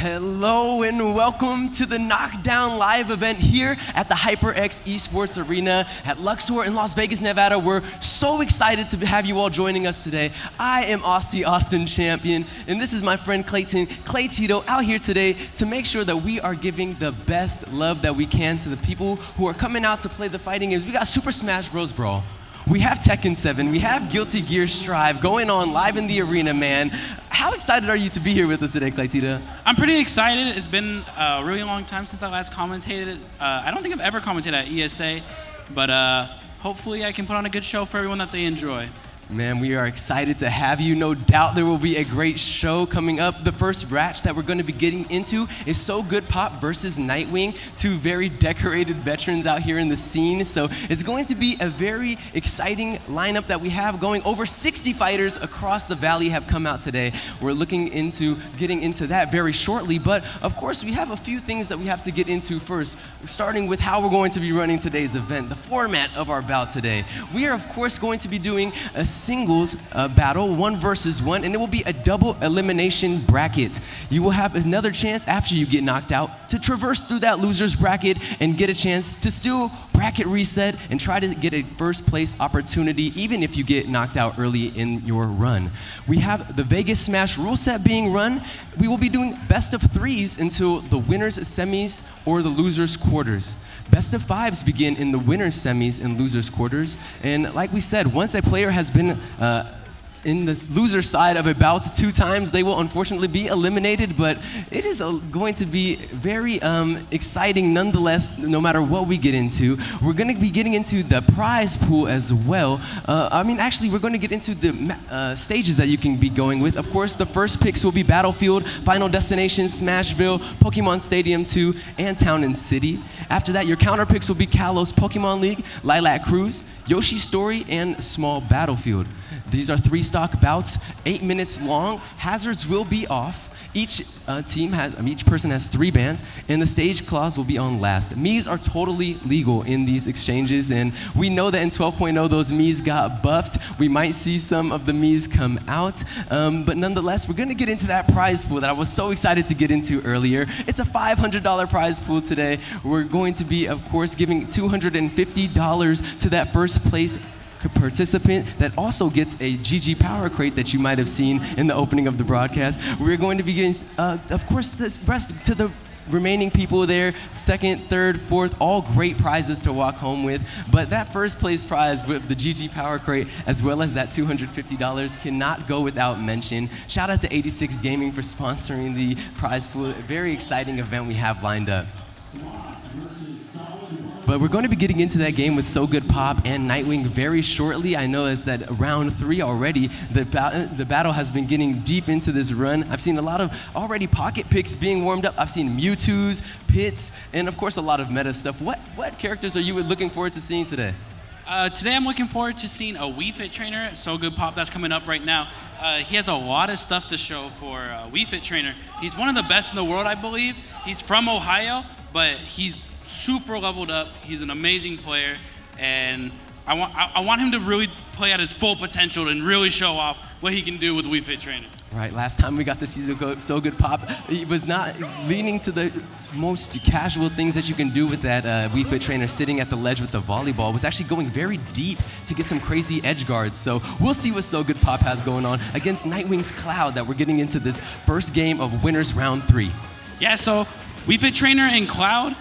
Hello and welcome to the Knockdown live event here at the HyperX Esports Arena at Luxor in Las Vegas, Nevada. We're so excited to have you all joining us today. I am Austin Champion, and this is my friend Clay Tito out here today to make sure that we are giving the best love that we can to the people who are coming out to play the fighting games. We got Super Smash Bros. Brawl. We have Tekken 7, we have Guilty Gear Strive going on live in the arena, man. How excited are you to be here with us today, Clay Tito? I'm pretty excited. It's been a really long time since I last commentated. I don't think I've ever commentated at ESA, but hopefully I can put on a good show for everyone that they enjoy. Man, we are excited to have you. No doubt there will be a great show coming up. The first match that we're going to be getting into is So Good Pop versus Nightwing, two very decorated veterans out here in the scene. So it's going to be a very exciting lineup that we have going. Over 60 fighters across the valley have come out today. We're looking into getting into that very shortly. But of course, we have a few things that we have to get into first, starting with how we're going to be running today's event, the format of our bout today. We are, of course, going to be doing a singles battle, 1 versus 1, and it will be a double elimination bracket. You will have another chance after you get knocked out to traverse through that loser's bracket and get a chance to still bracket reset and try to get a first place opportunity even if you get knocked out early in your run. We have the Vegas Smash rule set being run. We will be doing best of 3s until the winner's semis or the loser's quarters. Best of 5s begin in the winner's semis and loser's quarters. And like we said, once a player has been in the loser side of a bout 2 times, they will unfortunately be eliminated, but it is going to be very exciting nonetheless, no matter what we get into. We're going to be getting into the prize pool as well. Actually, we're going to get into the stages that you can be going with. Of course, the first picks will be Battlefield, Final Destination, Smashville, Pokemon Stadium 2, and Town and City. After that, your counter picks will be Kalos Pokemon League, Lilac Cruise, Yoshi's Story, and Small Battlefield. These are 3 stock bouts, 8 minutes long. Hazards will be off. Each person has 3 bans, and the stage clause will be on last. Miis are totally legal in these exchanges, and we know that in 12.0 those Miis got buffed. We might see some of the Miis come out, but nonetheless, we're gonna get into that prize pool that I was so excited to get into earlier. It's a $500 prize pool today. We're going to be, of course, giving $250 to that first place participant that also gets a GG Power Crate that you might have seen in the opening of the broadcast. We're going to be getting, of course, the rest to the remaining people there, 2nd, 3rd, 4th, all great prizes to walk home with. But that first place prize with the GG Power Crate, as well as that $250, cannot go without mention. Shout out to 86 Gaming for sponsoring the prize pool. A very exciting event we have lined up. But we're going to be getting into that game with So Good Pop and Nightwing very shortly. I know it's that round 3 already. The battle has been getting deep into this run. I've seen a lot of already pocket picks being warmed up. I've seen Mewtwo's, Pits, and of course a lot of meta stuff. What characters are you looking forward to seeing today? Today I'm looking forward to seeing a Wii Fit trainer, So Good Pop, that's coming up right now. He has a lot of stuff to show for Wii Fit trainer. He's one of the best in the world, I believe. He's from Ohio, but he's super leveled up. He's an amazing player, and I want him to really play at his full potential and really show off what he can do with Wii Fit training. Right, last time we got to see So Good Pop, he was not leaning to the most casual things that you can do with that Wii Fit trainer sitting at the ledge with the volleyball. It was actually going very deep to get some crazy edge guards. So we'll see what So Good Pop has going on against Nightwing's Cloud that we're getting into this first game of Winners Round 3. Yeah, so Wii Fit trainer and Cloud,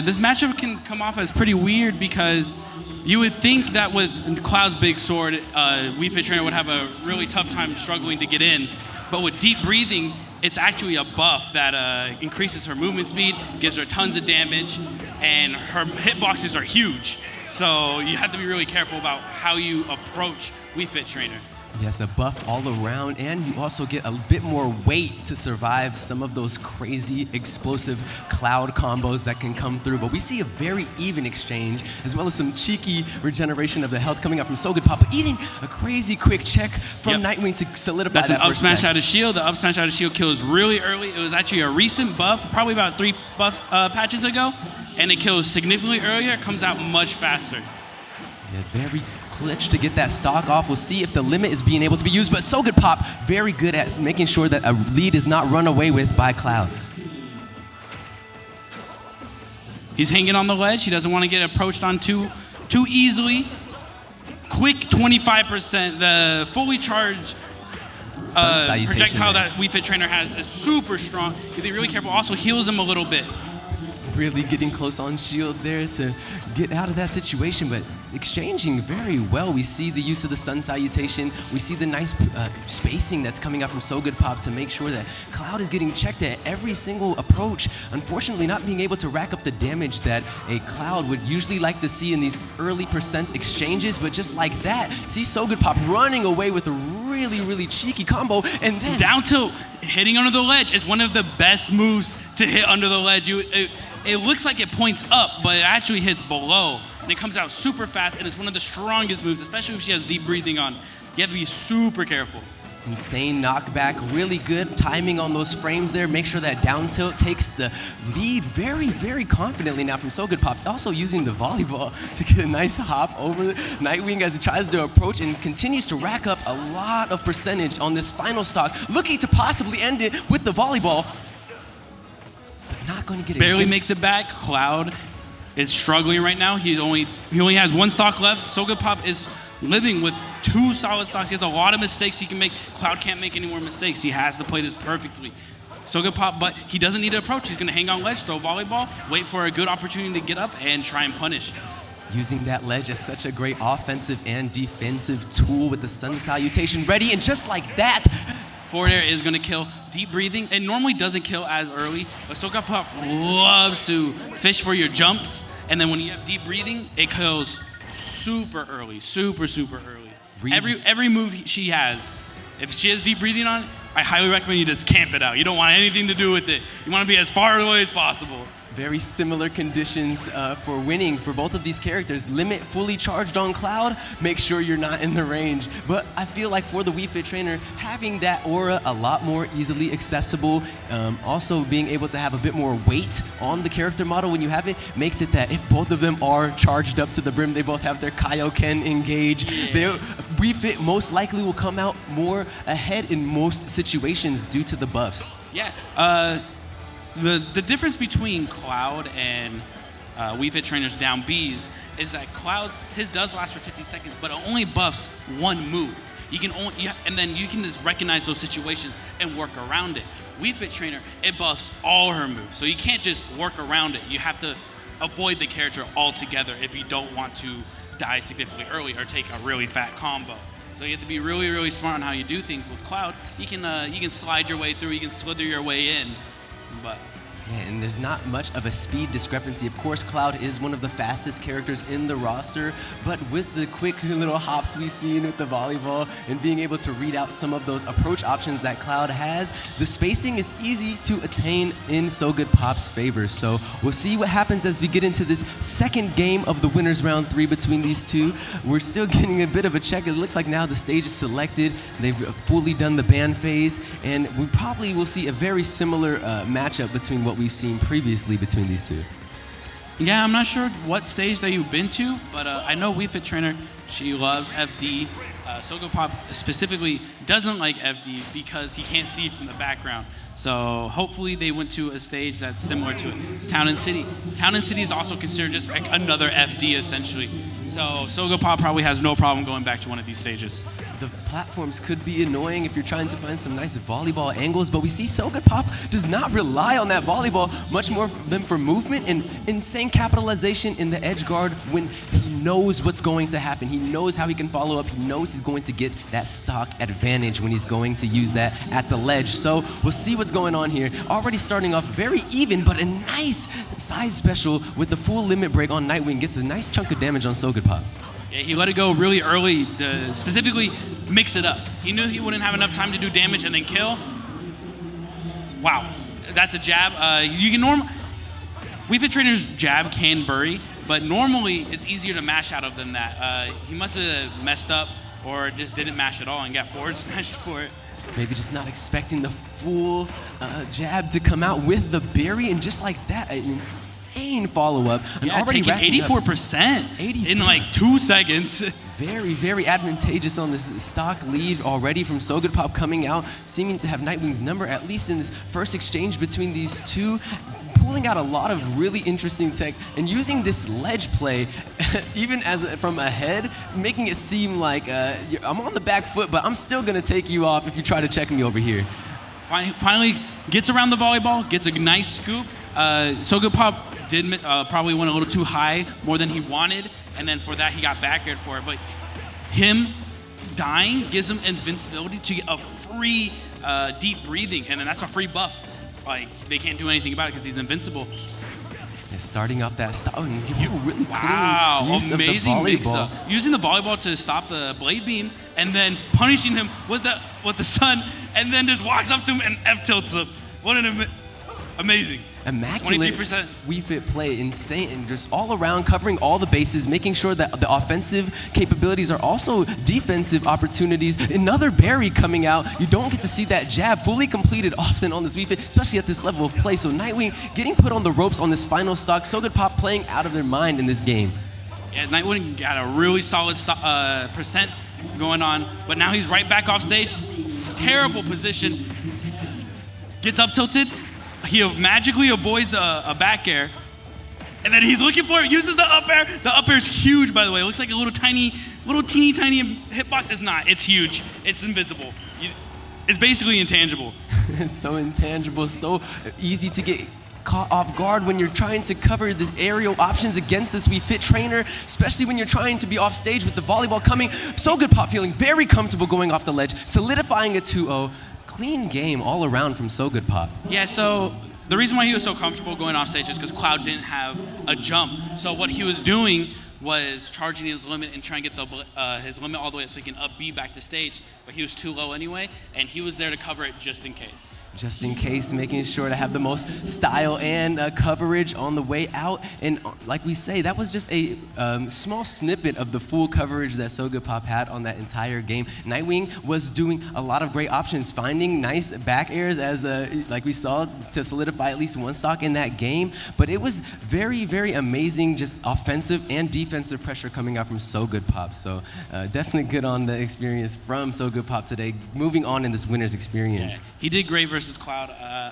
this matchup can come off as pretty weird because you would think that with Cloud's big sword, Wii Fit trainer would have a really tough time struggling to get in. But with deep breathing, it's actually a buff that increases her movement speed, gives her tons of damage, and her hitboxes are huge. So you have to be really careful about how you approach Wii Fit trainer. Yes, a buff all around, and you also get a bit more weight to survive some of those crazy, explosive Cloud combos that can come through. But we see a very even exchange, as well as some cheeky regeneration of the health coming up from So Good Pop, but eating a crazy quick check from Nightwing to solidify That's that an up smash out of shield. The up smash out of shield kills really early. It was actually a recent buff, probably about 3 buff patches ago, and it kills significantly earlier. It comes out much faster. Yeah, very glitch to get that stock off. We'll see if the limit is being able to be used, but So Good Pop, very good at making sure that a lead is not run away with by Cloud. He's hanging on the ledge. He doesn't want to get approached on too easily. Quick 25%. The fully charged projectile that Wii Fit Trainer has is super strong. You have to be really careful. Also heals him a little bit. Really getting close on shield there to get out of that situation, but exchanging very well. We see the use of the sun salutation. We see the nice spacing that's coming out from So Good Pop to make sure that Cloud is getting checked at every single approach. Unfortunately, not being able to rack up the damage that a Cloud would usually like to see in these early percent exchanges, but just like that, see So Good Pop running away with a really cheeky combo, and then down tilt, hitting under the ledge is one of the best moves to hit under the ledge. It looks like it points up, but it actually hits below. And it comes out super fast, and it's one of the strongest moves, especially if she has deep breathing on. You have to be super careful. Insane knockback, really good timing on those frames there. Make sure that down tilt takes the lead very confidently now from So Good Pop. Also using the volleyball to get a nice hop over Nightwing as he tries to approach and continues to rack up a lot of percentage on this final stock, looking to possibly end it with the volleyball. But not going to get it. Barely makes it back. Cloud is struggling right now. He only has one stock left. So Good Pop is living with 2 solid stocks. He has a lot of mistakes he can make. Cloud can't make any more mistakes. He has to play this perfectly. So Good Pop, but he doesn't need to approach. He's going to hang on ledge, throw volleyball, wait for a good opportunity to get up, and try and punish. Using that ledge as such a great offensive and defensive tool with the sun salutation ready, and just like that, forward air is going to kill. Deep breathing, it normally doesn't kill as early, but So Good Pop loves to fish for your jumps, and then when you have deep breathing, it kills super early, super early. Every move she has, if she has deep breathing on, I highly recommend you just camp it out. You don't want anything to do with it. You want to be as far away as possible. Very similar conditions for winning for both of these characters. Limit fully charged on Cloud, make sure you're not in the range. But I feel like for the Wii Fit Trainer, having that aura a lot more easily accessible, also being able to have a bit more weight on the character model when you have it, makes it that if both of them are charged up to the brim, they both have their Kaioken engage, Wii Fit most likely will come out more ahead in most situations due to the buffs. Yeah. The difference between Cloud and Wii Fit Trainer's down Bs is that Cloud's, his does last for 50 seconds, but it only buffs one move. You can and then you can just recognize those situations and work around it. Wii Fit Trainer, it buffs all her moves, so you can't just work around it. You have to avoid the character altogether if you don't want to die significantly early or take a really fat combo. So you have to be really smart on how you do things. With Cloud, you can slide your way through, you can slither your way in. But yeah, and there's not much of a speed discrepancy. Of course, Cloud is one of the fastest characters in the roster, but with the quick little hops we've seen with the volleyball and being able to read out some of those approach options that Cloud has, the spacing is easy to attain in So Good Pop's favor. So we'll see what happens as we get into this second game of the winners round 3 between these two. We're still getting a bit of a check. It looks like now the stage is selected. They've fully done the ban phase, and we probably will see a very similar matchup between what we've seen previously between these two. Yeah, I'm not sure what stage that you've been to, but I know Wii Fit Trainer, she loves FD. So Good Pop specifically doesn't like FD because he can't see from the background. So hopefully they went to a stage that's similar to it. Town and City. Town and City is also considered just like another FD essentially. So Good Pop probably has no problem going back to one of these stages. The platforms could be annoying if you're trying to find some nice volleyball angles, but we see So Good Pop does not rely on that volleyball much more than for movement and insane capitalization in the edge guard when he knows what's going to happen. He knows how he can follow up. He knows he's going to get that stock advantage when he's going to use that at the ledge. So we'll see what's going on here. Already starting off very even, but a nice side special with the full limit break on Nightwing. Gets a nice chunk of damage on So Good Pop. Yeah, he let it go really early to specifically mix it up. He knew he wouldn't have enough time to do damage and then kill. Wow, that's a jab. You can Wii Fit Trainer's jab can bury, but normally it's easier to mash out of than that. He must have messed up or just didn't mash at all and got forward smashed for it. Maybe just not expecting the full jab to come out with the berry, and just like that, an insane follow-up. Yeah, already taking 84% in like 2 seconds. Very advantageous on this stock lead already from So Good Pop coming out, seeming to have Nightwing's number, at least in this first exchange between these two. pulling out a lot of really interesting tech and using this ledge play, even from ahead, making it seem like I'm on the back foot, but I'm still gonna take you off if you try to check me over here. Finally gets around the volleyball, gets a nice scoop. So Good Pop did probably went a little too high, more than he wanted, and then for that he got back aired for it. But him dying gives him invincibility to get a free deep breathing, and then that's a free buff. Like, they can't do anything about it because he's invincible. And starting off that stop, and really wow, clean use amazing of the mix-up. Using the volleyball to stop the blade beam, and then punishing him with the sun, and then just walks up to him and F-tilts him. What an amazing. Immaculate 23%. Wii Fit play, insane, and just all around covering all the bases, making sure that the offensive capabilities are also defensive opportunities. Another berry coming out. You don't get to see that jab fully completed often on this Wii Fit, especially at this level of play. So Nightwing getting put on the ropes on this final stock. So Good Pop playing out of their mind in this game. Yeah, Nightwing got a really solid percent going on, but now he's right back off stage. Terrible position. Gets up tilted. He magically avoids a back air, and then he's looking for it, uses the up air. The up air is huge, by the way. It looks like a little teeny tiny hitbox. It's not. It's huge. It's invisible. It's basically intangible. It's so intangible, so easy to get caught off guard when you're trying to cover the aerial options against this Wii Fit trainer, especially when you're trying to be off stage with the volleyball coming. So Good Pop feeling very comfortable going off the ledge, solidifying a 2-0. Clean game all around from So Good Pop. Yeah, so the reason why he was so comfortable going off stage is because Cloud didn't have a jump. So what he was doing was charging his limit and trying to get his limit all the way up so he can up B back to stage, but he was too low anyway, and he was there to cover it just in case. Just in case, making sure to have the most style and coverage on the way out. And like we say, that was just a small snippet of the full coverage that So Good Pop had on that entire game. Nightwing was doing a lot of great options, finding nice back airs as like we saw to solidify at least one stock in that game. But it was very, very amazing, just offensive and defensive pressure coming out from So Good Pop. So definitely good on the experience from So Good Pop today, moving on in this winner's experience. Yeah, he did great versus Cloud.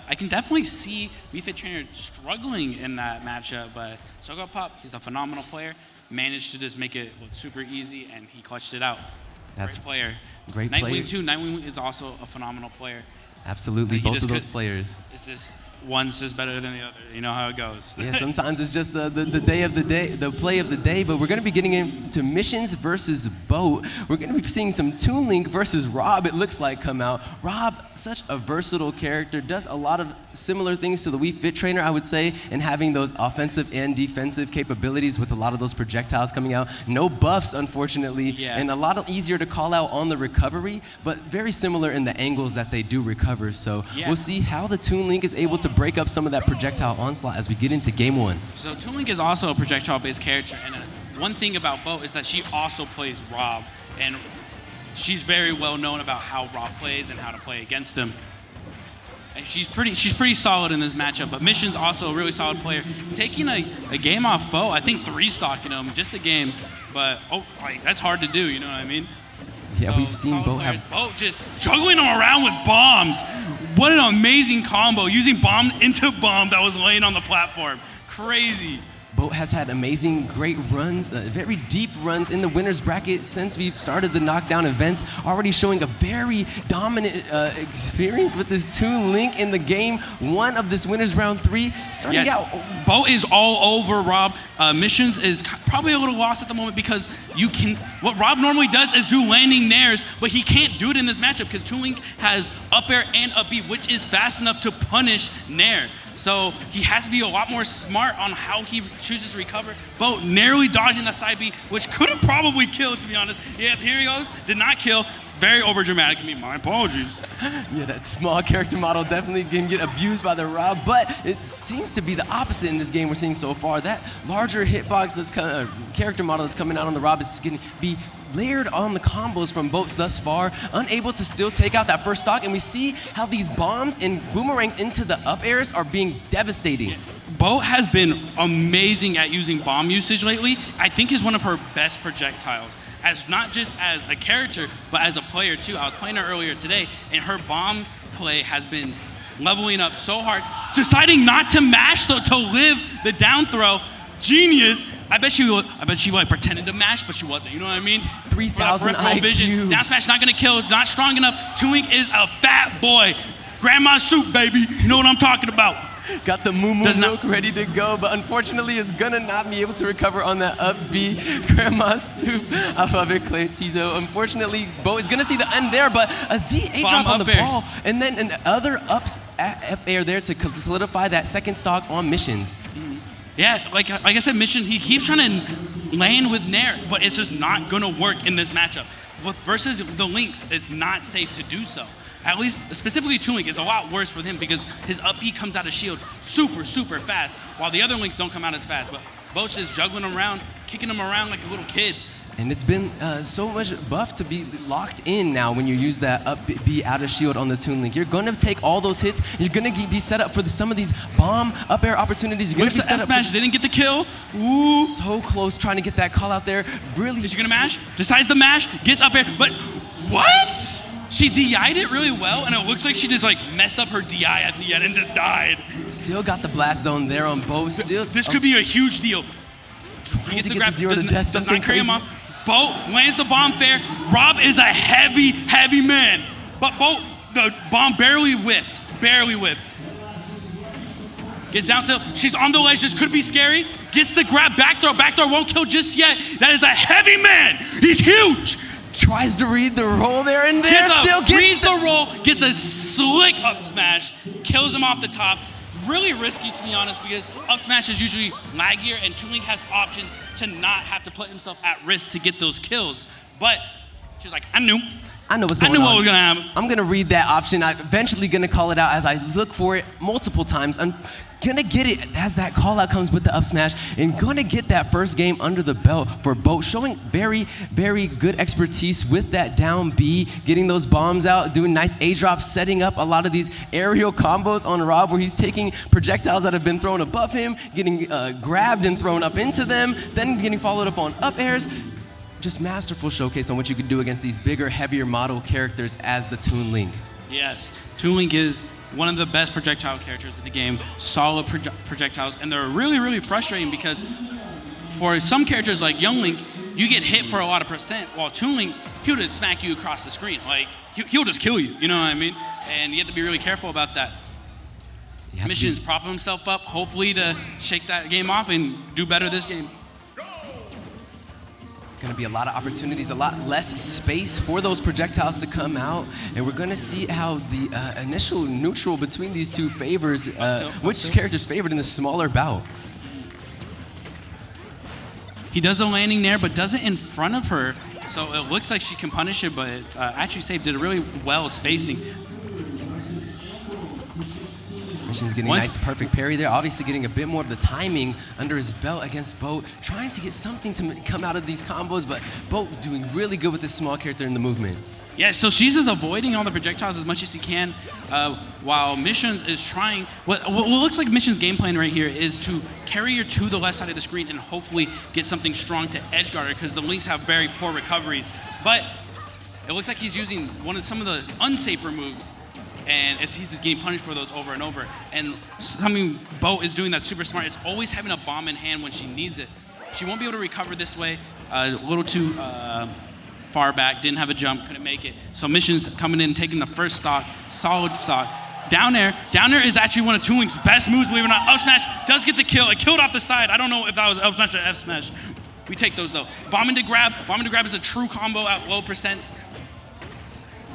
I can definitely see Wii Fit Trainer struggling in that matchup, but So Good Pop, he's a phenomenal player, managed to just make it look super easy, and he clutched it out. That's great player. Great player. Nightwing too. Nightwing is also a phenomenal player. Absolutely, both of those players. It's just one's just better than the other. You know how it goes. Yeah, sometimes it's just the day of the day, the play of the day, but we're going to be getting into Missions versus Boat. We're going to be seeing some Toon Link versus Rob, it looks like, come out. Rob, such a versatile character, does a lot of similar things to the Wii Fit Trainer, I would say, and having those offensive and defensive capabilities with a lot of those projectiles coming out. No buffs, unfortunately, and a lot easier to call out on the recovery, but very similar in the angles that they do recover. So we'll see how the Toon Link is able to break up some of that projectile onslaught as we get into game one. So Toon Link is also a projectile-based character, and one thing about Bo is that she also plays Rob, and she's very well known about how Rob plays and how to play against him. And she's pretty solid in this matchup, but Mission's also a really solid player. Taking a game off Bo, I think 3-stocking him, just a game, but that's hard to do, you know what I mean? Yeah, so, we've seen Bo have... Bo just juggling them around with bombs. What an amazing combo, using bomb into bomb that was laying on the platform. Crazy. Boat has had amazing, great runs, very deep runs in the winner's bracket since we've started the Knockdown events, already showing a very dominant experience with this Toon Link in the game one of this winner's round 3. Starting out. Boat is all over Rob. Missions is probably a little lost at the moment because what Rob normally does is do landing nairs, but he can't do it in this matchup because Toon Link has up air and up B, which is fast enough to punish nair. So he has to be a lot more smart on how he chooses to recover. Bo narrowly dodging that side B, which could have probably killed, to be honest. Yeah, here he goes. Did not kill. Very overdramatic. I mean, my apologies. Yeah, that small character model definitely can get abused by the Rob, but it seems to be the opposite in this game we're seeing so far. That larger hitbox that's character model that's coming out on the Rob is going to be layered on the combos from Boats thus far, unable to still take out that first stock, and we see how these bombs and boomerangs into the up airs are being devastating. Yeah. Boat has been amazing at using bomb usage lately. I think is one of her best projectiles, as not just as a character, but as a player too. I was playing her earlier today, and her bomb play has been leveling up so hard deciding not to mash to live the down throw. Genius. I bet she like pretended to mash, but she wasn't. You know what I mean? 3,000 IQ. Vision. Down smash not gonna kill. Not strong enough. Toon is a fat boy. Grandma's soup, baby. You know what I'm talking about. Got the moo milk ready to go, but unfortunately is gonna not be able to recover on that up B. Grandma's soup. I love it, Clay Tizo. Unfortunately, Bo is gonna see the end there, but a Z8 drop on the ball, and then another up air there to solidify that second stock on Missions. Yeah, like I said, Mission, he keeps trying to land with Nair, but it's just not gonna work in this matchup. Versus the Lynx, it's not safe to do so. At least, specifically Toon Link is a lot worse for him because his up B comes out of shield super, super fast, while the other Links don't come out as fast. But Bo's just juggling him around, kicking him around like a little kid. And it's been so much buff to be locked in now when you use that up B out of shield on the Toon Link. You're gonna take all those hits. You're gonna be set up for some of these bomb up air opportunities. You're gonna be set up. Smash didn't get the kill. Ooh. So close trying to get that call out there. Really. Is she gonna mash? Decides to mash, gets up air, but what? She DI'd it really well, and it looks like she just like messed up her DI at the end and just died. Still got the blast zone there on Bo. Still. This could be a huge deal. He gets the grab, does not carry him off. Bo lands the bomb fair. Rob is a heavy, heavy man. But Bo, the bomb barely whiffed. Gets down to, she's on the ledge, this could be scary. Gets the grab, backdoor won't kill just yet. That is a heavy man. He's huge. Tries to read the roll there and there. Reads the roll, gets a slick up smash, kills him off the top. Really risky, to be honest, because up smash is usually laggier, and Toon Link has options to not have to put himself at risk to get those kills. But she's like, I knew what's going on. What was gonna happen. I'm gonna read that option. I'm eventually gonna call it out as I look for it multiple times. I'm gonna get it as that call out comes with the up smash, and gonna get that first game under the belt for Bo, showing very, very good expertise with that down B, getting those bombs out, doing nice A drops, setting up a lot of these aerial combos on Rob where he's taking projectiles that have been thrown above him, getting grabbed and thrown up into them, then getting followed up on up airs. Just masterful showcase on what you can do against these bigger, heavier model characters as the Toon Link. Yes, Toon Link is one of the best projectile characters in the game, solid projectiles, and they're really, really frustrating because for some characters like Young Link, you get hit for a lot of percent, while Toon Link, he'll just smack you across the screen. Like, he'll just kill you, you know what I mean? And you have to be really careful about that. Mission's propping himself up, hopefully to shake that game off and do better this game. Going to be a lot of opportunities, a lot less space for those projectiles to come out, and we're going to see how the initial neutral between these two favors, which character's favored in the smaller bout. He does a landing there, but does it in front of her, so it looks like she can punish it, but it's actually safe. Did it really well spacing. Mission's getting a nice, perfect parry there. Obviously getting a bit more of the timing under his belt against Bo. Trying to get something to come out of these combos, but Bo doing really good with this small character in the movement. Yeah, so she's just avoiding all the projectiles as much as she can, while Missions is trying. What looks like Missions' game plan right here is to carry her to the left side of the screen and hopefully get something strong to edge guard her, because the Lynx have very poor recoveries. But it looks like he's using some of the unsafer moves, and he's just getting punished for those over and over. And something Bo is doing that's super smart is always having a bomb in hand when she needs it. She won't be able to recover this way. A little too far back, didn't have a jump, couldn't make it. So Mission's coming in, taking the first stock, solid stock. Down air is actually one of Toon Link's best moves, believe it or not. Up smash does get the kill. It killed off the side. I don't know if that was up smash or F smash. We take those though. Bomb into grab. Bomb into grab is a true combo at low percents.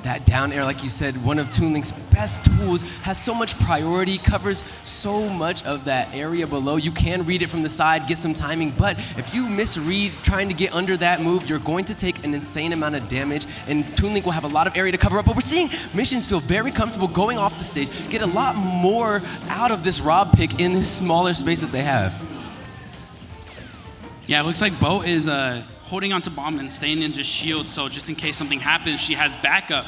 That down air, like you said, one of Toon Link's best tools, has so much priority, covers so much of that area below. You can read it from the side, get some timing, but if you misread trying to get under that move, you're going to take an insane amount of damage, and Toon Link will have a lot of area to cover up. But we're seeing Missions feel very comfortable going off the stage, get a lot more out of this Rob pick in this smaller space that they have. Yeah, it looks like Bo is holding onto bomb and staying into shield, so just in case something happens, she has backup.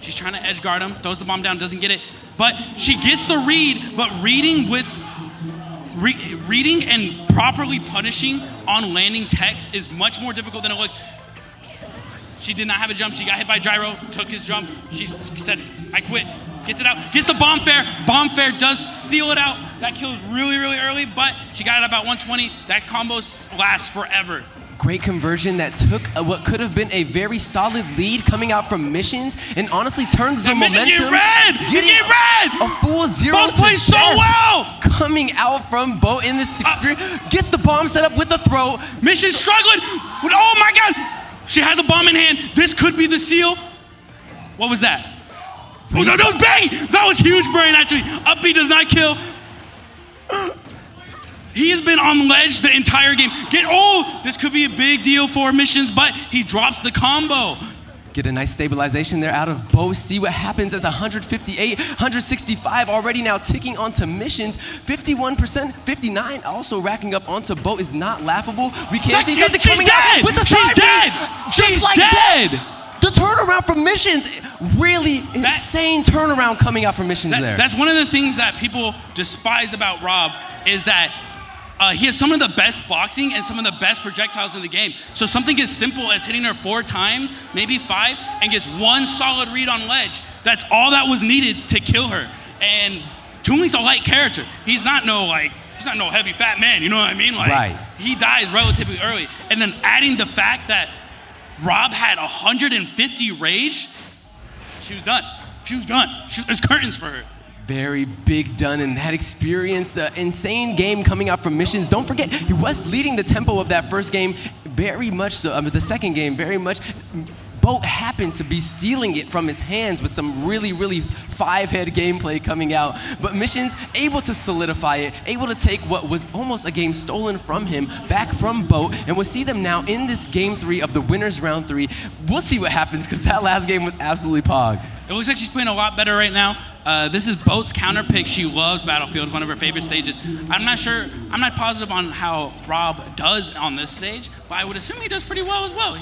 She's trying to edge guard him, throws the bomb down, doesn't get it, but she gets the read, but reading and properly punishing on landing text is much more difficult than it looks. She did not have a jump, she got hit by Gyro, took his jump, she said, I quit, Gets it out, gets the bomb fair. Bomb fair does steal it out. That kills really, really early, but she got it about 120. That combo lasts forever. Great conversion that took what could have been a very solid lead coming out from Missions and honestly turns the momentum. Missions get red! Get red! A full 0 Both play so well! Coming out from Boat in this experience. Gets the bomb set up with the throw. Missions struggling. Oh my God! She has a bomb in hand. This could be the seal. What was that? Oh, no, that was Bay! That was huge brain, actually. Up B does not kill. He has been on ledge the entire game. This could be a big deal for Missions, but he drops the combo. Get a nice stabilization there out of Bo. See what happens as 158, 165 already now ticking onto Missions. 51%, 59 also racking up onto Bo is not laughable. We can't see something coming out with the She's dead. She's dead. The turnaround from Missions, really insane turnaround coming out from Missions there. That's one of the things that people despise about Rob is that he has some of the best boxing and some of the best projectiles in the game. So something as simple as hitting her 4 times, maybe 5, and gets 1 solid read on ledge. That's all that was needed to kill her. And Toonli's a light character. He's not no heavy fat man, you know what I mean? Right. He dies relatively early. And then adding the fact that Rob had 150 rage, she was done. It's curtains for her. Very big done in that experience. The insane game coming out from Missions. Don't forget, he was leading the tempo of that first game very much so. The second game very much. Boat happened to be stealing it from his hands with some really, really 5-head gameplay coming out. But Missions able to solidify it, able to take what was almost a game stolen from him back from Boat, and we'll see them now in this game 3 of the winners round 3. We'll see what happens because that last game was absolutely pog. It looks like she's playing a lot better right now. This is Boat's counter pick. She loves Battlefield, one of her favorite stages. I'm not positive on how Rob does on this stage, but I would assume he does pretty well as well.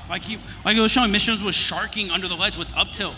Like it was showing, Missions was sharking under the ledge with up tilt.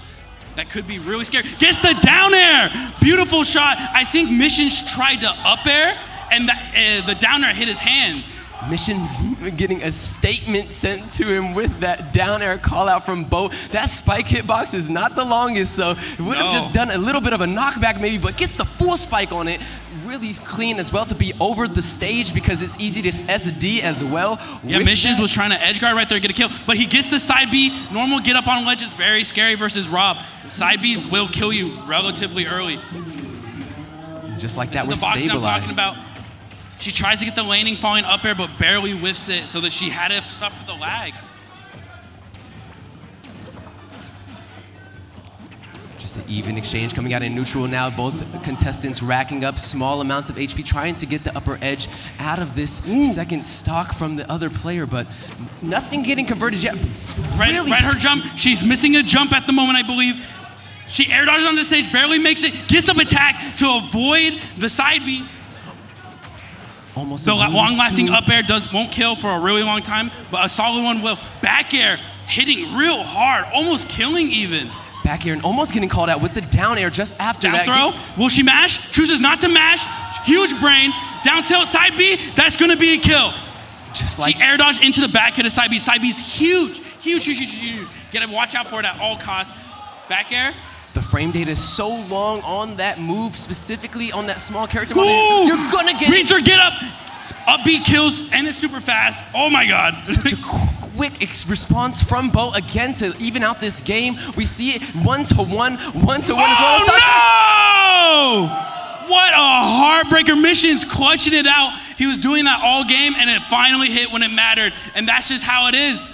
That could be really scary. Gets the down air! Beautiful shot. I think Missions tried to up air, and the down air hit his hands. Missions getting a statement sent to him with that down air call out from Bo. That spike hitbox is not the longest, so it would have just done a little bit of a knockback maybe, but gets the full spike on it. Really clean as well to be over the stage because it's easy to SD as well. Yeah, Missions was trying to edge guard right there, get a kill, but he gets the side B. Normal get up on ledge is very scary versus Rob. Side B will kill you relatively early. Just like that, we're stabilized. This is the boxing I'm talking about. She tries to get the laning falling up air, but barely whiffs it so that she had to suffer the lag. Just an even exchange coming out in neutral now. Both contestants racking up small amounts of HP, trying to get the upper edge out of this second stock from the other player, but nothing getting converted yet. Right her jump. She's missing a jump at the moment, I believe. She air dodges on the stage, barely makes it, gets up attack to avoid the side B. Almost the long-lasting up air won't kill for a really long time, but a solid one will. Back air hitting real hard, almost killing even. Back air and almost getting called out with the down air just after that. Down throw. Will she mash? Chooses not to mash. Huge brain. Down tilt, side B. That's going to be a kill. Just like she air dodged into the back hit of side B. Side B's huge. Got to watch out for it at all costs. Back air. The frame data is so long on that move, specifically on that small character. Ooh! You're gonna get reads her get up. Up B kills, and it's super fast. Oh my God. Such a quick response from Bo again to even out this game. We see it 1-to-1 as well. Oh no! What a heartbreaker. Missions clutching it out. He was doing that all game, and it finally hit when it mattered. And that's just how it is.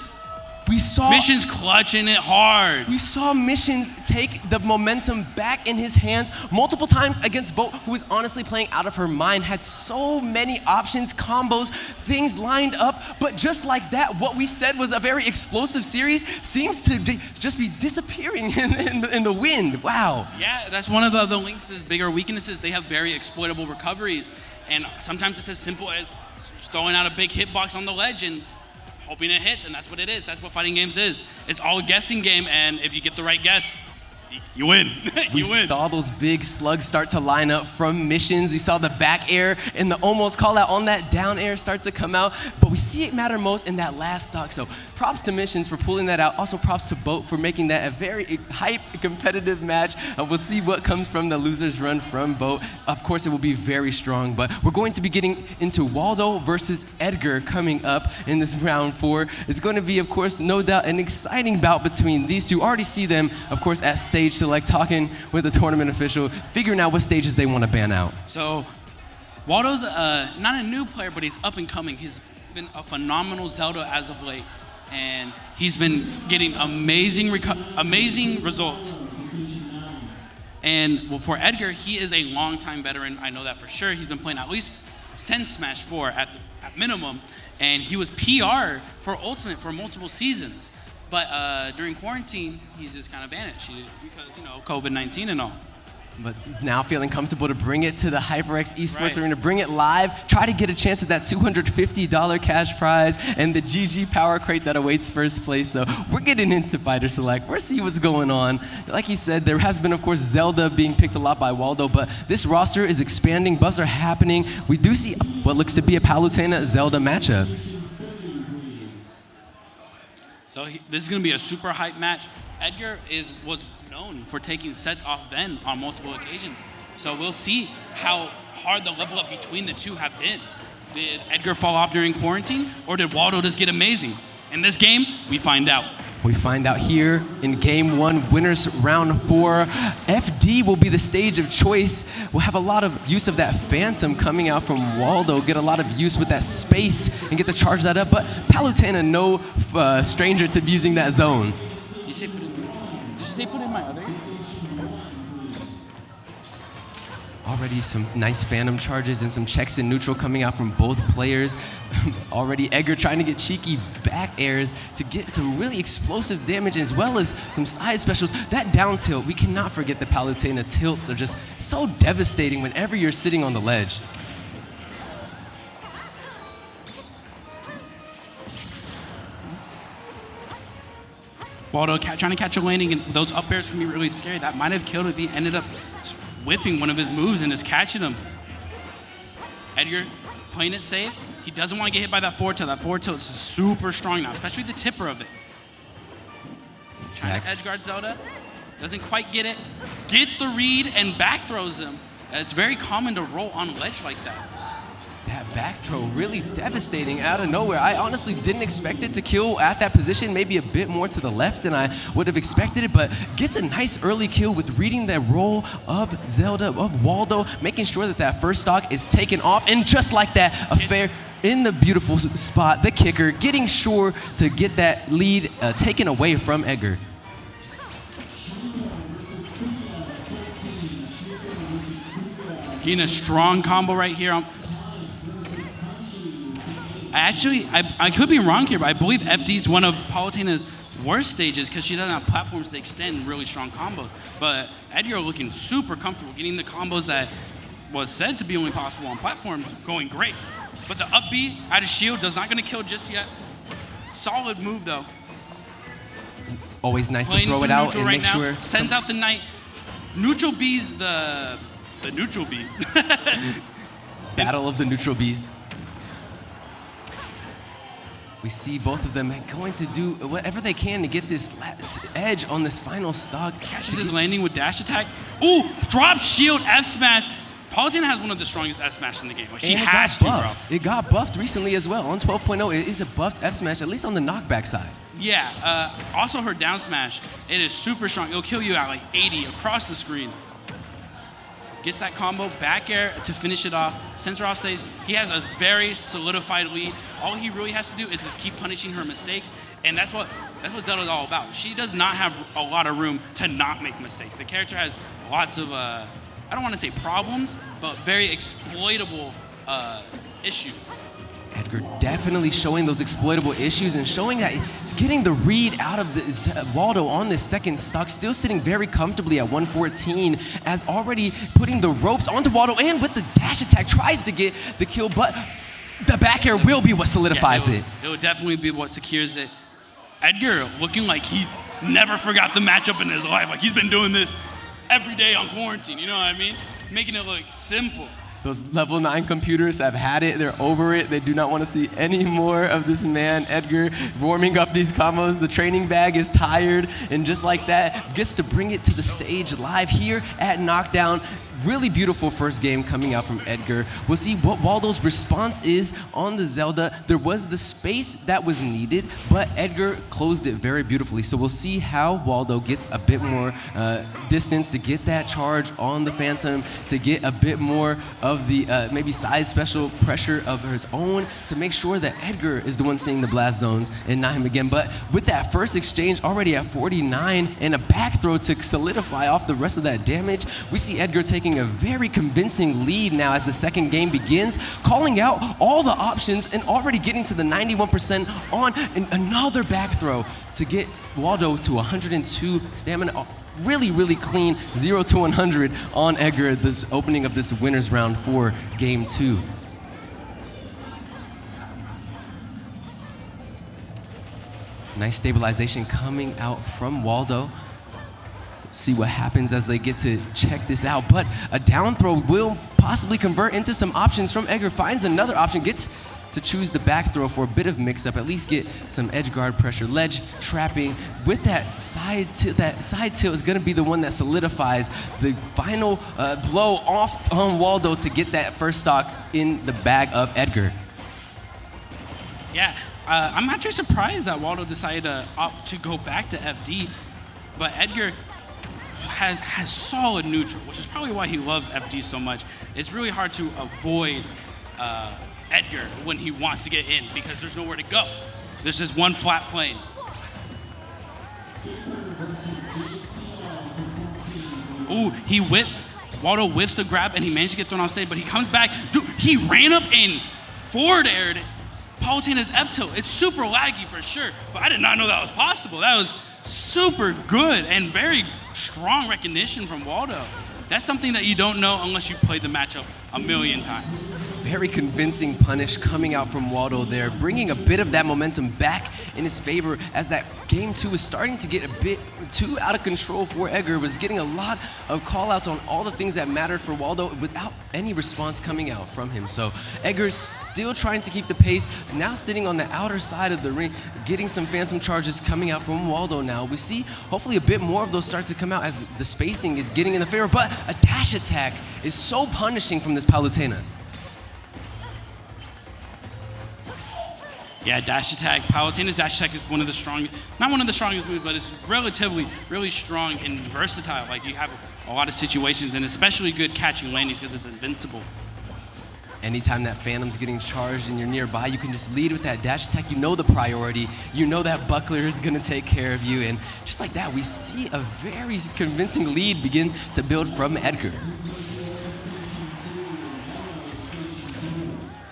We saw Missions clutching it hard. We saw Missions take the momentum back in his hands multiple times against Bo, who was honestly playing out of her mind, had so many options, combos, things lined up, but just like that, what we said was a very explosive series seems to just be disappearing in the wind. Wow. Yeah, that's one of the Lynx's bigger weaknesses. They have very exploitable recoveries, and sometimes it's as simple as just throwing out a big hitbox on the ledge and hoping it hits, and that's what it is. That's what fighting games is. It's all a guessing game, and if you get the right guess, You win. We You win. saw those big slugs start to line up from missions. We saw the back air and the almost call out on that down air start to come out. But we see it matter most in that last stock. So props to missions for pulling that out. Also props to Boat for making that a very hype, competitive match. We'll see what comes from the losers run from Boat. Of course, it will be very strong. But we're going to be getting into Waldo versus Edgar coming up in this round 4. It's going to be, of course, no doubt an exciting bout between these two. Already see them, of course, at stage select, talking with the tournament official, figuring out what stages they want to ban out. So Waldo's not a new player, but he's up and coming. He's been a phenomenal Zelda as of late, and he's been getting amazing results. And well, for Edgar, he is a longtime veteran. I know that for sure. He's been playing at least since Smash 4 at minimum, and he was PR for Ultimate for multiple seasons. But during quarantine, he's just kind of vanished because, COVID-19 and all. But now feeling comfortable to bring it to the HyperX Esports Right. Arena, bring it live, try to get a chance at that $250 cash prize and the GG Power Crate that awaits first place. So we're getting into Fighter Select. We're seeing what's going on. Like you said, there has been, of course, Zelda being picked a lot by Waldo, but this roster is expanding. Buffs are happening. We do see what looks to be a Palutena-Zelda matchup. So this is going to be a super hype match. Edgar was known for taking sets off Ven on multiple occasions. So we'll see how hard the level up between the two have been. Did Edgar fall off during quarantine, or did Waldo just get amazing? In this game, we find out. We find out here in Game 1, winners round 4. FD will be the stage of choice. We'll have a lot of use of that Phantom coming out from Waldo, get a lot of use with that space and get to charge that up. But Palutena, no stranger to using that zone. Did you say put in my other? Already some nice Phantom charges and some checks in neutral coming out from both players. Already Edgar trying to get cheeky back airs to get some really explosive damage as well as some side specials. That down tilt, we cannot forget the Palutena tilts are just so devastating whenever you're sitting on the ledge. Waldo trying to catch a landing, and those up airs can be really scary. That might have killed if he ended up whiffing one of his moves and just catching him. Edgar playing it safe. He doesn't want to get hit by that forward tilt. That forward tilt is super strong now, especially the tipper of it. Trying to edge guard Zelda. Doesn't quite get it. Gets the read and back throws him. It's very common to roll on ledge like that. That back throw really devastating out of nowhere. I honestly didn't expect it to kill at that position, maybe a bit more to the left than I would have expected it, but gets a nice early kill with reading that roll of Zelda, of Waldo, making sure that that first stock is taken off, and just like that, a fair in the beautiful spot, the kicker, getting sure to get that lead taken away from Edgar. Getting a strong combo right here. I could be wrong here, but I believe FD is one of Palutena's worst stages because she doesn't have platforms to extend really strong combos. But Edgar looking super comfortable, getting the combos that was said to be only possible on platforms, going great. But the up B out of shield does not going to kill just yet. Solid move though. Always nice Playing to throw it out and right make now, sure. Sends out the knight. Neutral B's the neutral B. Battle of the neutral Bs. We see both of them going to do whatever they can to get this edge on this final stock. Catches his landing with dash attack. Ooh, drop shield F smash. Palutena has one of the strongest F smash in the game. Like, she has to, bro. It got buffed recently as well. On 12.0, it is a buffed F smash, at least on the knockback side. Yeah, also her down smash, it is super strong. It'll kill you at like 80 across the screen. Gets that combo, back air to finish it off. Sends her off stage. He has a very solidified lead. All he really has to do is just keep punishing her mistakes, and that's what Zelda's all about. She does not have a lot of room to not make mistakes. The character has lots of, I don't want to say problems, but very exploitable issues. Edgar definitely showing those exploitable issues and showing that he's getting the read out of this, Waldo on this second stock, still sitting very comfortably at 114 as already putting the ropes onto Waldo, and with the dash attack tries to get the kill, but the back air will be what solidifies it. It will definitely be what secures it. Edgar looking like he's never forgot the matchup in his life. Like, he's been doing this every day on quarantine, you know what I mean? Making it look simple. Those level 9 computers have had it. They're over it. They do not want to see any more of this man, Edgar, warming up these combos. The training bag is tired, and just like that, gets to bring it to the stage live here at Knockdown. Really beautiful first game coming out from Edgar. We'll see what Waldo's response is on the Zelda. There was the space that was needed, but Edgar closed it very beautifully. So we'll see how Waldo gets a bit more distance to get that charge on the Phantom, to get a bit more of the maybe side special pressure of his own, to make sure that Edgar is the one seeing the blast zones and not him again. But with that first exchange already at 49 and a back throw to solidify off the rest of that damage, we see Edgar taking a very convincing lead now as the second game begins, calling out all the options and already getting to the 91% on another back throw to get Waldo to 102 stamina. Really, really clean 0 to 100 on Edgar at the opening of this winner's round for game 2. Nice stabilization coming out from Waldo. See what happens as they get to check this out, but a down throw will possibly convert into some options from Edgar. Finds another option, gets to choose the back throw for a bit of mix-up, at least get some edge guard pressure, ledge trapping. With that side tilt is gonna be the one that solidifies the final blow off on Waldo to get that first stock in the bag of Edgar. Yeah, I'm actually surprised that Waldo decided to opt to go back to FD, but Edgar has solid neutral, which is probably why he loves FD so much. It's really hard to avoid Edgar when he wants to get in because there's nowhere to go. There's just one flat plane. Ooh, Waldo whiffs a grab and he managed to get thrown off stage, but he comes back. Dude, he ran up and forward aired Palutena's F tilt. It's super laggy for sure, but I did not know that was possible. That was super good and very strong recognition from Waldo. That's something that you don't know unless you played the matchup a million times. Very convincing punish coming out from Waldo there, bringing a bit of that momentum back in his favor as that game 2 was starting to get a bit too out of control for Edgar, was getting a lot of call-outs on all the things that mattered for Waldo without any response coming out from him. So Edgar's still trying to keep the pace, now sitting on the outer side of the ring, getting some phantom charges coming out from Waldo now. We see hopefully a bit more of those start to come out as the spacing is getting in the favor, but a dash attack is so punishing from this Palutena. Yeah, dash attack. Palutena's dash attack is one of the strongest, not one of the strongest moves, but it's relatively really strong and versatile. Like, you have a lot of situations, and especially good catching landings because it's invincible. Anytime that Phantom's getting charged and you're nearby, you can just lead with that dash attack. You know the priority. You know that Buckler is going to take care of you. And just like that, we see a very convincing lead begin to build from Edgar.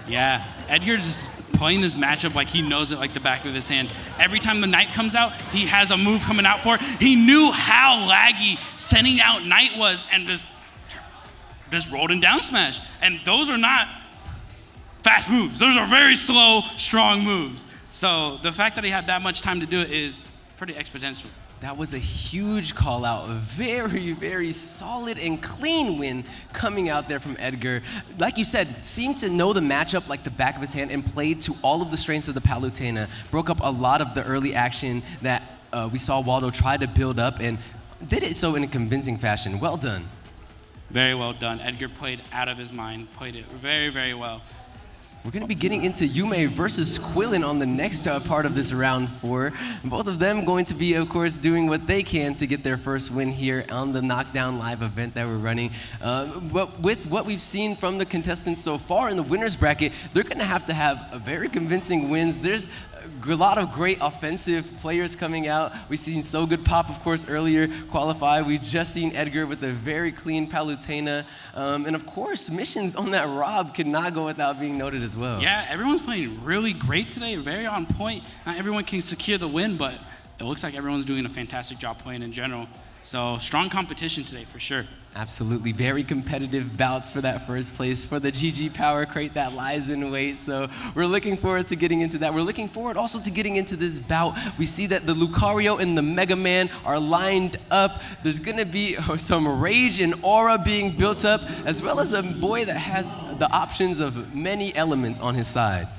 Yeah, Edgar just playing this matchup like he knows it like the back of his hand. Every time the Knight comes out, he has a move coming out for it. He knew how laggy sending out Knight was and just rolled in down smash. And those are not fast moves. Those are very slow, strong moves. So the fact that he had that much time to do it is pretty exponential. That was a huge call out, a very, very solid and clean win coming out there from Edgar. Like you said, seemed to know the matchup like the back of his hand and played to all of the strengths of the Palutena. Broke up a lot of the early action that we saw Waldo try to build up and did it so in a convincing fashion. Well done. Very well done. Edgar played out of his mind, played it very, very well. We're going to be getting into Yume versus Quillen on the next part of this round 4. Both of them going to be, of course, doing what they can to get their first win here on the Knockdown Live event that we're running. But with what we've seen from the contestants so far in the winner's bracket, they're going to have a very convincing wins. There's a lot of great offensive players coming out. We've seen So Good Pop, of course, earlier qualify. We've just seen Edgar with a very clean Palutena. And of course, missions on that Rob could not go without being noted as well. Yeah, everyone's playing really great today, very on point. Not everyone can secure the win, but it looks like everyone's doing a fantastic job playing in general. So strong competition today for sure. Absolutely. Very competitive bouts for that first place for the GG Power Crate that lies in wait. So we're looking forward to getting into that. We're looking forward also to getting into this bout. We see that the Lucario and the Mega Man are lined up. There's going to be some rage and aura being built up, as well as a boy that has the options of many elements on his side.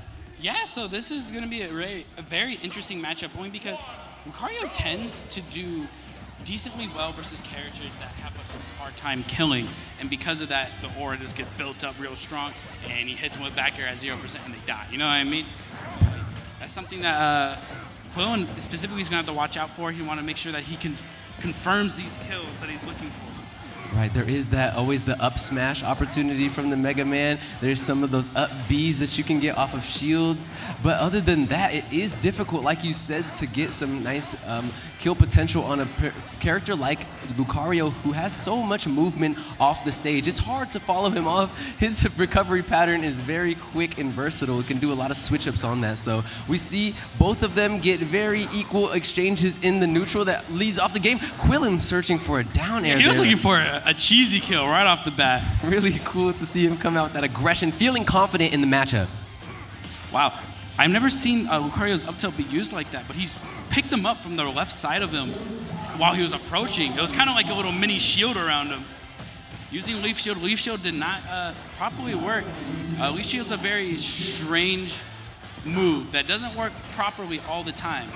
Yeah, so this is going to be a very interesting matchup, only because Lucario tends to do decently well versus characters that have a hard time killing, and because of that, the aura just gets built up real strong, and he hits them with back air at 0% and they die. You know what I mean? That's something that Quillen specifically is going to have to watch out for. He want to make sure that he confirms these kills that he's looking for. Right, there is that always the up smash opportunity from the Mega Man. There's some of those up Bs that you can get off of shields. But other than that, it is difficult, like you said, to get some nice kill potential on a character like Lucario, who has so much movement off the stage. It's hard to follow him off. His recovery pattern is very quick and versatile. It can do a lot of switch-ups on that. So we see both of them get very equal exchanges in the neutral that leads off the game. Quillen searching for a down air. He was looking for a cheesy kill right off the bat. Really cool to see him come out with that aggression, feeling confident in the matchup. Wow. I've never seen Lucario's up tilt be used like that, but he's picked him up from the left side of him while he was approaching. It was kind of like a little mini shield around him. Using Leaf Shield. Leaf Shield did not properly work. Leaf Shield's a very strange move that doesn't work properly all the time.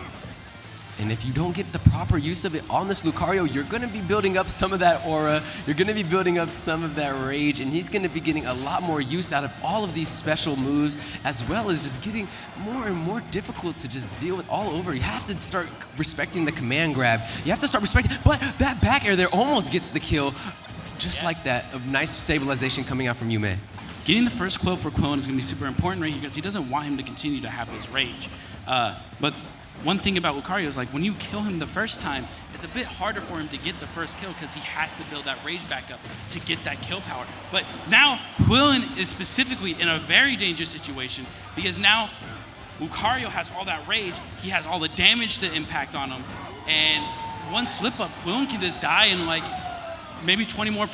And if you don't get the proper use of it on this Lucario, you're going to be building up some of that aura. You're going to be building up some of that rage, and he's going to be getting a lot more use out of all of these special moves, as well as just getting more and more difficult to just deal with all over. You have to start respecting the command grab. You have to start respecting, but that back air there almost gets the kill, just like that. A nice stabilization coming out from Yume. Getting the first kill for Quillen is going to be super important right here because he doesn't want him to continue to have this rage. But one thing about Lucario is, like, when you kill him the first time, it's a bit harder for him to get the first kill because he has to build that rage back up to get that kill power. But now Quillen is specifically in a very dangerous situation because now Lucario has all that rage, he has all the damage to impact on him, and one slip up, Quillen can just die in like maybe 20% more.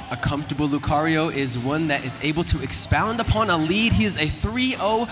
A comfortable Lucario is one that is able to expound upon a lead. He is a 3-0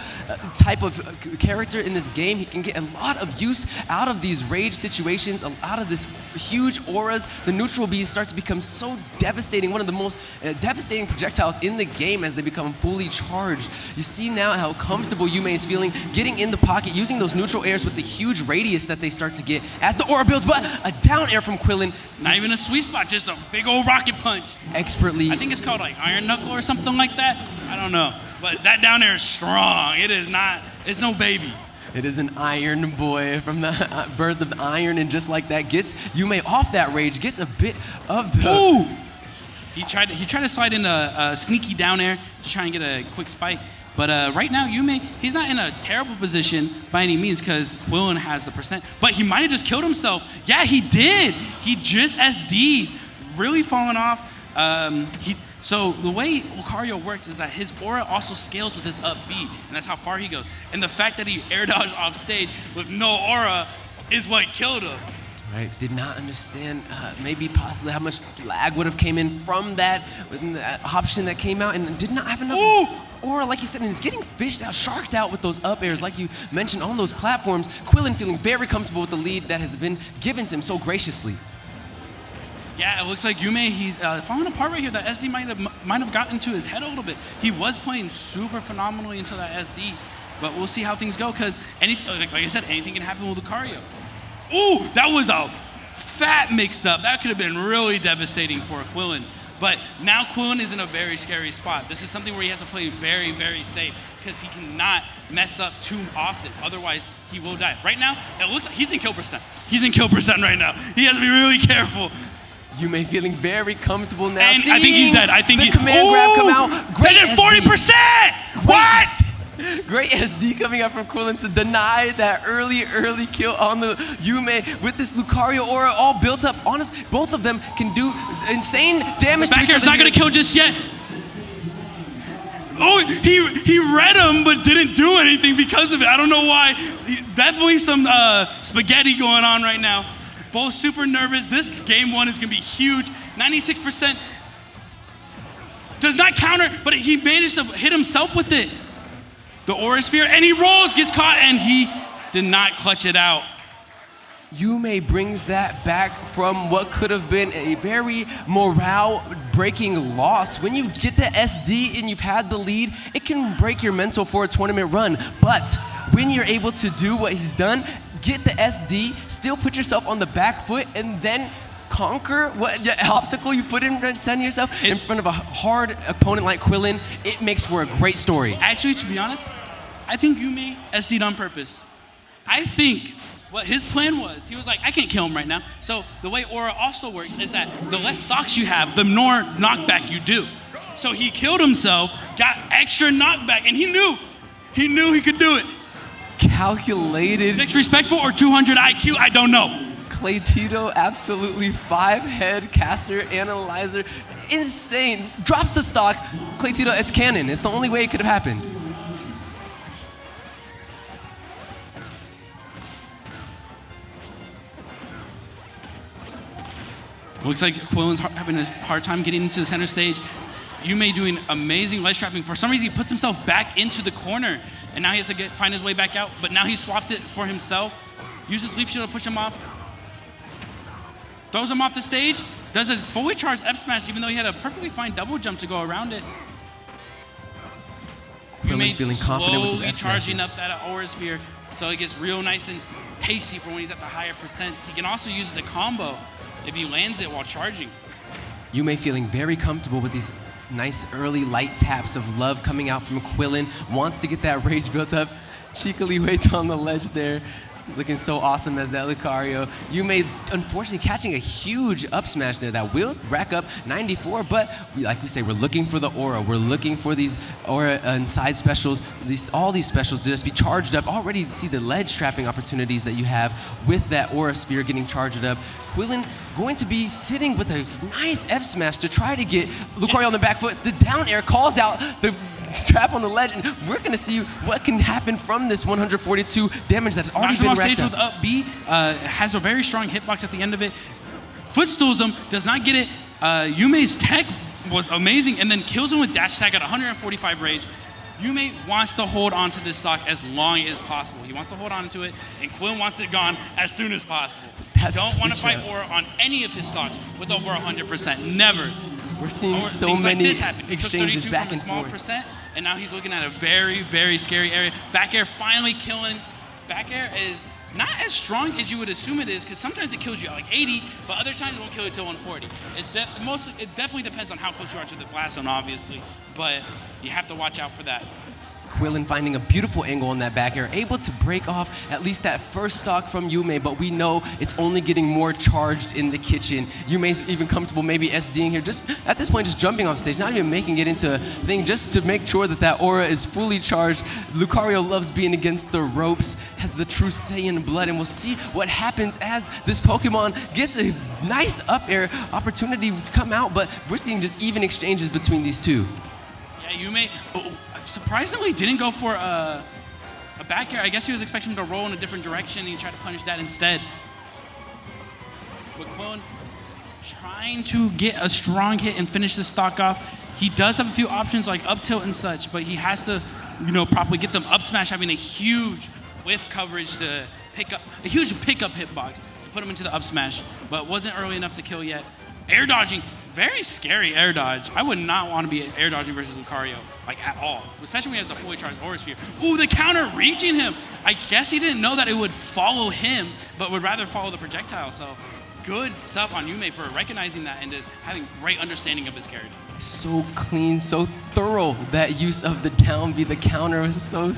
type of character in this game. He can get a lot of use out of these rage situations, out of this huge auras. The neutral bees start to become so devastating, one of the most devastating projectiles in the game as they become fully charged. You see now how comfortable Yume is feeling, getting in the pocket, using those neutral airs with the huge radius that they start to get as the aura builds, but a down air from Quillen. Not even a sweet spot, just a big old rocket punch. Expertly. I think it's called like Iron Knuckle or something like that. I don't know. But that down air is strong. It is not, it's no baby. It is an iron boy from the birth of iron, and just like that, gets Yume off that rage, gets a bit of the... Ooh! He tried to slide in a sneaky down air to try and get a quick spike. But right now, Yume, he's not in a terrible position by any means because Quillen has the percent. But he might have just killed himself. Yeah, he did. He just SD'd, really falling off. So the way Lucario works is that his aura also scales with his up B, and that's how far he goes. And the fact that he air dodged off stage with no aura is what killed him. Right, did not understand maybe possibly how much lag would have came in from that option that came out, and did not have enough aura, like you said, and he's getting fished out, sharked out with those up airs, like you mentioned, on those platforms. Quillen feeling very comfortable with the lead that has been given to him so graciously. Yeah, it looks like Yume, he's falling apart right here. That SD might have gotten to his head a little bit. He was playing super phenomenally until that SD, but we'll see how things go because, like I said, anything can happen with Lucario. Ooh, that was a fat mix-up. That could have been really devastating for Quillen. But now Quillen is in a very scary spot. This is something where he has to play very, very safe because he cannot mess up too often. Otherwise, he will die. Right now, it looks like he's in kill percent. He's in kill percent right now. He has to be really careful. Yume feeling very comfortable now. And I think he's dead. I think the command grab come out. Great, they did 40%! What? Great SD coming out from Quillen to deny that early kill on the Yume with this Lucario aura all built up. Honest, both of them can do insane damage. Back air's not going to kill just yet. Oh, he read him but didn't do anything because of it. I don't know why. Definitely some spaghetti going on right now. both super nervous. This game 1 is gonna be huge. 96% does not counter, but he managed to hit himself with it. The Aura Sphere, and he rolls, gets caught, and he did not clutch it out. Yume brings that back from what could have been a very morale-breaking loss. When you get the SD and you've had the lead, it can break your mental for a tournament run. But when you're able to do what he's done, get the SD, still put yourself on the back foot, and then conquer what obstacle you put in front of yourself in front of a hard opponent like Quillin, it makes for a great story. Actually, to be honest, I think Yume SD'd on purpose. I think what his plan was, he was like, I can't kill him right now. So the way Aura also works is that the less stocks you have, the more knockback you do. So he killed himself, got extra knockback, and he knew he could do it. Calculated. Disrespectful or 200 IQ, I don't know. Claytito, absolutely 5-head caster analyzer, insane. Drops the stock. Claytito, it's canon. It's the only way it could have happened. Looks like Quillen's having a hard time getting into the center stage. Yume doing amazing ledge trapping. For some reason, he puts himself back into the corner, and now he has to find his way back out. But now he swapped it for himself. Uses Leaf Shield to push him off. Throws him off the stage. Does a fully charged F smash, even though he had a perfectly fine double jump to go around it. Yume feeling confident with his slowly F charging smashes. up that Aura Sphere, so it gets real nice and tasty for when he's at the higher percents. He can also use the combo if he lands it while charging. Yume feeling very comfortable with these nice early light taps of love coming out from Quillin. Wants to get that rage built up. Cheekily waits on the ledge there. Looking so awesome as that Lucario. Yume, unfortunately, catching a huge up smash there that will rack up 94, but like we say, we're looking for the aura. We're looking for these aura and side specials, all these specials to just be charged up. Already see the ledge trapping opportunities that you have with that Aura Sphere getting charged up. Quillin going to be sitting with a nice F smash to try to get Lucario on the back foot. The down air calls out the trap on the ledge, and we're going to see what can happen from this 142 damage that's already been racked stage up. with up B, has a very strong hitbox at the end of it. Footstools him, does not get it. Yume's tech was amazing, and then kills him with dash attack at 145 rage. Yume wants to hold on to this stock as long as possible. He wants to hold on to it, and Quillin wants it gone as soon as possible. Don't want to fight Aura on any of his stocks with over 100%. Never. We're seeing so things many like this happen. He exchanges took 32 back from and a small forth. percent, and now he's looking at a very, very scary area. Back air finally killing. Back air is not as strong as you would assume it is, because sometimes it kills you at like 80, but other times it won't kill you till 140. It definitely depends on how close you are to the blast zone, obviously, but you have to watch out for that. Quillin finding a beautiful angle on that back air, able to break off at least that first stock from Yume, but we know it's only getting more charged in the kitchen. Yume's even comfortable maybe SDing here, just at this point just jumping off stage, not even making it into a thing, just to make sure that that aura is fully charged. Lucario loves being against the ropes, has the true Saiyan blood, and we'll see what happens as this Pokemon gets a nice up air opportunity to come out, but we're seeing just even exchanges between these two. Yeah, Yume surprisingly didn't go for a back air. I guess he was expecting him to roll in a different direction, and he tried to punish that instead. But Quillin trying to get a strong hit and finish the stock off. He does have a few options like up tilt and such, but he has to, properly get them up smash, having a huge whiff coverage to pick up, a huge pickup hitbox to put him into the up smash, but wasn't early enough to kill yet. Air dodging, very scary air dodge. I would not want to be air dodging versus Lucario, like at all, especially when he has the fully charged Aura Sphere. Ooh, the counter reaching him. I guess he didn't know that it would follow him, but would rather follow the projectile. So good stuff on Yume for recognizing that and just having great understanding of his character. So clean, so thorough, that use of the down B, the counter was so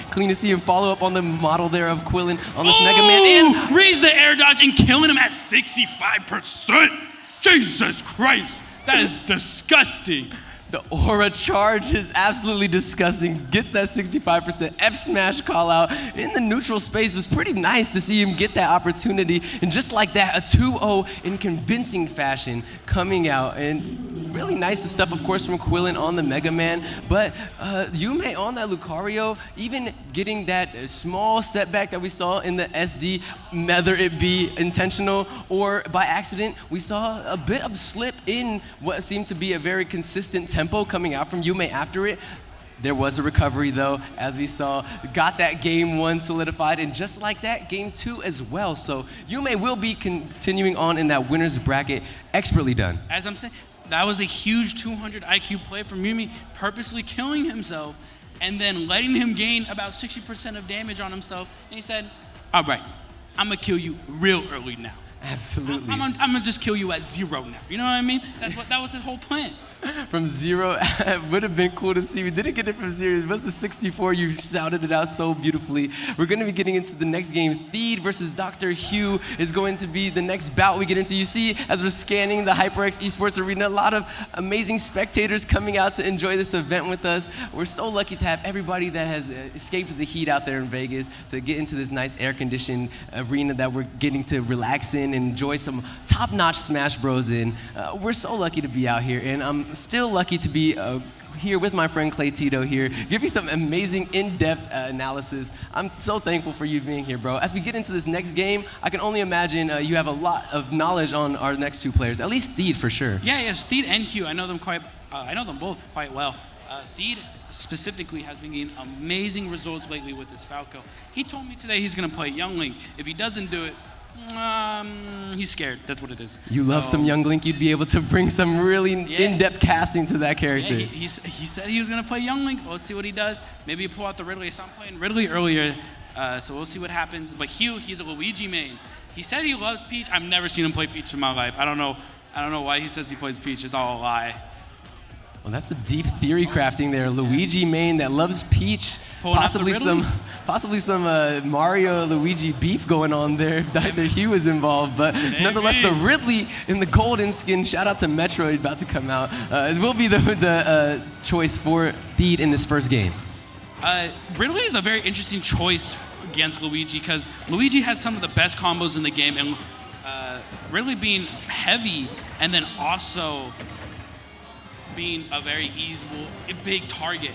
clean to see him follow up on the model there of Quillin on this Mega Man. And raise the air dodge and killing him at 65%. Jesus Christ, that is disgusting. The aura charge is absolutely disgusting. Gets that 65% F smash call out in the neutral space. It was pretty nice to see him get that opportunity. And just like that, a 2-0 in convincing fashion coming out. And really nice stuff, of course, from Quillen on the Mega Man. But Yume on that Lucario, even getting that small setback that we saw in the SD, whether it be intentional or by accident, we saw a bit of slip in what seemed to be a very consistent tempo coming out from Yume after it. There was a recovery, though, as we saw. Got that game 1 solidified, and just like that, game 2 as well. So Yume will be continuing on in that winner's bracket. Expertly done. As I'm saying, that was a huge 200 IQ play from Yume, purposely killing himself and then letting him gain about 60% of damage on himself. And he said, all right, I'm going to kill you real early now. Absolutely. I'm gonna just kill you at 0 now. You know what I mean? That was his whole plan. From 0, it would have been cool to see. We didn't get it from 0. It was the 64. You shouted it out so beautifully. We're going to be getting into the next game. Theed versus Dr. Hugh is going to be the next bout we get into. You see, as we're scanning the HyperX Esports Arena, a lot of amazing spectators coming out to enjoy this event with us. We're so lucky to have everybody that has escaped the heat out there in Vegas to get into this nice air-conditioned arena that we're getting to relax in and enjoy some top-notch Smash Bros. In. We're so lucky to be out here, and I'm still lucky to be here with my friend Clay Tito here, give you some amazing in-depth analysis. I'm so thankful for you being here, bro. As we get into this next game, I can only imagine you have a lot of knowledge on our next 2 players, at least Theed for sure. Yes, Theed and Hugh. I know them both quite well. Theed specifically has been getting amazing results lately with his Falco. He told me today he's going to play Young Link. If he doesn't do it, he's scared. That's what it is. You love some Young Link. You'd be able to bring some really in-depth casting to that character. Yeah, he said he was going to play Young Link. Let's see what he does. Maybe he'll pull out the Ridley. I saw him playing Ridley earlier, so we'll see what happens. But Hugh, he's a Luigi main. He said he loves Peach. I've never seen him play Peach in my life. I don't know why he says he plays Peach. It's all a lie. Well, that's a deep theory crafting there. Luigi main that loves Peach. Possibly some Mario Luigi beef going on there if Dr. Hugh is involved. But nonetheless, the Ridley in the golden skin, shout out to Metroid about to come out, it will be the choice for Theed in this first game. Ridley is a very interesting choice against Luigi because Luigi has some of the best combos in the game, and Ridley being heavy and then also being a very easable, big target.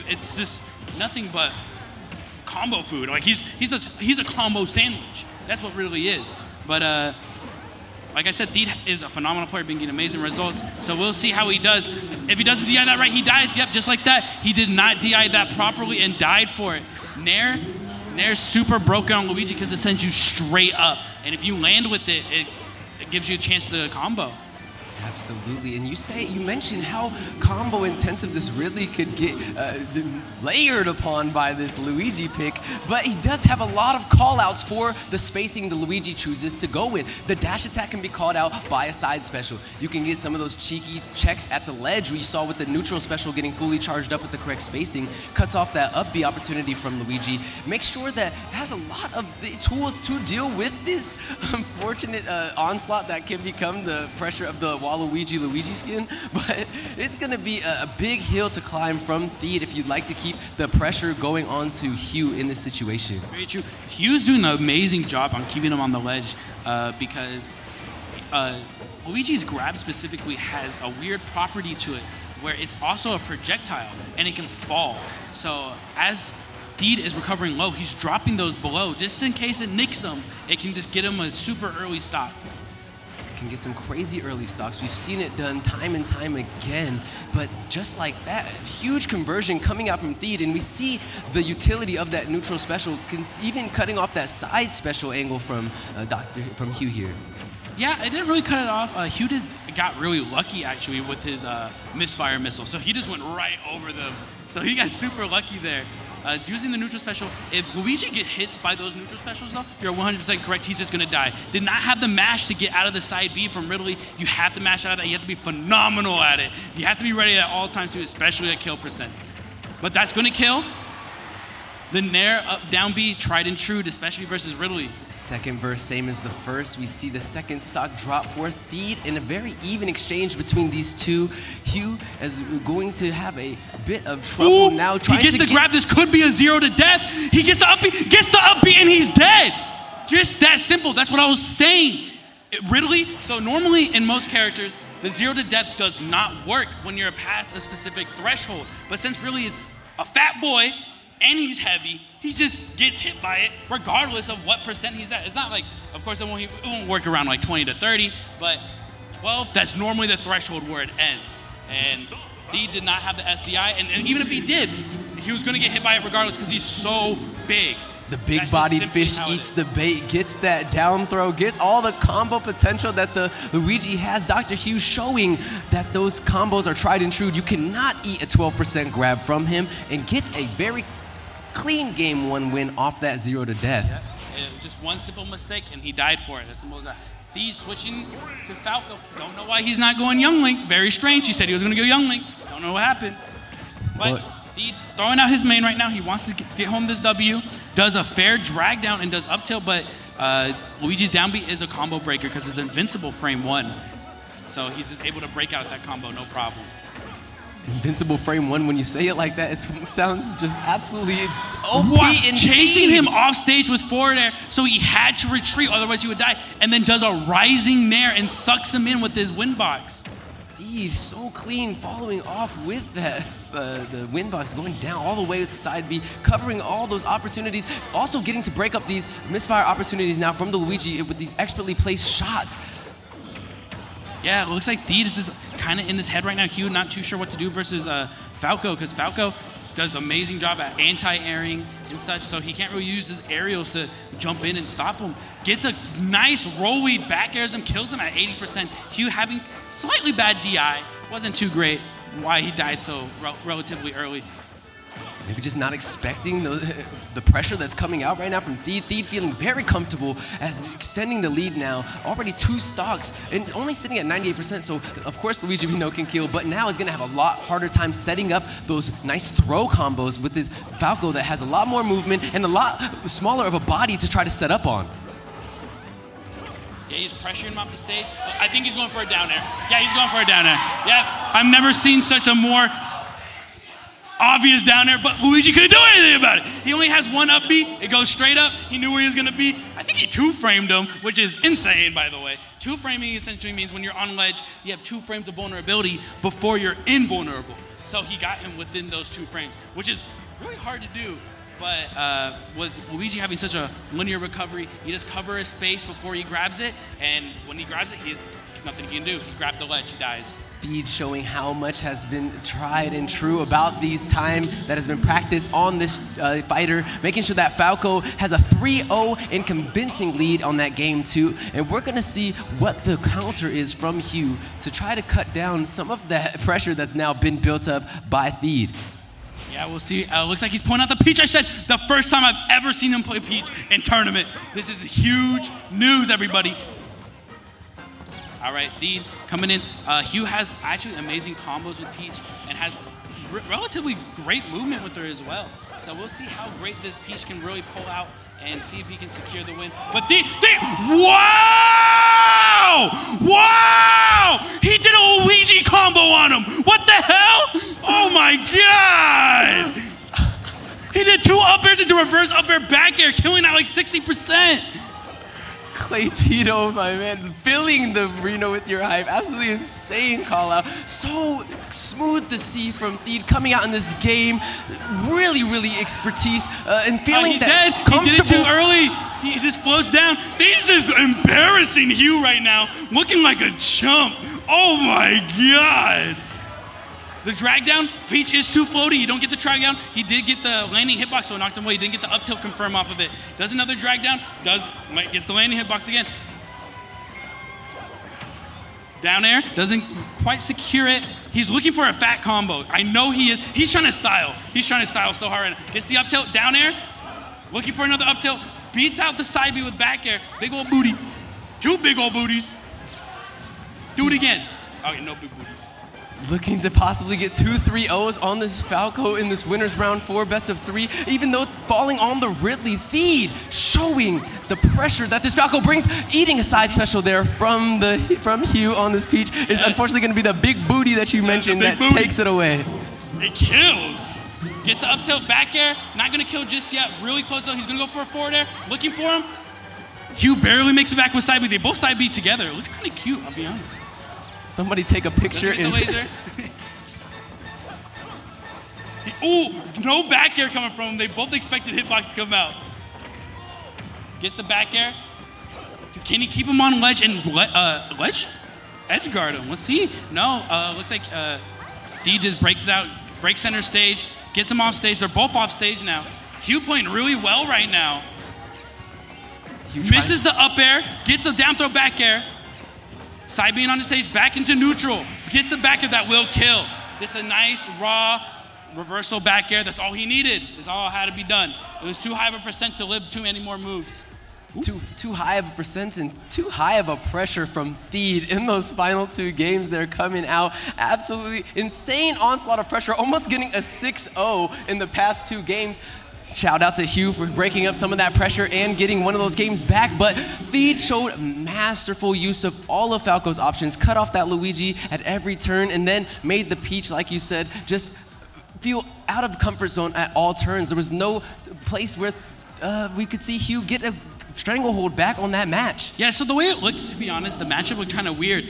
It's just nothing but combo food. Like he's a combo sandwich. That's what Ridley is. But like I said, Theed is a phenomenal player, been getting amazing results. So we'll see how he does. If he doesn't DI that right, he dies. Yep, just like that. He did not DI that properly and died for it. Nair's super broken on Luigi because it sends you straight up. And if you land with it, it gives you a chance to combo. Absolutely, and you mentioned how combo intensive this Ridley could get layered upon by this Luigi pick, but he does have a lot of call-outs for the spacing the Luigi chooses to go with. The dash attack can be called out by a side special. You can get some of those cheeky checks at the ledge we saw with the neutral special getting fully charged up with the correct spacing, cuts off that up B opportunity from Luigi. Make sure that it has a lot of the tools to deal with this unfortunate onslaught that can become the pressure of the Luigi skin, but it's going to be a big hill to climb from Theed if you'd like to keep the pressure going on to Hugh in this situation. Very true. Hugh's doing an amazing job on keeping him on the ledge because Luigi's grab specifically has a weird property to it where it's also a projectile and it can fall. So as Theed is recovering low, he's dropping those below just in case it nicks him. It can just get him a super early stop. Can get some crazy early stocks. We've seen it done time and time again, but just like that, huge conversion coming out from Theed, and we see the utility of that neutral special, even cutting off that side special angle from Hugh here. Yeah, it didn't really cut it off. Hugh just got really lucky actually with his misfire missile, so he just went right over them. So he got super lucky there. Using the neutral special, if Luigi get hits by those neutral specials though, you're 100% correct, he's just gonna die. Did not have the mash to get out of the side B from Ridley. You have to mash out of that, you have to be phenomenal at it. You have to be ready at all times too, especially at kill percents. But that's gonna kill. The Nair up down B, tried and true, especially versus Ridley. Second verse, same as the first. We see the second stock drop for Theed in a very even exchange between these two. Hugh is going to have a bit of trouble now. He gets to grab this, could be a 0 to death. He gets the up B, and he's dead. Just that simple. That's what I was saying. Ridley, so normally in most characters, The 0 to death does not work when you're past a specific threshold. But since really is a fat boy and he's heavy, he just gets hit by it regardless of what percent he's at. It's not like, of course, it won't work around like 20 to 30, but 12, that's normally the threshold where it ends. And Theed did not have the SDI, and even if he did, he was going to get hit by it regardless because he's so big. The big-bodied fish eats the bait, gets that down throw, gets all the combo potential that the Luigi has. Dr. Hughes showing that those combos are tried and true. You cannot eat a 12% grab from him and get a very clean game 1 win off that 0 to death. Yeah. It was just one simple mistake, and he died for it. That's simple as that. Theed switching to Falco. Don't know why he's not going Young Link. Very strange. He said he was going to go Young Link. Don't know what happened. But Theed throwing out his main right now. He wants to get home this W. Does a fair drag down and does up tilt, but Luigi's down B is a combo breaker because it's invincible frame 1. So he's just able to break out that combo, no problem. Invincible frame 1, when you say it like that, it sounds just absolutely OP. Chasing him off stage with forward air, so he had to retreat, otherwise he would die, and then does a rising nair and sucks him in with his win box. Theed so clean, following off with that the win box, going down all the way with the side B, covering all those opportunities, also getting to break up these misfire opportunities now from the Luigi with these expertly placed shots. Yeah, it looks like Theed is just kind of in his head right now. Hugh not too sure what to do versus Falco, because Falco does an amazing job at anti-airing and such, so he can't really use his aerials to jump in and stop him. Gets a nice roll weed, back airs him, kills him at 80%. Hugh having slightly bad DI, wasn't too great, why he died so relatively early. Maybe just not expecting the pressure that's coming out right now from Theed. Theed feeling very comfortable as extending the lead now. Already 2 stocks and only sitting at 98%. So of course Luigi we know can kill, but now is gonna have a lot harder time setting up those nice throw combos with this Falco that has a lot more movement and a lot smaller of a body to try to set up on. Yeah, he's pressuring him off the stage. I think he's going for a down air. Yeah, he's going for a down air. Yeah, I've never seen such a more obvious down there, but Luigi couldn't do anything about it. He only has one up B. It goes straight up. He knew where he was going to be. I think he 2-framed him, which is insane, by the way. 2-framing essentially means when you're on ledge, you have 2 frames of vulnerability before you're invulnerable. So he got him within those 2 frames, which is really hard to do. But with Luigi having such a linear recovery, you just cover his space before he grabs it, and when he grabs it, he's nothing he can do. He grabbed the ledge, he dies. Theed showing how much has been tried and true about these time that has been practiced on this fighter, making sure that Falco has a 3-0 and convincing lead on that game 2. And we're gonna see what the counter is from Hugh to try to cut down some of that pressure that's now been built up by Theed. Yeah, we'll see. Looks like he's pointing out the Peach. I said the first time I've ever seen him play Peach in tournament. This is huge news, everybody. All right, Theed coming in. Hugh has actually amazing combos with Peach and has relatively great movement with her as well. So we'll see how great this Peach can really pull out and see if he can secure the win. But Theed, wow! Wow! He did a Luigi combo on him. What the hell? Oh my God! He did 2 up airs into reverse up air back air, killing out like 60%. Clay Tito, my man, filling the arena with your hype. Absolutely insane call out. So smooth to see from Theed coming out in this game. Really, really expertise and feeling he's dead. He did it too early. He just floats down. Theed's just embarrassing Hugh right now, looking like a chump. Oh my God. The drag down, Peach is too floaty. You don't get the drag down. He did get the landing hitbox, so it knocked him away. He didn't get the up tilt confirm off of it. Does another drag down, gets the landing hitbox again. Down air, doesn't quite secure it. He's looking for a fat combo. I know he is. He's trying to style. He's trying to style so hard. Gets the up tilt, down air, looking for another up tilt. Beats out the side B with back air. Big old booty. 2 big old booties. Do it again. Okay, no big booties. Looking to possibly get 2 3-0s on this Falco in this winners round 4 best of 3, even though falling on the Ridley. Theed showing the pressure that this Falco brings, eating a side special there from Hugh on this Peach. Is unfortunately going to be the big booty that you mentioned that takes it away. It kills. Gets the up tilt back air, not going to kill just yet. Really close though. He's going to go for a forward air, looking for him. Hugh barely makes it back with side B. They both side B together. It looks kind of cute, I'll be honest. Somebody take a picture. Let's get the laser. Ooh, no back air coming from him. They both expected hitbox to come out. Gets the back air. Can he keep him on ledge and edge guard him? Let's see. No, looks like D just breaks it out, breaks center stage, gets him off stage. They're both off stage now. Hugh playing really well right now. Misses the up air, gets a down throw back air. Side being on the stage, back into neutral. Gets the back air that will kill. Just a nice, raw reversal back air. That's all he needed. That's all had to be done. It was too high of a percent to live too many more moves. Too high of a percent and too high of a pressure from Theed in those final 2 games. They're coming out. Absolutely insane onslaught of pressure, almost getting a 6-0 in the past 2 games. Shout out to Hugh for breaking up some of that pressure and getting one of those games back, but Theed showed masterful use of all of Falco's options, cut off that Luigi at every turn, and then made the Peach, like you said, just feel out of comfort zone at all turns. There was no place where we could see Hugh get a stranglehold back on that match. Yeah, so the way it looked, to be honest, the matchup looked kind of weird.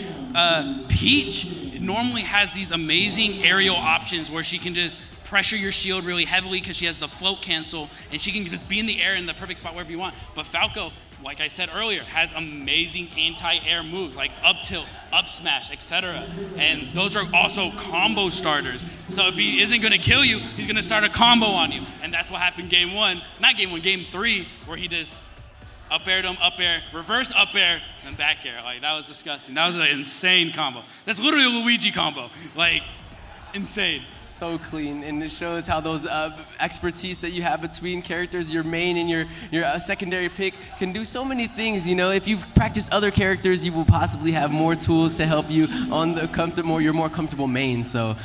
Peach normally has these amazing aerial options where she can just pressure your shield really heavily because she has the float cancel, and she can just be in the air in the perfect spot wherever you want. But Falco, like I said earlier, has amazing anti-air moves like up tilt, up smash, etc. And those are also combo starters. So if he isn't going to kill you, he's going to start a combo on you. And that's what happened game 1, not game 1, game 3, where he just up aired him, up air, reverse up air, and back air. Like, that was disgusting. That was an insane combo. That's literally a Luigi combo. Like, insane. So clean, and it shows how those expertise that you have between characters, your main and your secondary pick, can do so many things. You know, if you've practiced other characters, you will possibly have more tools to help you on the your more comfortable main. So,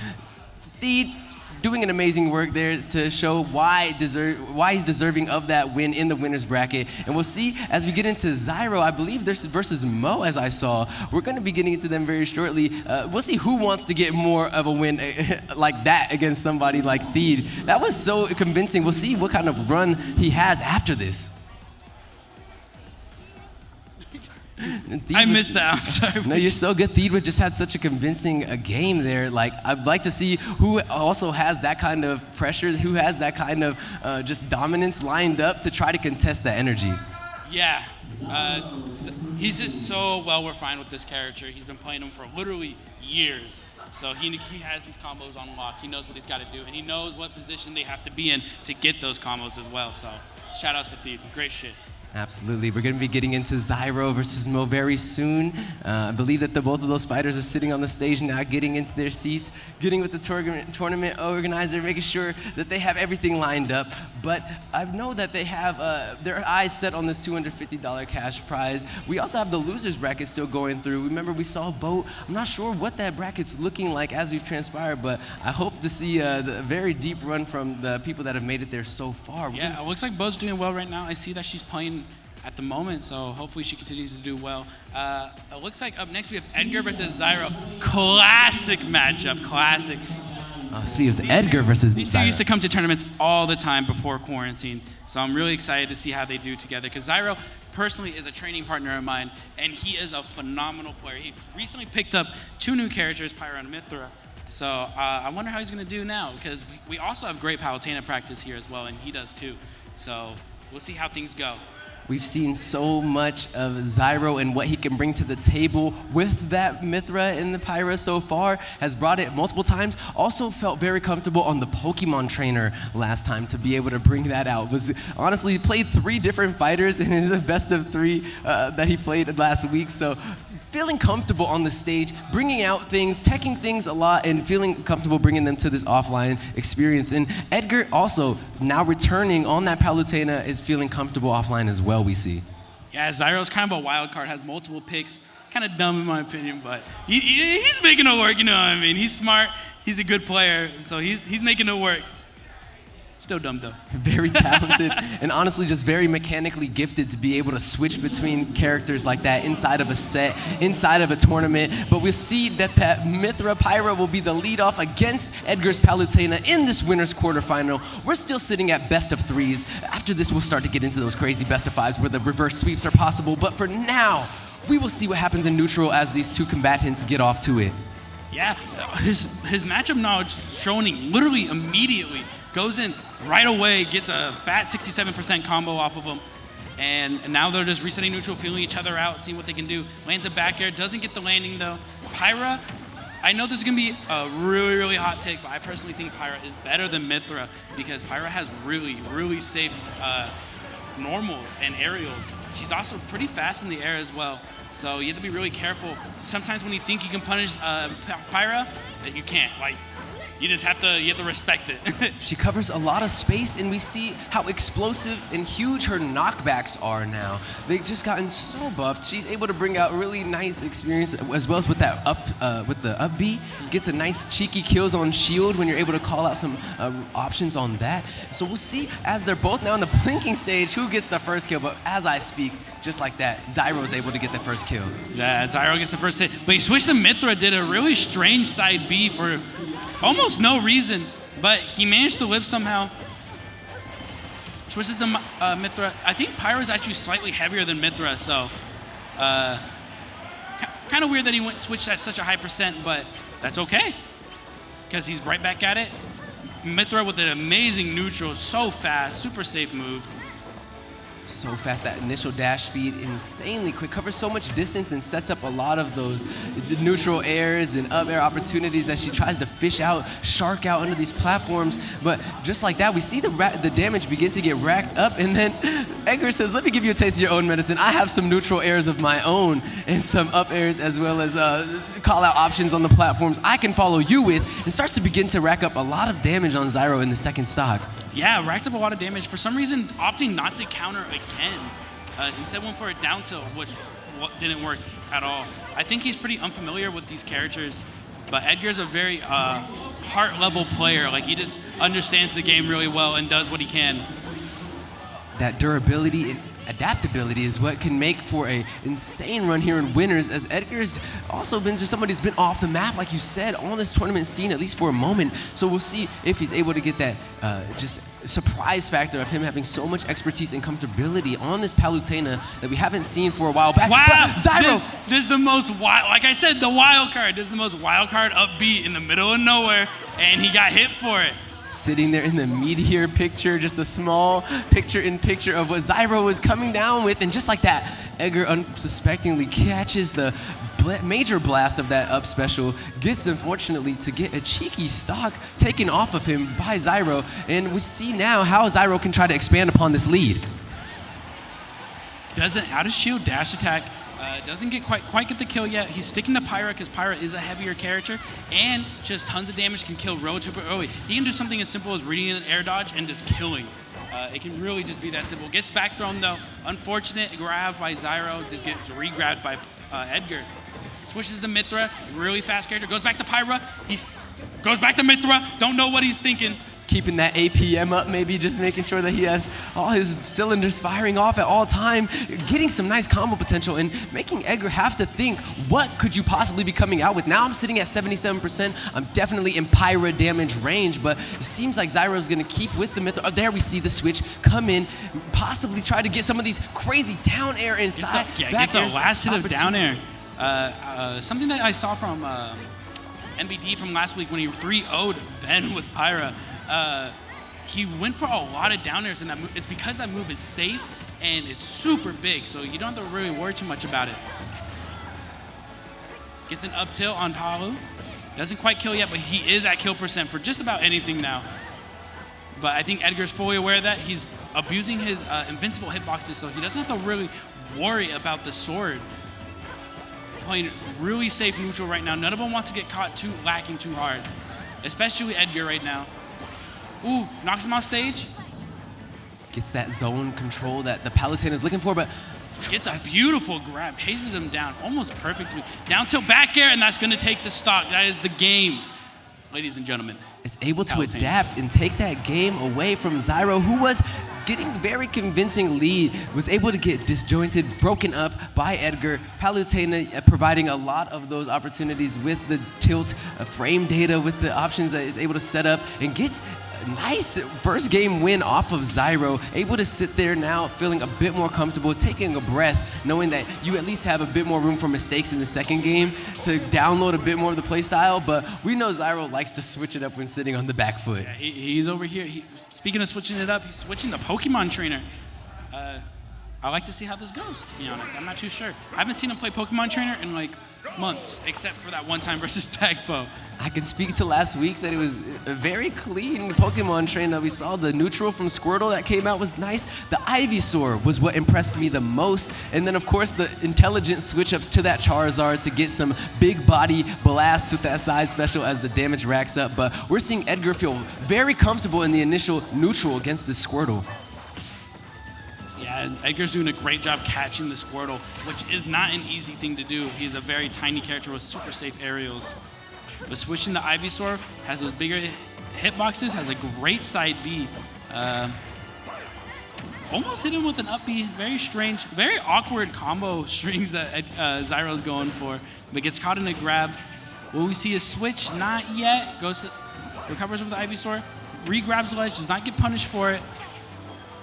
Theed doing an amazing work there to show why he's deserving of that win in the winner's bracket. And we'll see as we get into Zyro. I believe this is versus Mo, as I saw. We're going to be getting into them very shortly. We'll see who wants to get more of a win like that against somebody like Theed. That was so convincing. We'll see what kind of run he has after this. I missed that. I'm sorry. No, you're so good. Theed just had such a convincing game there. Like, I'd like to see who also has that kind of pressure, who has that kind of just dominance lined up to try to contest that energy. Yeah. He's just so well refined with this character. He's been playing him for literally years. So he has these combos on lock. He knows what he's got to do, and he knows what position they have to be in to get those combos as well. So shout outs to Theed. Great shit. Absolutely. We're going to be getting into Zyro versus Mo very soon. I believe that both of those fighters are sitting on the stage now, getting into their seats, getting with the tournament organizer, making sure that they have everything lined up. But I know that they have their eyes set on this $250 cash prize. We also have the losers bracket still going through. Remember, we saw Boat. I'm not sure what that bracket's looking like as we've transpired, but I hope to see a very deep run from the people that have made it there so far. Yeah, it looks like Boat's doing well right now. I see that she's playing at the moment, so hopefully she continues to do well. It looks like up next we have Edgar versus Zyro. Classic matchup, classic. So it was Edgar versus These two used to come to tournaments all the time before quarantine, so I'm really excited to see how they do together, because Zyro personally is a training partner of mine, and he is a phenomenal player. He recently picked up 2 new characters, Pyra and Mithra, so I wonder how he's going to do now, because we also have great Palutena practice here as well, and he does too. So we'll see how things go. We've seen so much of Zyro and what he can bring to the table with that Mithra in the Pyra so far. Has brought it multiple times. Also felt very comfortable on the Pokemon trainer last time to be able to bring that out. Was honestly, he played 3 different fighters in his best of 3 that he played last week. So feeling comfortable on the stage, bringing out things, teching things a lot, and feeling comfortable bringing them to this offline experience. And Edgar also, now returning on that Palutena, is feeling comfortable offline as well, we see. Yeah, Zyro's kind of a wild card, has multiple picks. Kind of dumb in my opinion, but he's making it work, you know what I mean? He's smart, he's a good player, so he's making it work. Still dumb though. Very talented and honestly just very mechanically gifted to be able to switch between characters like that inside of a set, inside of a tournament. But we'll see that Mithra Pyra will be the lead off against Edgar's Palutena in this winner's quarterfinal. We're still sitting at best of 3s. After this, we'll start to get into those crazy best of 5s where the reverse sweeps are possible. But for now, we will see what happens in neutral as these two combatants get off to it. Yeah, his matchup knowledge showing literally immediately. Goes in right away, gets a fat 67% combo off of him. And now they're just resetting neutral, feeling each other out, seeing what they can do. Lands a back air, doesn't get the landing though. Pyra, I know this is going to be a really, really hot take, but I personally think Pyra is better than Mythra because Pyra has really, really safe normals and aerials. She's also pretty fast in the air as well, so you have to be really careful. Sometimes when you think you can punish Pyra, you can't. Like, you have to respect it. She covers a lot of space, and we see how explosive and huge her knockbacks are now. They've just gotten so buffed. She's able to bring out really nice experience, as well as with that with the up B. Gets a nice cheeky kills on shield when you're able to call out some options on that. So we'll see as they're both now in the blinking stage who gets the first kill. But as I speak, just like that, Zyro's able to get the first kill. Yeah, Zyro gets the first hit. But he switched to Mythra, did a really strange side B for almost no reason, but he managed to live somehow. Switches to Mythra. I think Pyra is actually slightly heavier than Mythra, so kind of weird that he switched at such a high percent, but that's okay, because he's right back at it. Mythra with an amazing neutral, so fast, super safe moves. So fast, that initial dash speed, insanely quick, covers so much distance and sets up a lot of those neutral airs and up air opportunities that she tries to fish out, shark out under these platforms. But just like that, we see the damage begin to get racked up, and then Edgar says, let me give you a taste of your own medicine. I have some neutral airs of my own and some up airs as well as call out options on the platforms I can follow you with, and starts to begin to rack up a lot of damage on Zyro in the second stock. Yeah, racked up a lot of damage. For some reason, opting not to counter again. Instead went for a down tilt, which didn't work at all. I think he's pretty unfamiliar with these characters, but Edgar's a very heart-level player. Like, he just understands the game really well and does what he can. That durability and adaptability is what can make for a insane run here in winners, as Edgar's also been just somebody who's been off the map, like you said, on this tournament scene, at least for a moment. So we'll see if he's able to get that just surprise factor of him having so much expertise and comfortability on this Palutena that we haven't seen for a while back. Wow! Zyro! This is the most wild, like I said, the wild card. This is the most wild card upbeat in the middle of nowhere, and he got hit for it. Sitting there in the meteor picture, just a small picture-in-picture of what Zyro was coming down with, and just like that, Edgar unsuspectingly catches the major blast of that up special, gets, unfortunately, to get a cheeky stock taken off of him by Zyro, and we see now how Zyro can try to expand upon this lead. Does an out-of-shield dash attack. Doesn't get quite get the kill yet. He's sticking to Pyra because Pyra is a heavier character and just tons of damage, can kill relatively early. He can do something as simple as reading an air dodge and just killing. It can really just be that simple. Gets back thrown though. Unfortunate grab by Zyro. Just gets re-grabbed by Edgar. Switches to Mythra. Really fast character. Goes back to Pyra. Goes back to Mythra. Don't know what he's thinking. Keeping that APM up, maybe just making sure that he has all his cylinders firing off at all time, getting some nice combo potential and making Edgar have to think, what could you possibly be coming out with? Now I'm sitting at 77%. I'm definitely in Pyra damage range, but it seems like Zyro's gonna keep with the Mythra. Oh, there we see the switch come in, possibly try to get some of these crazy down air inside. Gets a last hit of down air. Something that I saw from NBD from last week when he 3-0'd Ven with Pyra. He went for a lot of down airs, and it's because that move is safe and it's super big, so you don't have to really worry too much about it. Gets an up tilt on Palu. Doesn't quite kill yet, but he is at kill percent for just about anything now. But I think Edgar's fully aware of that. He's abusing his invincible hitboxes, so he doesn't have to really worry about the sword. Playing really safe neutral right now. None of them wants to get caught lacking too hard, especially Edgar right now. Ooh, knocks him off stage. Gets that zone control that the Palutena is looking for, but gets a beautiful grab, chases him down, almost perfect. Down tilt back air, and that's gonna take the stock. That is the game, ladies and gentlemen. Is able to adapt and take that game away from Zyro, who was getting very convincing lead, was able to get disjointed, broken up by Edgar. Palutena providing a lot of those opportunities with the tilt frame data, with the options that is able to set up and get nice first game win off of Zyro, able to sit there now feeling a bit more comfortable, taking a breath, knowing that you at least have a bit more room for mistakes in the second game to download a bit more of the play style, but we know Zyro likes to switch it up when sitting on the back foot. Yeah, he's over here. Speaking of switching it up, he's switching the Pokemon trainer. I like to see how this goes, to be honest. I'm not too sure. I haven't seen him play Pokemon trainer in like months, except for that one time versus Tagpo. I can speak to last week that it was a very clean Pokemon trainer. We saw the neutral from Squirtle that came out was nice. The Ivysaur was what impressed me the most. And then, of course, the intelligent switch-ups to that Charizard to get some big body blasts with that side special as the damage racks up. But we're seeing Edgar feel very comfortable in the initial neutral against the Squirtle. Yeah, Edgar's doing a great job catching the Squirtle, which is not an easy thing to do. He's a very tiny character with super safe aerials. But switching to Ivysaur, has those bigger hitboxes, has a great side B. Almost hit him with an up B. Very strange, very awkward combo strings that Zyro's going for, but gets caught in a grab. Will we see a switch? Not yet. Recovers with the Ivysaur, re-grabs the ledge, does not get punished for it.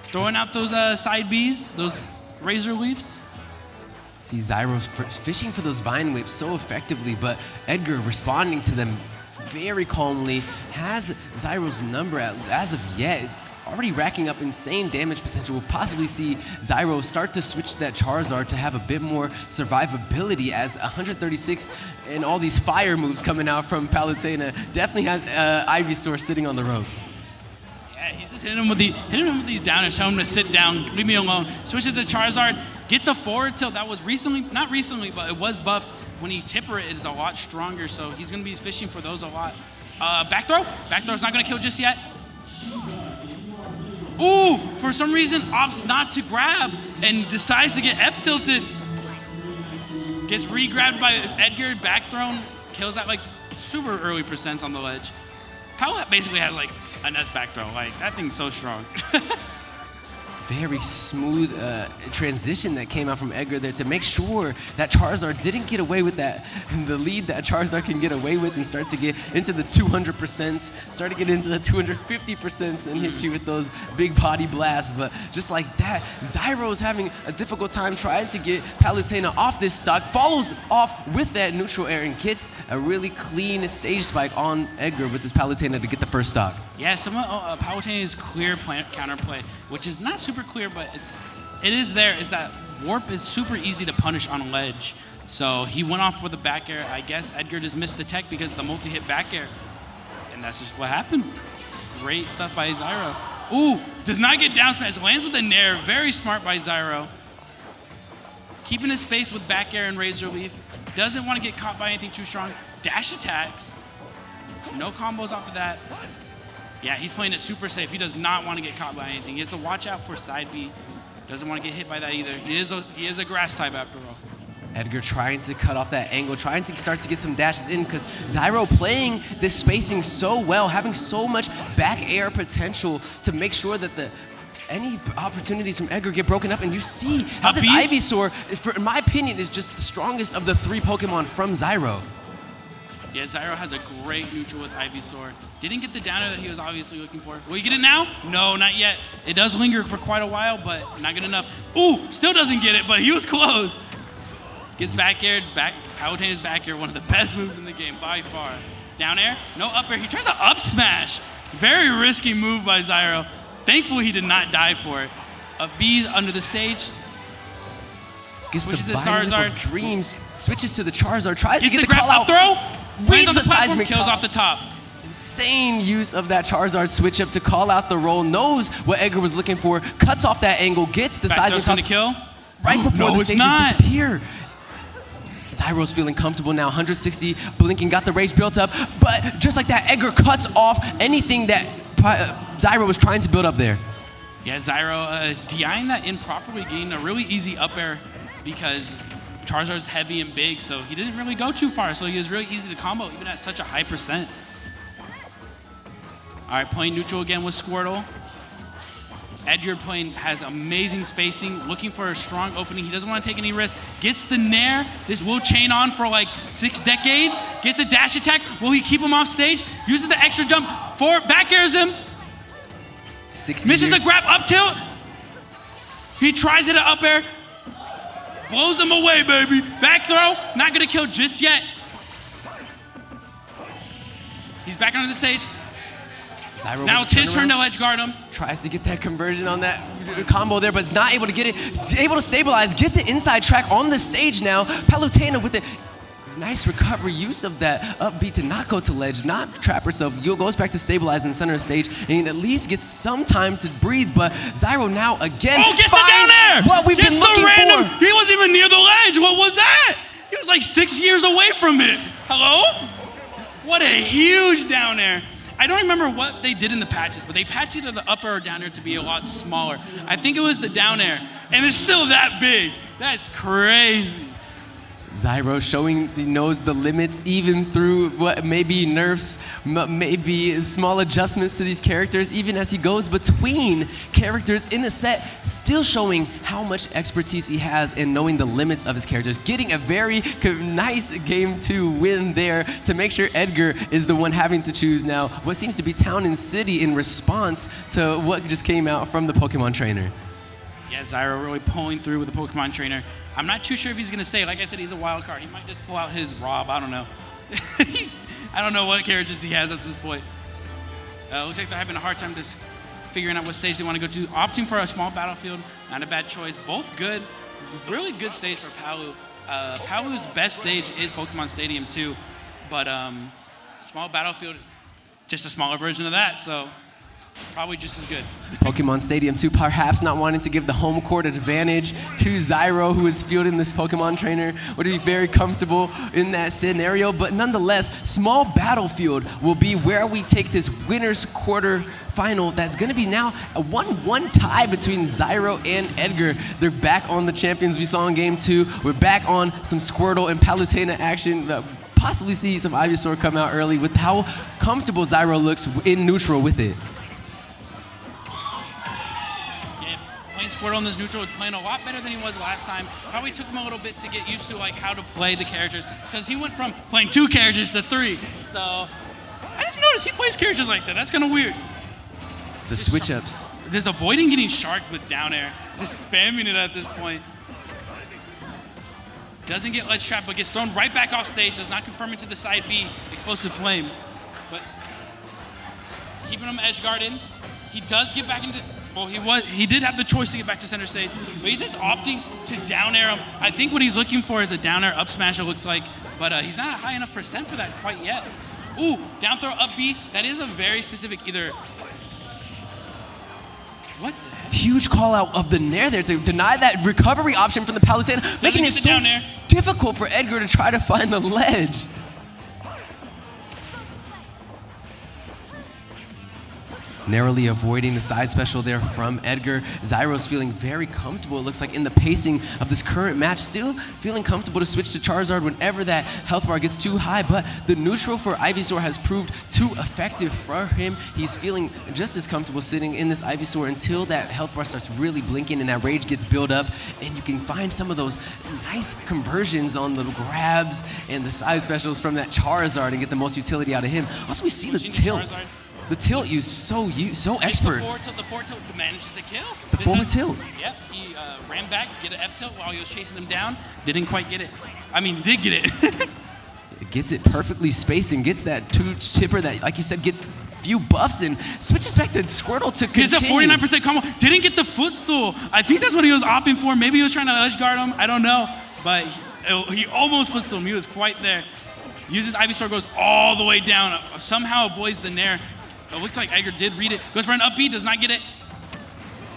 Throwing out those side Bs, those Razor Leafs. See Zyro fishing for those Vine Whips so effectively, but Edgar responding to them very calmly, has Zyro's number as of yet. Already racking up insane damage potential. We'll possibly see Zyro start to switch that Charizard to have a bit more survivability, as 136 and all these fire moves coming out from Palutena definitely has Ivysaur sitting on the ropes. Yeah, he's just hitting him with these down and telling him to sit down, leave me alone. Switches to Charizard, gets a forward tilt that was not recently, but it was buffed. When he tipper it is a lot stronger, so he's going to be fishing for those a lot. Back throw? Back throw's not going to kill just yet. Ooh, for some reason opts not to grab and decides to get F-tilted. Gets re-grabbed by Edgar, back thrown, kills that like super early percents on the ledge. Pal basically has like a Ness back throw. Like, that thing's so strong. Very smooth transition that came out from Edgar there to make sure that Charizard didn't get away with that, the lead that Charizard can get away with and start to get into the 200%, start to get into the 250% and hit you with those big body blasts. But just like that, Zyro's having a difficult time trying to get Palutena off this stock, follows off with that neutral air and gets a really clean stage spike on Edgar with this Palutena to get the first stock. Yeah, some of Palutena's clear counterplay, which is not super clear, but it is there, is that warp is super easy to punish on ledge. So he went off with a back air. I guess Edgar just missed the tech because of the multi-hit back air. And that's just what happened. Great stuff by Zyro. Ooh, does not get down smash. Lands with a nair. Very smart by Zyro. Keeping his space with back air and Razor Leaf. Doesn't want to get caught by anything too strong. Dash attacks. No combos off of that. Yeah, he's playing it super safe. He does not want to get caught by anything. He has to watch out for side B. Doesn't want to get hit by that either. He is a grass type after all. Edgar trying to cut off that angle, trying to start to get some dashes in, because Zyro playing this spacing so well, having so much back air potential to make sure that any opportunities from Edgar get broken up. And you see how this Ivysaur, in my opinion, is just the strongest of the three Pokemon from Zyro. Yeah, Zyro has a great neutral with Ivysaur. Didn't get the downer that he was obviously looking for. Will he get it now? No, not yet. It does linger for quite a while, but not good enough. Ooh, still doesn't get it, but he was close. Gets back aired, Palutena's back air, one of the best moves in the game by far. Down air, no up air. He tries to up smash. Very risky move by Zyro. Thankfully, he did not die for it. A B under the stage. Gets switches the to Charizard. Dreams, switches to the Charizard, tries Gets to get the the call out. Throw. Lands on the the platform, seismic kills toss. off the top. Insane use of that Charizard switch up to call out the roll, knows what Edgar was looking for, cuts off that angle, gets the seismic toss to kill. right before No, the it's stages not. disappear. Zyro's feeling comfortable now, 160, blinking, got the rage built up, but just like that, Edgar cuts off anything that Zyro was trying to build up there. Yeah, Zyro DIing that improperly, getting a really easy up air because Charizard's heavy and big, so he didn't really go too far, so he was really easy to combo, even at such a high percent. All right, playing neutral again with Squirtle. Edgar has amazing spacing, looking for a strong opening. He doesn't want to take any risks. Gets the nair. This will chain on for like 6 decades. Gets a dash attack. Will he keep him off stage? Uses the extra jump. Back airs him. 60 Misses years. the grab up tilt. He tries it up air. Blows him away, baby. Back throw. Not gonna kill just yet. He's back onto the stage. Zyro Now it's his turn to edge guard him. Tries to get that conversion on that combo there, but is not able to get it. He's able to stabilize, get the inside track on the stage now. Palutena with the nice recovery use of that upbeat to not go to ledge, not trap herself. Yo goes back to stabilize in the center of the stage and at least gets some time to breathe, but Zyro now again. Oh, gets it down there! What we've been looking for. He wasn't even near the ledge. What was that? He was like 6 years away from it. Hello? What a huge down air. I don't remember what they did in the patches, but they patched either the up air or down air to be a lot smaller. I think it was the down air, and it's still that big. That's crazy. Zyro showing he knows the limits even through what may be nerfs, maybe small adjustments to these characters, even as he goes between characters in the set, still showing how much expertise he has in knowing the limits of his characters, getting a very nice game 2 win there to make sure Edgar is the one having to choose now what seems to be Town and City in response to what just came out from the Pokemon trainer. Yeah, Zyro really pulling through with the Pokemon trainer. I'm not too sure if he's going to stay. Like I said, he's a wild card. He might just pull out his Rob. I don't know. I don't know what characters he has at this point. Looks like they're having a hard time just figuring out what stage they want to go to. Opting for a small battlefield, not a bad choice. Both good. Really good stage for Palu. Palu's best stage is Pokemon Stadium too, but small battlefield is just a smaller version of that, so probably just as good. Pokemon Stadium 2 perhaps not wanting to give the home court advantage to Zyro, who is fielding this Pokemon trainer, would be very comfortable in that scenario, but nonetheless, small battlefield will be where we take this winner's quarter final that's going to be now a 1-1 tie between Zyro and Edgar. They're back on the champions we saw in game 2. We're back on some Squirtle and Palutena action. Possibly see some Ivysaur come out early with how comfortable Zyro looks in neutral with it. Playing Squirtle in this neutral, playing a lot better than he was last time. Probably took him a little bit to get used to like how to play the characters, because he went from playing 2 characters to 3. So I just noticed he plays characters like that. That's kind of weird. The switch ups. Just avoiding getting sharked with down air. Just spamming it at this point. Doesn't get ledge trap, but gets thrown right back off stage. Does not confirm into the side B. Explosive flame. But keeping him edge guarded. He does get back into. Well, he did have the choice to get back to center stage, but he's just opting to down air him. I think what he's looking for is a down air up smash, it looks like, but he's not a high enough percent for that quite yet. Ooh, down throw up B. That is a very specific either. What the heck? Huge call out of the Nair there to deny that recovery option from the Palutena, making it so down air. difficult for Edgar to try to find the ledge. Narrowly avoiding the side special there from Edgar. Zyro's feeling very comfortable, it looks like, in the pacing of this current match. Still feeling comfortable to switch to Charizard whenever that health bar gets too high, but the neutral for Ivysaur has proved too effective for him. He's feeling just as comfortable sitting in this Ivysaur until that health bar starts really blinking and that rage gets built up, and you can find some of those nice conversions on the grabs and the side specials from that Charizard and get the most utility out of him. Also, we see the tilt. The tilt use so expert. The forward tilt manages to kill. The forward tilt. Yep, he ran back, get an F tilt while he was chasing him down. Didn't quite get it. I mean, did get it. It gets it perfectly spaced and gets that 2 chipper that, like you said, get few buffs and switches back to Squirtle to continue. Gets a 49% combo. Didn't get the footstool. I think that's what he was opting for. Maybe he was trying to edge guard him. I don't know. But he almost footstooled him. He was quite there. Uses Ivysaur, goes all the way down. Somehow avoids the Nair. It looked like Edgar did read it. Goes for an up B, does not get it.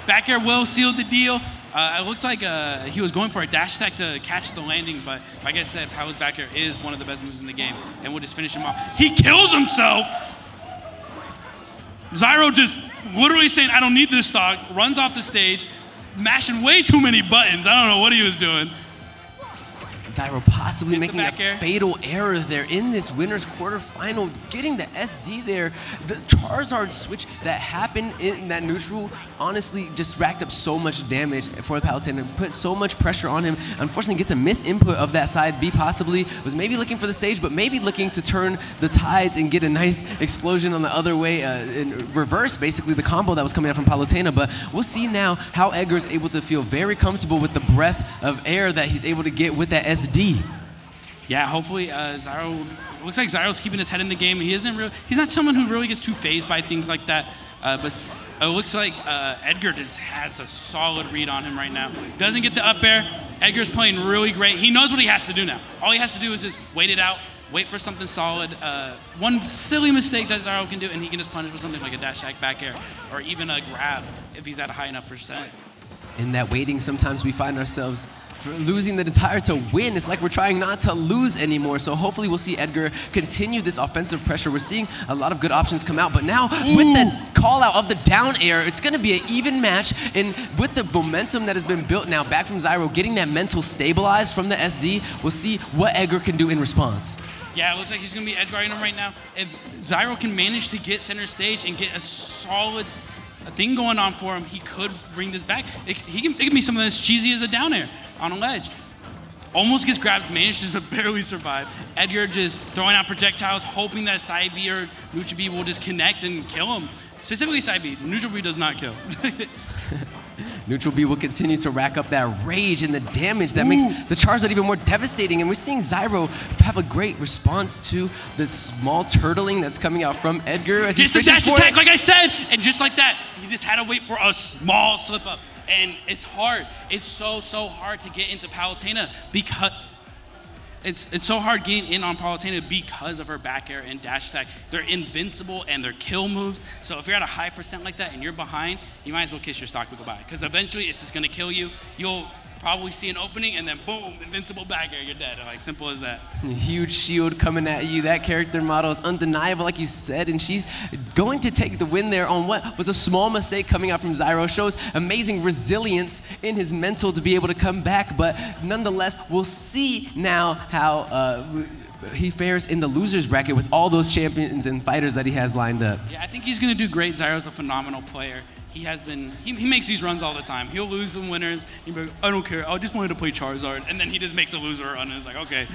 Back air will seal the deal. It looked like he was going for a dash attack to catch the landing, but like I said, Palu's back air is one of the best moves in the game, and we'll just finish him off. He kills himself! Zyro just literally saying, I don't need this stock, runs off the stage, mashing way too many buttons. I don't know what he was doing. Zyro possibly Gets the making back air. a fatal error there in this winner's quarterfinal, getting the SD there. The Charizard switch that happened in that neutral honestly just racked up so much damage for the Palutena and put so much pressure on him. Unfortunately, gets a misinput of that side B possibly. Was maybe looking for the stage, but maybe looking to turn the tides and get a nice explosion on the other way in reverse, basically the combo that was coming out from Palutena. But we'll see now how Edgar is able to feel very comfortable with the breath of air that he's able to get with that SD. Yeah, hopefully Zyro, looks like Zyro's keeping his head in the game. He's not someone who really gets too phased by things like that, but it looks like Edgar just has a solid read on him right now. Doesn't get the up air. Edgar's playing really great. He knows what he has to do now. All he has to do is just wait it out, wait for something solid. One silly mistake that Zyro can do, and he can just punish with something like a dash attack back air, or even a grab if he's at a high enough percent. In that waiting, sometimes we find ourselves losing the desire to win. It's like we're trying not to lose anymore. So hopefully we'll see Edgar continue this offensive pressure. We're seeing a lot of good options come out, but now with the call out of the down air, it's going to be an even match. And with the momentum that has been built now back from Zyro, getting that mental stabilized from the SD, we'll see what Edgar can do in response. Yeah, it looks like he's going to be edge guarding him right now. If Zyro can manage to get center stage and get a solid thing going on for him, he could bring this back. It can be something as cheesy as a down air on a ledge. Almost gets grabbed, manages to barely survive. Edgar just throwing out projectiles, hoping that side B or neutral B will just connect and kill him. Specifically side B. Neutral B does not kill. Neutral B will continue to rack up that rage and the damage that makes the Charizard even more devastating. And we're seeing Zyro have a great response to the small turtling that's coming out from Edgar. As Gets the dash attack, like I said, and just like that, he just had to wait for a small slip up. And it's hard. It's so hard to get into Palutena because it's so hard getting in on Palutena because of her back air and dash attack. They're invincible and they're kill moves. So if you're at a high percent like that and you're behind, you might as well kiss your stock goodbye because eventually it's just going to kill you. You'll probably see an opening and then boom, invincible back air, you're dead. Like simple as that. Huge shield coming at you. That character model is undeniable, like you said, and she's going to take the win there on what was a small mistake coming out from Zyro. Shows amazing resilience in his mental to be able to come back, but nonetheless, we'll see now how he fares in the losers bracket with all those champions and fighters that he has lined up. Yeah, I think he's going to do great. Zyro's a phenomenal player. He makes these runs all the time. He'll lose some winners. He'll be like, I don't care. I just wanted to play Charizard. And then he just makes a loser run. And it's like, okay,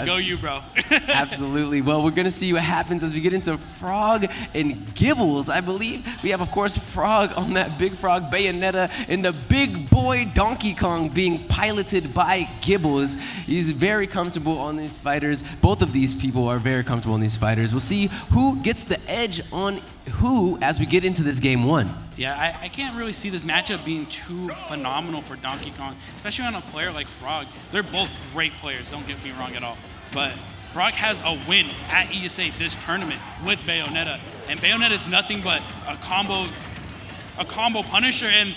go you, bro. Absolutely. Well, we're going to see what happens as we get into Frog and Gibbles. I believe we have, of course, Frog on that Big Frog Bayonetta and the big boy Donkey Kong being piloted by Gibbles. He's very comfortable on these fighters. Both of these people are very comfortable on these fighters. We'll see who gets the edge on who as we get into this game one. Yeah, I can't really see this matchup being too phenomenal for Donkey Kong, especially on a player like Frog. They're both great players, don't get me wrong at all. But Frog has a win at ESA this tournament with Bayonetta. And Bayonetta is nothing but a combo punisher, and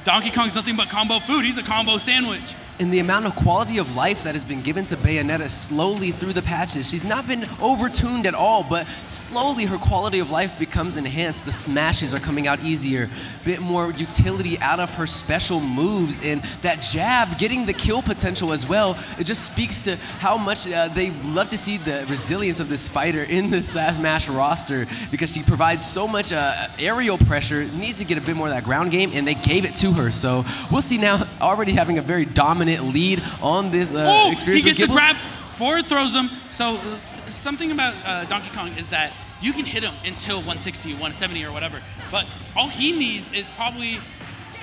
Donkey Kong's nothing but combo food. He's a combo sandwich. And the amount of quality of life that has been given to Bayonetta slowly through the patches. She's not been overtuned at all, but slowly her quality of life becomes enhanced. The smashes are coming out easier, a bit more utility out of her special moves, and that jab getting the kill potential as well. It just speaks to how much they love to see the resilience of this fighter in the Smash roster because she provides so much aerial pressure, needs to get a bit more of that ground game, and they gave it to her. So we'll see now, already having a very dominant lead on this experience. He gets with the grab, forward throws him. So something about Donkey Kong is that you can hit him until 160, 170 or whatever, but all he needs is probably,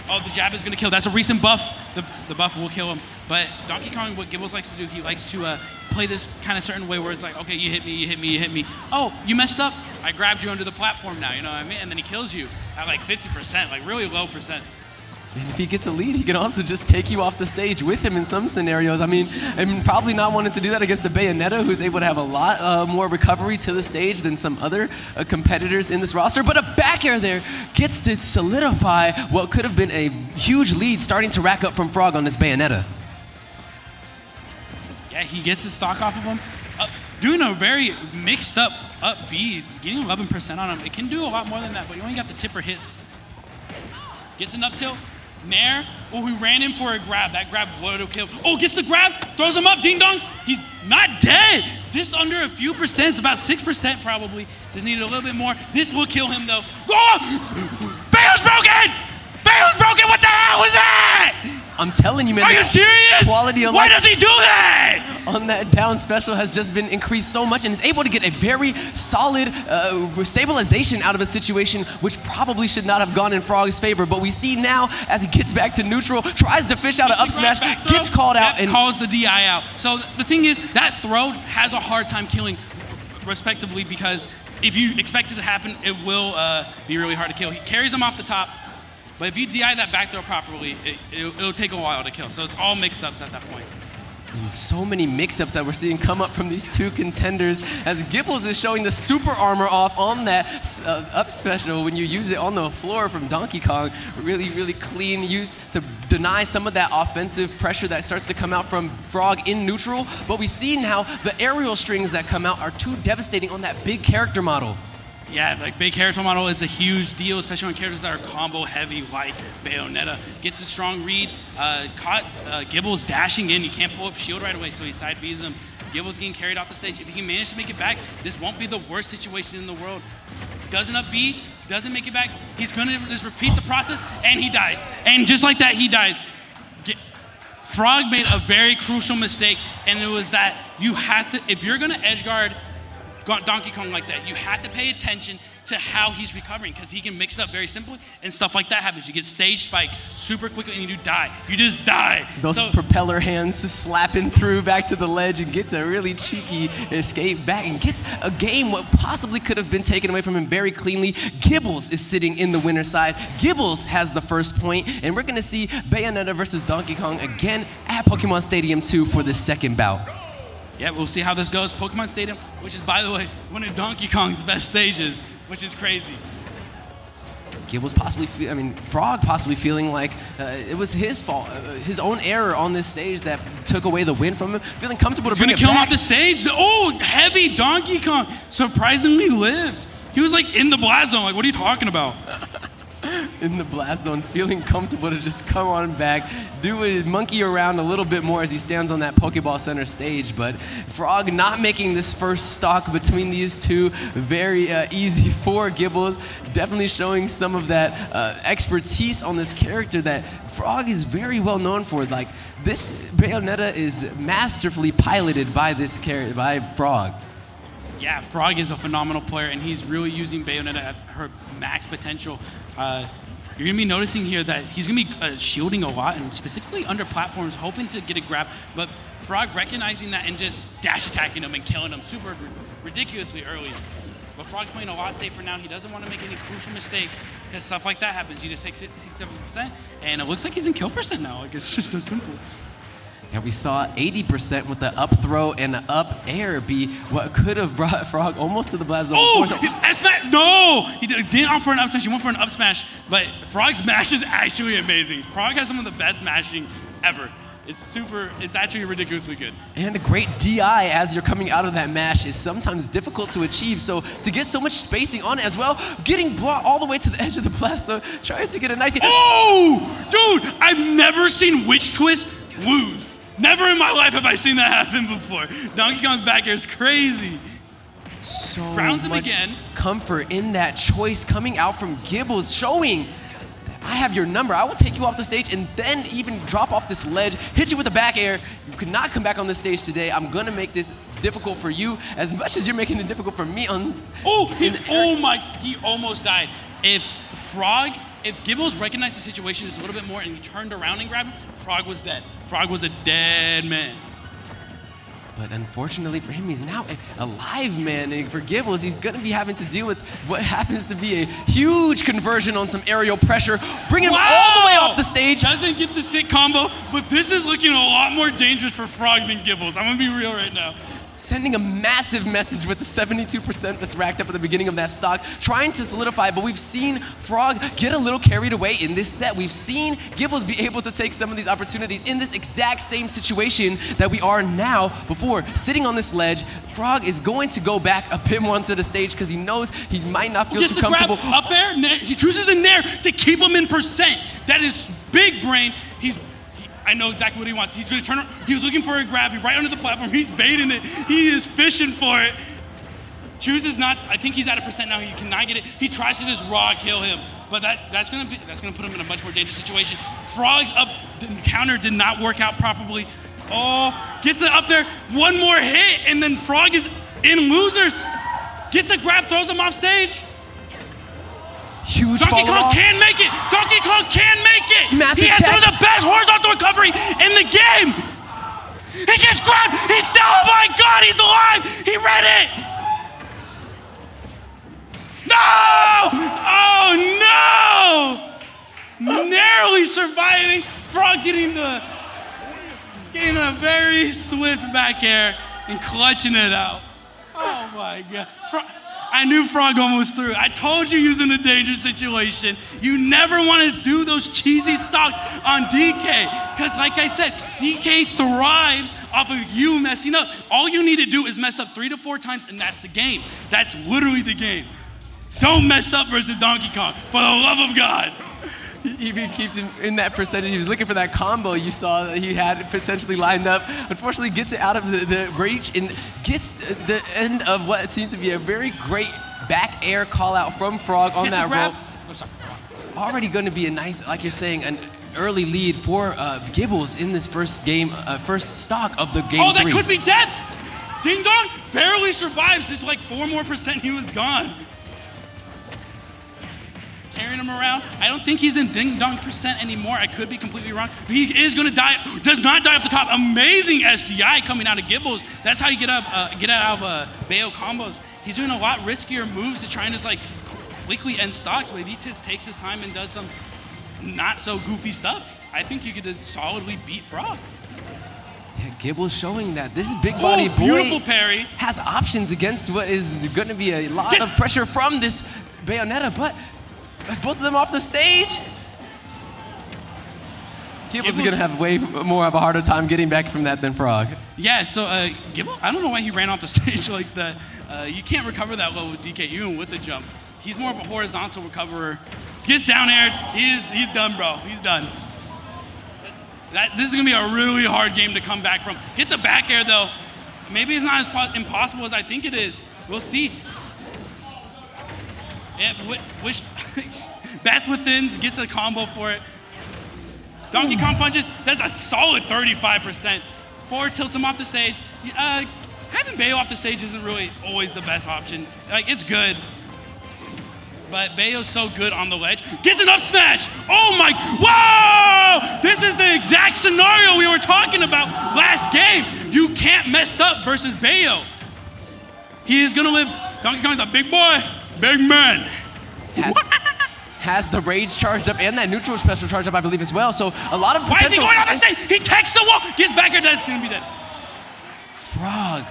the jab is going to kill. That's a recent buff. The buff will kill him. But Donkey Kong, what Gibbles likes to do, he likes to play this kind of certain way where it's like, okay, you hit me, you hit me, you hit me. Oh, you messed up. I grabbed you under the platform now, you know what I mean? And then he kills you at like 50%, like really low percent. And if he gets a lead, he can also just take you off the stage with him in some scenarios. I mean, probably not wanting to do that against the Bayonetta, who's able to have a lot more recovery to the stage than some other competitors in this roster. But a back air there gets to solidify what could have been a huge lead starting to rack up from Frog on this Bayonetta. Yeah, he gets his stock off of him. Doing a very mixed up B, getting 11% on him. It can do a lot more than that, but you only got the tipper hits. Gets an up tilt. Nair, he ran in for a grab. That grab would have killed. Gets the grab, throws him up, ding dong. He's not dead. Just under a few percent, it's about 6% probably. Just needed a little bit more. This will kill him though. Bayo's broken! Bayo's broken, what the hell was that? I'm telling you, man. Are you serious? Quality of Why life does he do that? on that down special has just been increased so much, and is able to get a very solid stabilization out of a situation which probably should not have gone in Frog's favor. But we see now as he gets back to neutral, tries to fish out an up smash, gets called out, and calls the DI out. So the thing is, that throw has a hard time killing, respectively, because if you expect it to happen, it will be really hard to kill. He carries him off the top. But if you DI that back throw properly, it'll take a while to kill. So it's all mix-ups at that point. And so many mix-ups that we're seeing come up from these two contenders, as Gibbles is showing the super armor off on that up special when you use it on the floor from Donkey Kong. Really, really clean use to deny some of that offensive pressure that starts to come out from Frog in neutral. But we see now the aerial strings that come out are too devastating on that big character model. Yeah, like big character model, it's a huge deal, especially on characters that are combo heavy like Bayonetta. Gets a strong read, caught Gibbles dashing in. You can't pull up shield right away, so he side B's him. Gibbles getting carried off the stage. If he can manage to make it back, this won't be the worst situation in the world. Doesn't up B, doesn't make it back, he's gonna just repeat the process, and he dies. And just like that, he dies. Frog made a very crucial mistake, and it was that you have to, if you're gonna edge guard Donkey Kong like that, you have to pay attention to how he's recovering, because he can mix it up very simply, and stuff like that happens. You get stage spike super quickly and you die. You just die. Those propeller hands slapping through back to the ledge, and gets a really cheeky escape back and gets a game what possibly could have been taken away from him very cleanly. Gibbles is sitting in the winner's side. Gibbles has the first point, and we're gonna see Bayonetta versus Donkey Kong again at Pokemon Stadium 2 for the second bout. Yeah, we'll see how this goes. Pokemon Stadium, which is, by the way, one of Donkey Kong's best stages, which is crazy. Gibbles Frog possibly feeling like it was his fault, his own error on this stage that took away the win from him. Feeling comfortable to bring it back. He's gonna kill him off the stage. Heavy Donkey Kong surprisingly lived. He was like in the blast zone. Like, what are you talking about? In the blast zone, feeling comfortable to just come on back, do a monkey around a little bit more as he stands on that Pokeball Center stage. But Frog not making this first stock between these two, very easy for Gibbles. Definitely showing some of that expertise on this character that Frog is very well known for. Like, this Bayonetta is masterfully piloted by by Frog. Yeah, Frog is a phenomenal player, and he's really using Bayonetta at her max potential. You're going to be noticing here that he's going to be shielding a lot, and specifically under platforms, hoping to get a grab. But Frog recognizing that and just dash attacking him and killing him super ridiculously early. But Frog's playing a lot safer now. He doesn't want to make any crucial mistakes, because stuff like that happens. You just take 67%, and it looks like he's in kill percent now. Like, it's just that simple. Yeah, we saw 80% with the up throw and the up air be what could have brought Frog almost to the blast zone. No! He didn't opt for an up smash, he went for an up smash. But Frog's mash is actually amazing. Frog has some of the best mashing ever. It's actually ridiculously good. And a great DI as you're coming out of that mash is sometimes difficult to achieve. So to get so much spacing on it as well, getting brought all the way to the edge of the blast zone, trying to get a nice... Dude, I've never seen Witch Twist lose. Never in my life have I seen that happen before. Donkey Kong's back air is crazy. So grounds him much again. Comfort in that choice coming out from Gibbles, showing I have your number. I will take you off the stage and then even drop off this ledge, hit you with a back air. You could not come back on the stage today. I'm gonna make this difficult for you as much as you're making it difficult for me. He almost died. If Gibbles recognized the situation just a little bit more and he turned around and grabbed him, Frog was dead. Frog was a dead man. But unfortunately for him, he's now a live man. And for Gibbles, he's going to be having to deal with what happens to be a huge conversion on some aerial pressure, bringing him all the way off the stage. Doesn't get the sick combo, but this is looking a lot more dangerous for Frog than Gibbles. I'm going to be real right now. sending a massive message with the 72% that's racked up at the beginning of that stock, trying to solidify, but we've seen Frog get a little carried away in this set. We've seen Gibbles be able to take some of these opportunities in this exact same situation that we are now. Before sitting on this ledge, Frog is going to go back a bit more onto the stage because he knows he might not feel too comfortable. Grab up there, he chooses the nair to keep him in percent. That is big brain. I know exactly what he wants. He's going to turn around. He was looking for a grab. He's right under the platform. He's baiting it. He is fishing for it. Chooses not. I think he's at a percent now. He cannot get it. He tries to just raw kill him, but that's going to put him in a much more dangerous situation. Frog's up. The counter did not work out properly. Oh, gets it up there. One more hit, and then Frog is in losers. Gets a grab, throws him off stage. Huge Donkey Kong can make it! Donkey Kong can make it! Massive he has some of the best horizontal recovery in the game! He gets grabbed! He's still, oh my God, he's alive! He read it! No! Oh no! Narrowly surviving. Frog getting a very swift back air and clutching it out. Oh my God. I knew Frog almost threw. I told you he was in a dangerous situation. You never want to do those cheesy stocks on DK. Because like I said, DK thrives off of you messing up. All you need to do is mess up 3 to 4 times, and that's the game. That's literally the game. Don't mess up versus Donkey Kong, for the love of God. He keeps him in that percentage. He was looking for that combo you saw that he had potentially lined up. Unfortunately, gets it out of the reach and gets the end of what seems to be a very great back air call out from Frog on that rope. Already going to be a nice, like you're saying, an early lead for Gibbles in this first game, first stock of the game. Oh, that 3. could be death. Ding Dong barely survives. Just like 4 more percent, he was gone. Carrying him around. I don't think he's in ding dong percent anymore. I could be completely wrong. But he is going to die. Does not die off the top. Amazing SGI coming out of Gibbles. That's how you get out of Bayo combos. He's doing a lot riskier moves to try and just like quickly end stocks. But if he just takes his time and does some not so goofy stuff, I think you could just solidly beat Frog. Yeah, Gibbles showing that this is big body boy. Beautiful parry. Has options against what is going to be a lot of pressure from this Bayonetta, but that's both of them off the stage. Gibbles is going to have way more of a harder time getting back from that than Frog. Yeah, so Gibbles, I don't know why he ran off the stage like that. You can't recover that well with DK, even with a jump. He's more of a horizontal recoverer. Gets down aired. He's done, bro. He's done. This is going to be a really hard game to come back from. Get the back air, though. Maybe it's not as impossible as I think it is. We'll see. Yeah, Bats Withins gets a combo for it. Donkey Kong punches, that's a solid 35%. Forward tilts him off the stage. Having Bayo off the stage isn't really always the best option. Like, it's good, but Bayo's so good on the ledge. Gets an up smash! Oh my, whoa! This is the exact scenario we were talking about last game. You can't mess up versus Bayo. He is gonna live. Donkey Kong's a big boy. Big man. Has the rage charged up and that neutral special charged up, I believe, as well. So a lot of potential. Why is he going on the stage? He takes the wall. Gets back here, that's going to be dead. Frog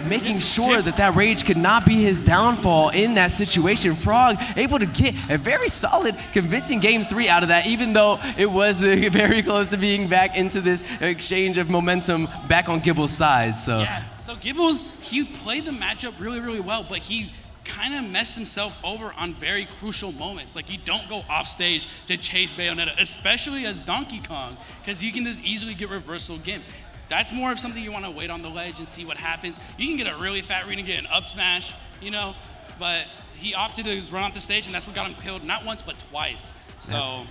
making sure that rage could not be his downfall in that situation. Frog able to get a very solid, convincing game 3 out of that, even though it was very close to being back into this exchange of momentum back on Gibbles' side. So yeah. So Gibbles, he played the matchup really, really well, but he kind of messed himself over on very crucial moments. Like, you don't go off stage to chase Bayonetta, especially as Donkey Kong, because you can just easily get reversal game. That's more of something you want to wait on the ledge and see what happens. You can get a really fat read and get an up smash, you know, but he opted to run off the stage, and that's what got him killed, not once, but twice. So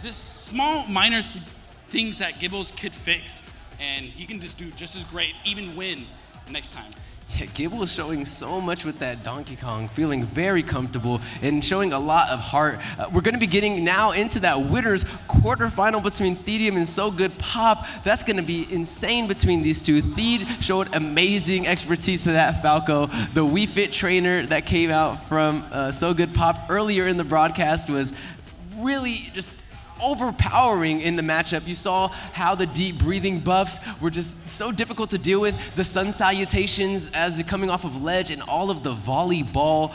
this small, minor things that Gibbles could fix, and he can just do just as great, even win next time. Yeah, Gibbles showing so much with that Donkey Kong, feeling very comfortable and showing a lot of heart. We're going to be getting now into that winners quarterfinal between Thedium and So Good Pop. That's going to be insane between these two. Theed showed amazing expertise to that Falco. The Wii Fit trainer that came out from So Good Pop earlier in the broadcast was really just overpowering in the matchup. You saw how the deep breathing buffs were just so difficult to deal with. The sun salutations as coming off of ledge and all of the volleyball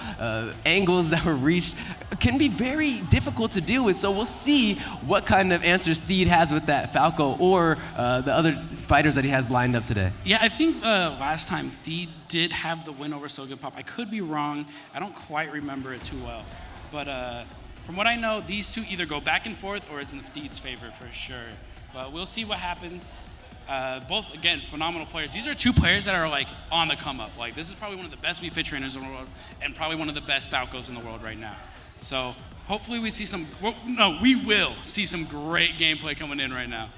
angles that were reached can be very difficult to deal with. So we'll see what kind of answers Theed has with that Falco or the other fighters that he has lined up today. Yeah, I think last time Theed did have the win over So Good Pop. I could be wrong. I don't quite remember it too well. But from what I know, these two either go back and forth or it's in Theed's favor for sure. But we'll see what happens. Both, again, phenomenal players. These are two players that are like on the come up. Like, this is probably one of the best Wii Fit trainers in the world and probably one of the best Falcos in the world right now. So hopefully we see we will see some great gameplay coming in right now.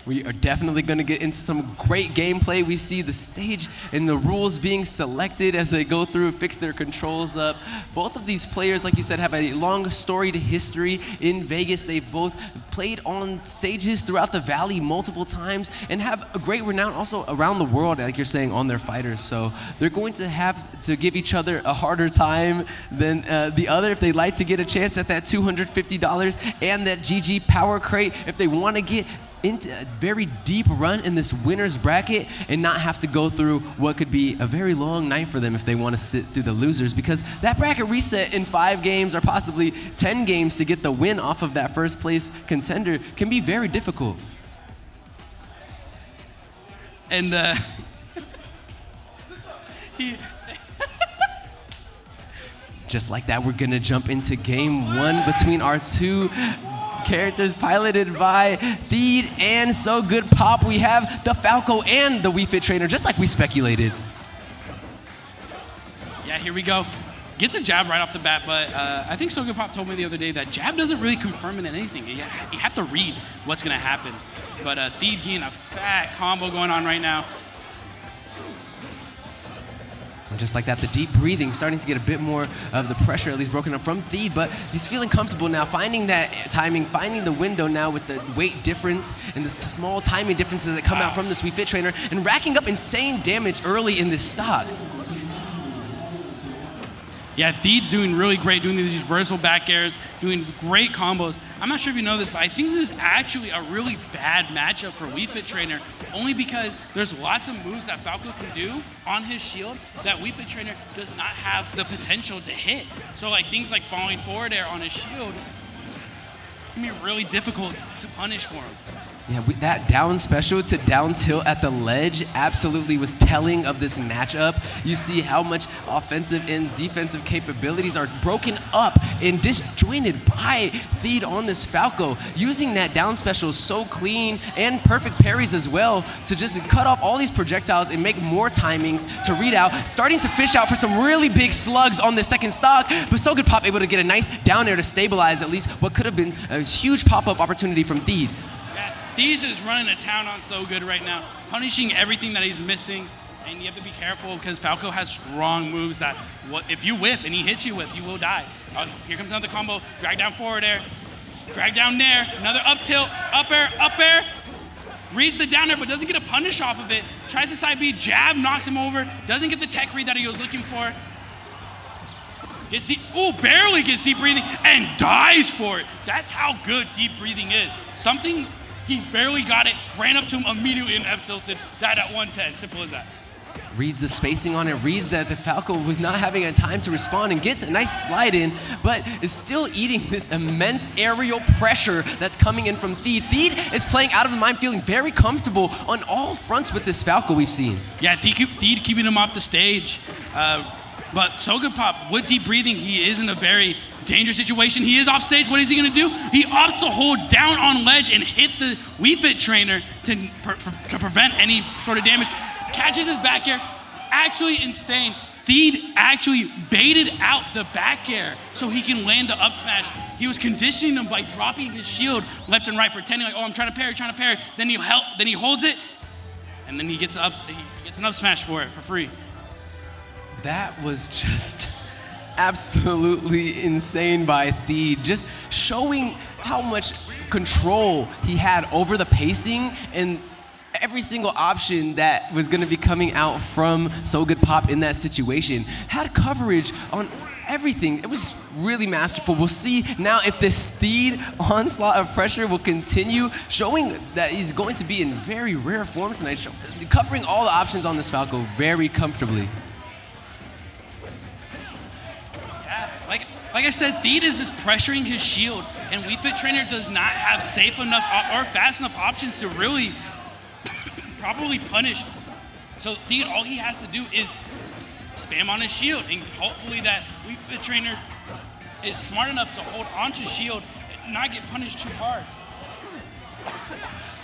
We are definitely going to get into some great gameplay. We see the stage and the rules being selected as they go through, fix their controls up. Both of these players, like you said, have a long storied history in Vegas. They've both played on stages throughout the Valley multiple times and have a great renown also around the world, like you're saying, on their fighters. So they're going to have to give each other a harder time than the other if they'd like to get a chance at that $250 and that GG Power Crate if they want to get into a very deep run in this winner's bracket and not have to go through what could be a very long night for them if they want to sit through the losers, because that bracket reset in 5 games or possibly 10 games to get the win off of that first place contender can be very difficult. And just like that, we're gonna jump into game 1 between our two characters piloted by Theed and So Good Pop. We have the Falco and the Wii Fit trainer, just like we speculated. Yeah, here we go. Gets a jab right off the bat, but I think So Good Pop told me the other day that jab doesn't really confirm in anything. You have to read what's gonna happen. But Theed getting a fat combo going on right now. And just like that, the deep breathing starting to get a bit more of the pressure at least broken up from Theed, but he's feeling comfortable now, finding that timing, finding the window now with the weight difference and the small timing differences that come out from this Wii Fit trainer and racking up insane damage early in this stock. Yeah, Theed doing really great, doing these reversal back airs, doing great combos. I'm not sure if you know this, but I think this is actually a really bad matchup for Wii Fit Trainer, only because there's lots of moves that Falco can do on his shield that Wii Fit Trainer does not have the potential to hit. So like things like falling forward air on his shield can be really difficult to punish for him. Yeah, that down special to down tilt at the ledge absolutely was telling of this matchup. You see how much offensive and defensive capabilities are broken up and disjointed by Theed on this Falco. Using that down special so clean and perfect parries as well to just cut off all these projectiles and make more timings to read out. Starting to fish out for some really big slugs on the second stock, but So Good Pop able to get a nice down air to stabilize at least what could have been a huge pop-up opportunity from Theed. Theed is running a town on So Good right now, punishing everything that he's missing, and you have to be careful because Falco has strong moves that if you whiff and he hits you with, you will die. Here comes another combo, drag down forward air, drag down nair, another up tilt, up air, reads the down air but doesn't get a punish off of it, tries to side B, jab, knocks him over, doesn't get the tech read that he was looking for. Gets deep, barely gets deep breathing and dies for it. That's how good deep breathing is. He barely got it, ran up to him immediately and F-tilted, died at 110, simple as that. Reads the spacing on it, reads that the Falco was not having a time to respond and gets a nice slide in, but is still eating this immense aerial pressure that's coming in from Theed. Theed is playing out of the mind, feeling very comfortable on all fronts with this Falco we've seen. Yeah, Theed keeping him off the stage. But So Good Pop, with deep breathing, he is in a very dangerous situation. He is off stage. What is he going to do? He opts to hold down on ledge and hit the Wii Fit trainer to prevent any sort of damage. Catches his back air. Actually insane. Theed actually baited out the back air so he can land the up smash. He was conditioning him by dropping his shield left and right, pretending like, oh, I'm trying to parry. Then he holds it, and then he gets an up smash for it for free. That was just absolutely insane by Theed, just showing how much control he had over the pacing and every single option that was going to be coming out from So Good Pop in that situation. Had coverage on everything. It was really masterful. We'll see now if this Theed onslaught of pressure will continue, showing that he's going to be in very rare form tonight, covering all the options on this Falco very comfortably. Yeah, like I said, Theed is just pressuring his shield, and Wii Fit Trainer does not have safe enough or fast enough options to really properly punish. So Theed, all he has to do is spam on his shield, and hopefully that Wii Fit Trainer is smart enough to hold onto shield and not get punished too hard.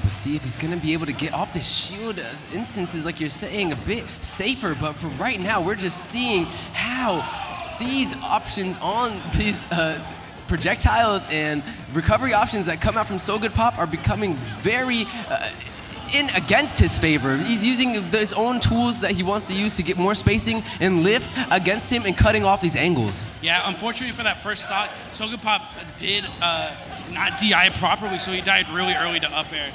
We'll see if he's going to be able to get off the shield instances, like you're saying, a bit safer. But for right now, we're just seeing how these options on these projectiles and recovery options that come out from So Good Pop are becoming very in against his favor. He's using his own tools that he wants to use to get more spacing and lift against him and cutting off these angles. Yeah, unfortunately for that first stock, So Good Pop did not DI properly, so he died really early to up air.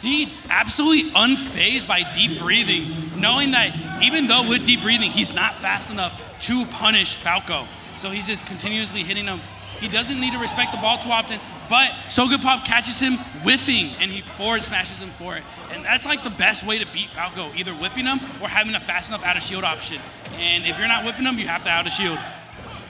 Theed absolutely unfazed by deep breathing, knowing that even though with deep breathing, he's not fast enough to punish Falco. So he's just continuously hitting him. He doesn't need to respect the ball too often, but So Good Pop catches him whiffing, and he forward smashes him for it. And that's like the best way to beat Falco, either whiffing him or having a fast enough out of shield option. And if you're not whiffing him, you have to out of shield.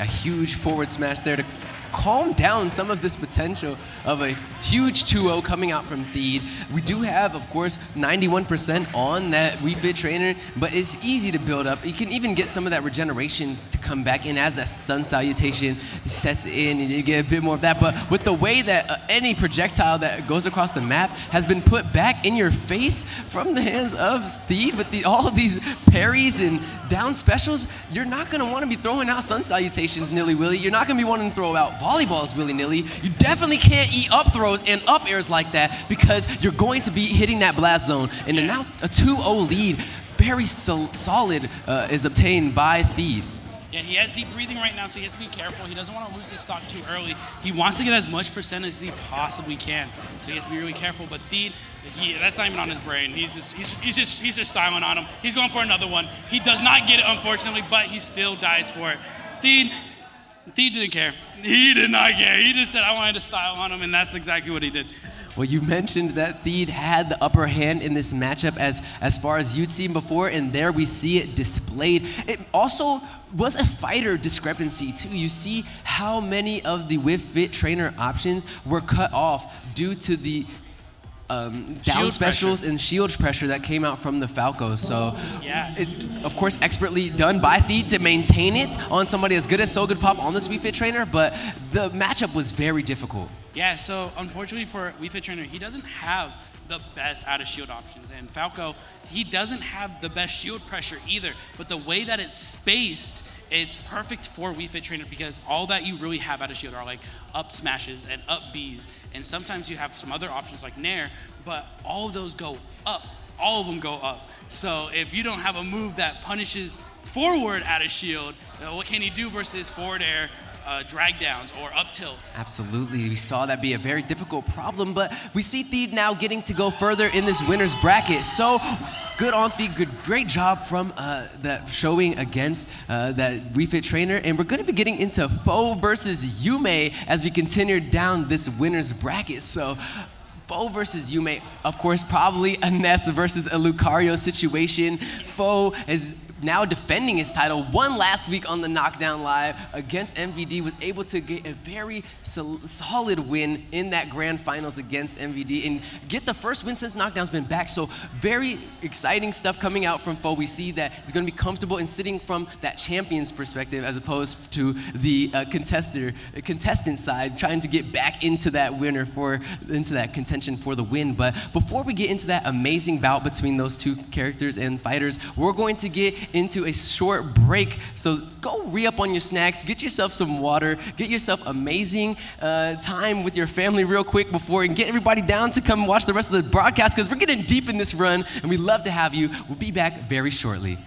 A huge forward smash there to calm down some of this potential of a huge 2-0 coming out from Theed. We do have, of course, 91% on that Wii Fit Trainer, but it's easy to build up. You can even get some of that regeneration to come back in as that Sun Salutation sets in, and you get a bit more of that. But with the way that any projectile that goes across the map has been put back in your face from the hands of Theed with all of these parries and down specials, you're not going to want to be throwing out Sun Salutations nilly-willy. You're not going to be wanting to throw out volleyballs willy-nilly. You definitely can't eat up throws and up airs like that because you're going to be hitting that blast zone. And now a 2-0 lead, very solid, is obtained by Theed. Yeah, he has deep breathing right now, so he has to be careful. He doesn't want to lose this stock too early. He wants to get as much percent as he possibly can, so he has to be really careful. But Theed, that's not even on his brain. He's just styling on him. He's going for another one. He does not get it, unfortunately, but he still dies for it. Theed didn't care. He did not care. He just said, I wanted to style on him, and that's exactly what he did. Well, you mentioned that Theed had the upper hand in this matchup as far as you'd seen before, and there we see it displayed. It also was a fighter discrepancy too. You see how many of the Wii Fit Trainer options were cut off due to the down specials and shield pressure that came out from the Falco. So it's, of course, expertly done by Theed to maintain it on somebody as good as So Good Pop on this Wii Fit Trainer, but the matchup was very difficult. Yeah, so unfortunately for Wii Fit Trainer, he doesn't have the best out of shield options. And Falco, he doesn't have the best shield pressure either, but the way that it's spaced, it's perfect for Wii Fit Trainer because all that you really have out of shield are like up smashes and up Bs, and sometimes you have some other options like Nair, but all of those go up. All of them go up. So if you don't have a move that punishes forward out of shield, what can he do versus forward air, drag downs or up tilts? Absolutely, we saw that be a very difficult problem, but we see Theed now getting to go further in this winner's bracket. So good on Theed, great job from that showing against that Wii Fit Trainer, and we're going to be getting into Foe versus Yume as we continue down this winner's bracket. So Foe versus Yume, of course, probably a Ness versus a Lucario situation. Foe is now defending his title, won last week on the Knockdown Live against MVD, was able to get a very solid win in that grand finals against MVD and get the first win since Knockdown's been back. So very exciting stuff coming out from Foe. We see that he's going to be comfortable in sitting from that champion's perspective as opposed to the contestant side, trying to get back into that into that contention for the win. But before we get into that amazing bout between those two characters and fighters, we're going to get into a short break. So go re-up on your snacks, get yourself some water, get yourself amazing time with your family real quick before, and get everybody down to come watch the rest of the broadcast because we're getting deep in this run and we'd love to have you. We'll be back very shortly.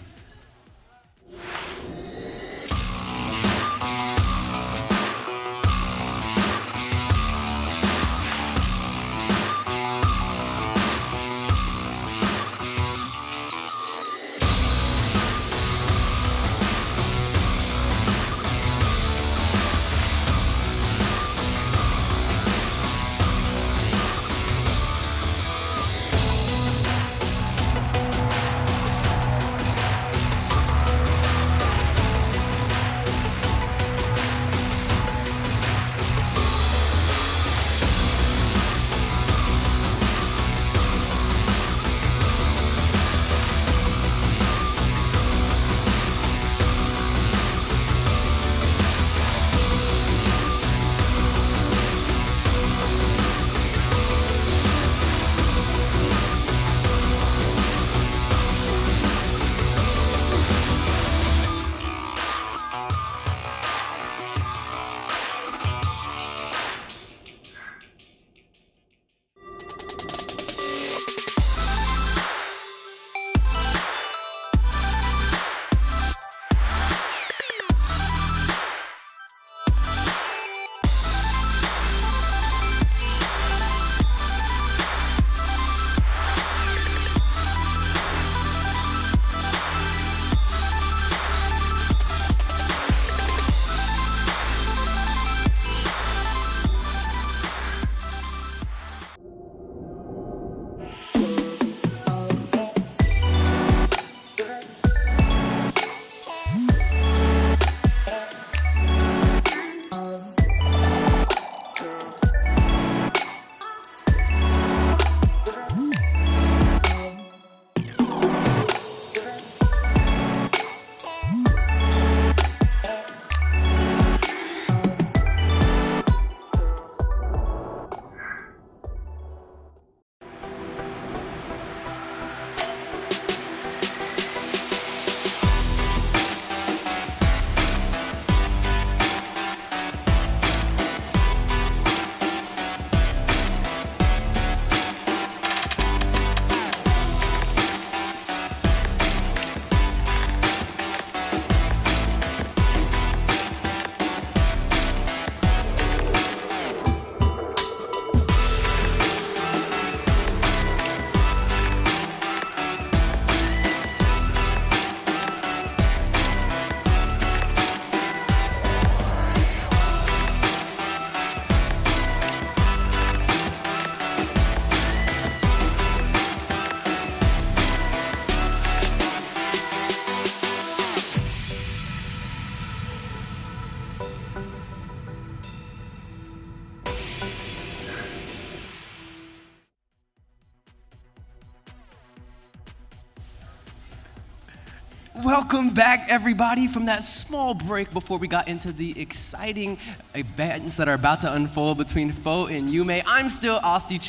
Welcome back, everybody, from that small break before we got into the exciting events that are about to unfold between Foe and Yume. I'm still Austin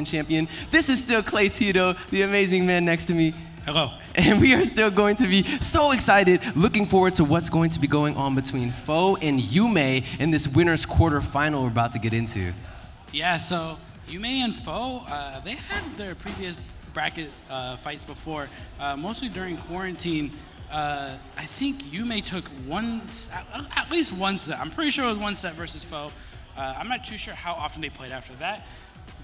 Champion. This is still Clay Tito, the amazing man next to me. Hello. And we are still going to be so excited, looking forward to what's going to be going on between Foe and Yume in this winner's quarterfinal we're about to get into. Yeah, so Yume and Foe, they had their previous bracket fights before, mostly during quarantine. I think Yume took at least one set. I'm pretty sure it was one set versus Foe. I'm not too sure how often they played after that,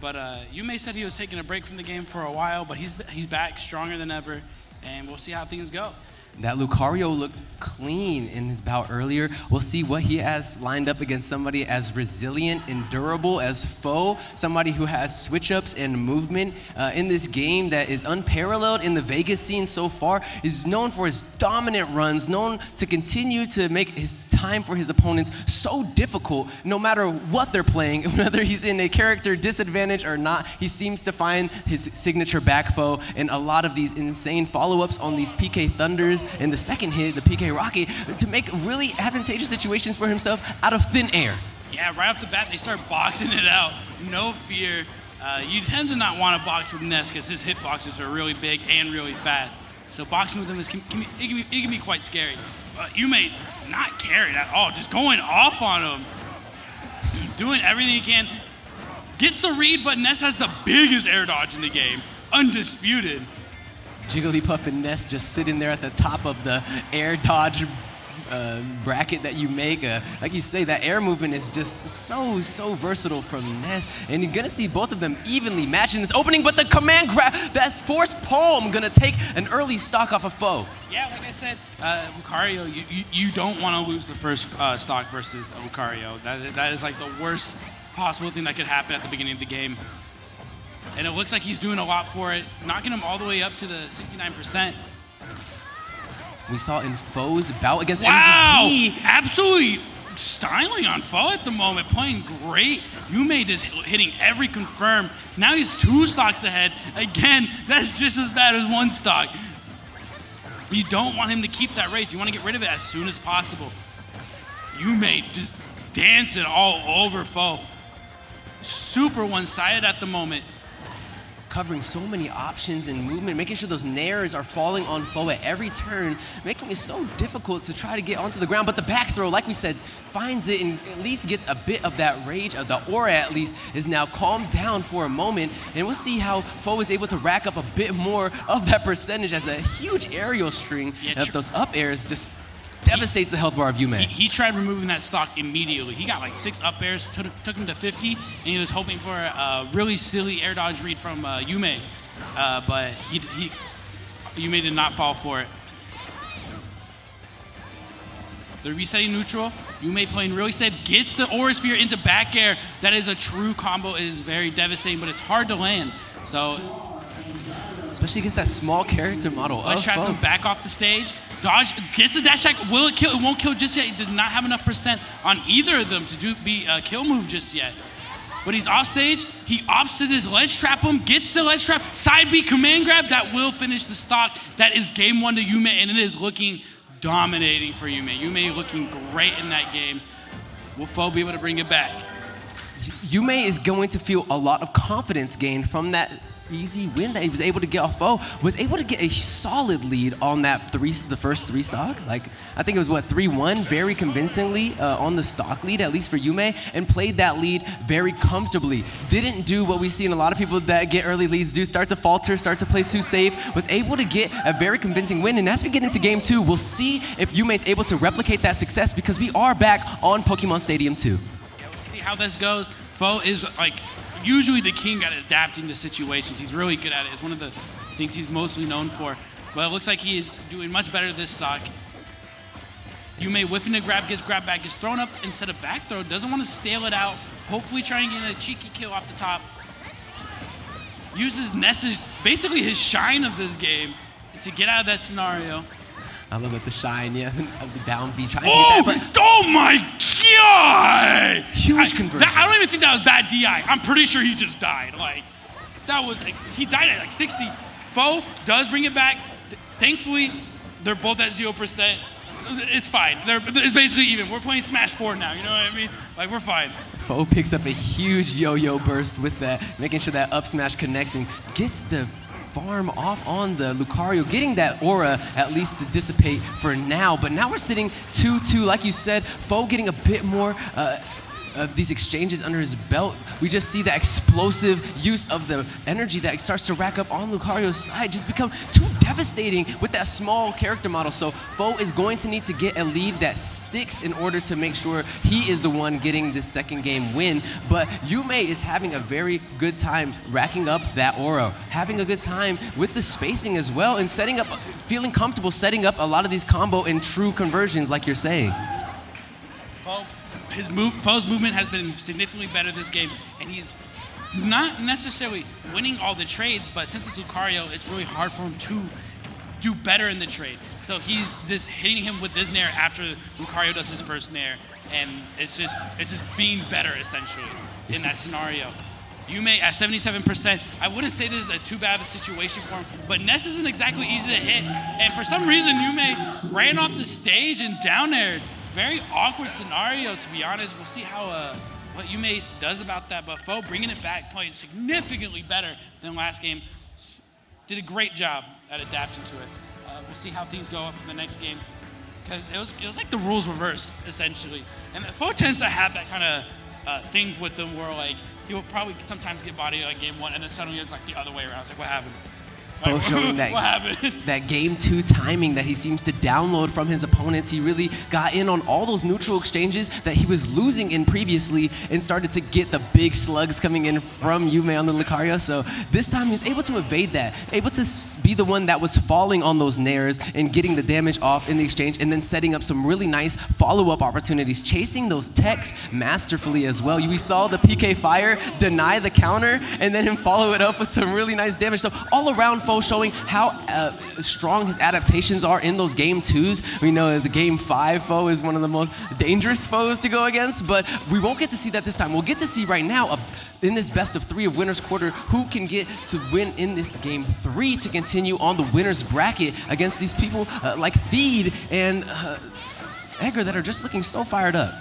but Yume said he was taking a break from the game for a while, but he's back stronger than ever, and we'll see how things go. That Lucario looked clean in his bout earlier. We'll see what he has lined up against somebody as resilient and durable as Foe, somebody who has switch-ups and movement in this game that is unparalleled in the Vegas scene so far, is known for his dominant runs, known to continue to make his time for his opponents so difficult no matter what they're playing, whether he's in a character disadvantage or not. He seems to find his signature back foe in a lot of these insane follow-ups on these PK Thunders and the second hit, the PK Rocket, to make really advantageous situations for himself out of thin air. Yeah, right off the bat, they start boxing it out. No fear. You tend to not want to box with Ness because his hitboxes are really big and really fast. So boxing with him it can be quite scary. Yume not caring at all, just going off on him. Doing everything he can. Gets the read, but Ness has the biggest air dodge in the game. Undisputed. Jigglypuff and Ness just sitting there at the top of the air dodge bracket that you make. Like you say, that air movement is just so versatile from Ness. And you're going to see both of them evenly matching this opening, but the command grab, that's Force Palm going to take an early stock off of Foe. Yeah, like I said, Lucario, you don't want to lose the first stock versus Lucario. That is like the worst possible thing that could happen at the beginning of the game. And it looks like he's doing a lot for it, knocking him all the way up to the 69%. We saw in Foe's bout against MVP. Absolutely styling on Foe at the moment, playing great. Yume just hitting every confirm. Now he's 2 stocks ahead. Again, that's just as bad as 1 stock. You don't want him to keep that rate. You want to get rid of it as soon as possible. Yume just dancing all over Foe. Super one-sided at the moment. Covering so many options and movement, making sure those nairs are falling on Foe at every turn, making it so difficult to try to get onto the ground. But the back throw, like we said, finds it and at least gets a bit of that rage. The aura, at least, is now calmed down for a moment. And we'll see how Foe is able to rack up a bit more of that percentage as a huge aerial string of those up airs just devastates the health bar of Yume. He tried removing that stock immediately. He got like 6 up airs, took him to 50, and he was hoping for a really silly air dodge read from Yume, but Yume did not fall for it. The resetting neutral, Yume playing really safe, gets the Aura Sphere into back air. That is a true combo. It is very devastating, but it's hard to land. So, especially against that small character model. Let's try some back off the stage. Dodge, gets the dash attack. Will it kill? It won't kill just yet. He did not have enough percent on either of them to be a kill move just yet. But he's off stage. He opts to just ledge trap him, gets the ledge trap, side B command grab. That will finish the stock. That is game 1 to Yume, and it is looking dominating for Yume. Yume looking great in that game. Will Foe be able to bring it back? Yume is going to feel a lot of confidence gained from that easy win that he was able to get off Foe, was able to get a solid lead on that the first 3 stock. Like, I think it was 3-1, very convincingly on the stock lead, at least for Yume, and played that lead very comfortably. Didn't do what we see in a lot of people that get early leads do, start to falter, start to play too safe, was able to get a very convincing win. And as we get into game 2, we'll see if Yume is able to replicate that success, because we are back on Pokemon Stadium 2. Yeah, we'll see how this goes. Foe is like usually the king at adapting to situations. He's really good at it. It's one of the things he's mostly known for. But it looks like he is doing much better this stock. Yume whiffing the grab, gets grab back, gets thrown up instead of back throw. Doesn't want to stale it out. Hopefully try and get a cheeky kill off the top. Uses Ness's, basically his shine of this game to get out of that scenario. I love it, the shine, yeah, of the down B. Oh my even think that was bad DI. I'm pretty sure he just died. Like, that was, like, he died at like 60. Foe does bring it back. Thankfully, they're both at 0%. So it's fine. It's basically even. We're playing Smash 4 now, you know what I mean? Like, we're fine. Foe picks up a huge yo-yo burst with that, making sure that up smash connects and gets the farm off on the Lucario, getting that aura at least to dissipate for now. But now we're sitting 2-2. Like you said, Foe getting a bit more of these exchanges under his belt. We just see the explosive use of the energy that starts to rack up on Lucario's side just become too devastating with that small character model. So Foe is going to need to get a lead that sticks in order to make sure he is the one getting this second game win. But Yume is having a very good time racking up that aura, having a good time with the spacing as well, and setting up, feeling comfortable setting up a lot of these combo and true conversions like you're saying. Foe's movement has been significantly better this game, and he's not necessarily winning all the trades, but since it's Lucario, it's really hard for him to do better in the trade. So he's just hitting him with this nair after Lucario does his first nair, and it's just being better essentially in that scenario. Yume at 77%, I wouldn't say this is too bad of a situation for him, but Ness isn't exactly easy to hit, and for some reason Yume ran off the stage and down aired. Very awkward scenario, to be honest. We'll see how what Yume does about that. But Foe bringing it back, playing significantly better than last game. Did a great job at adapting to it. We'll see how things go up for the next game. Because it was like the rules reversed, essentially. And Foe tends to have that kind of thing with them where, like, he will probably sometimes get body like game 1, and then suddenly it's like the other way around. It's like, what happened? Foe showing that game 2 timing that he seems to download from his opponents. He really got in on all those neutral exchanges that he was losing in previously and started to get the big slugs coming in from Yume on the Lucario. So this time he was able to evade that, able to be the one that was falling on those nairs and getting the damage off in the exchange, and then setting up some really nice follow-up opportunities, chasing those techs masterfully as well. We saw the PK Fire deny the counter and then him follow it up with some really nice damage. So all around Foe showing how strong his adaptations are in those game 2s. We know as a game 5, Foe is one of the most dangerous foes to go against, but we won't get to see that this time. We'll get to see right now in this best of 3 of Winners Quarter who can get to win in this game 3 to continue on the winners bracket against these people like Feed and Edgar that are just looking so fired up.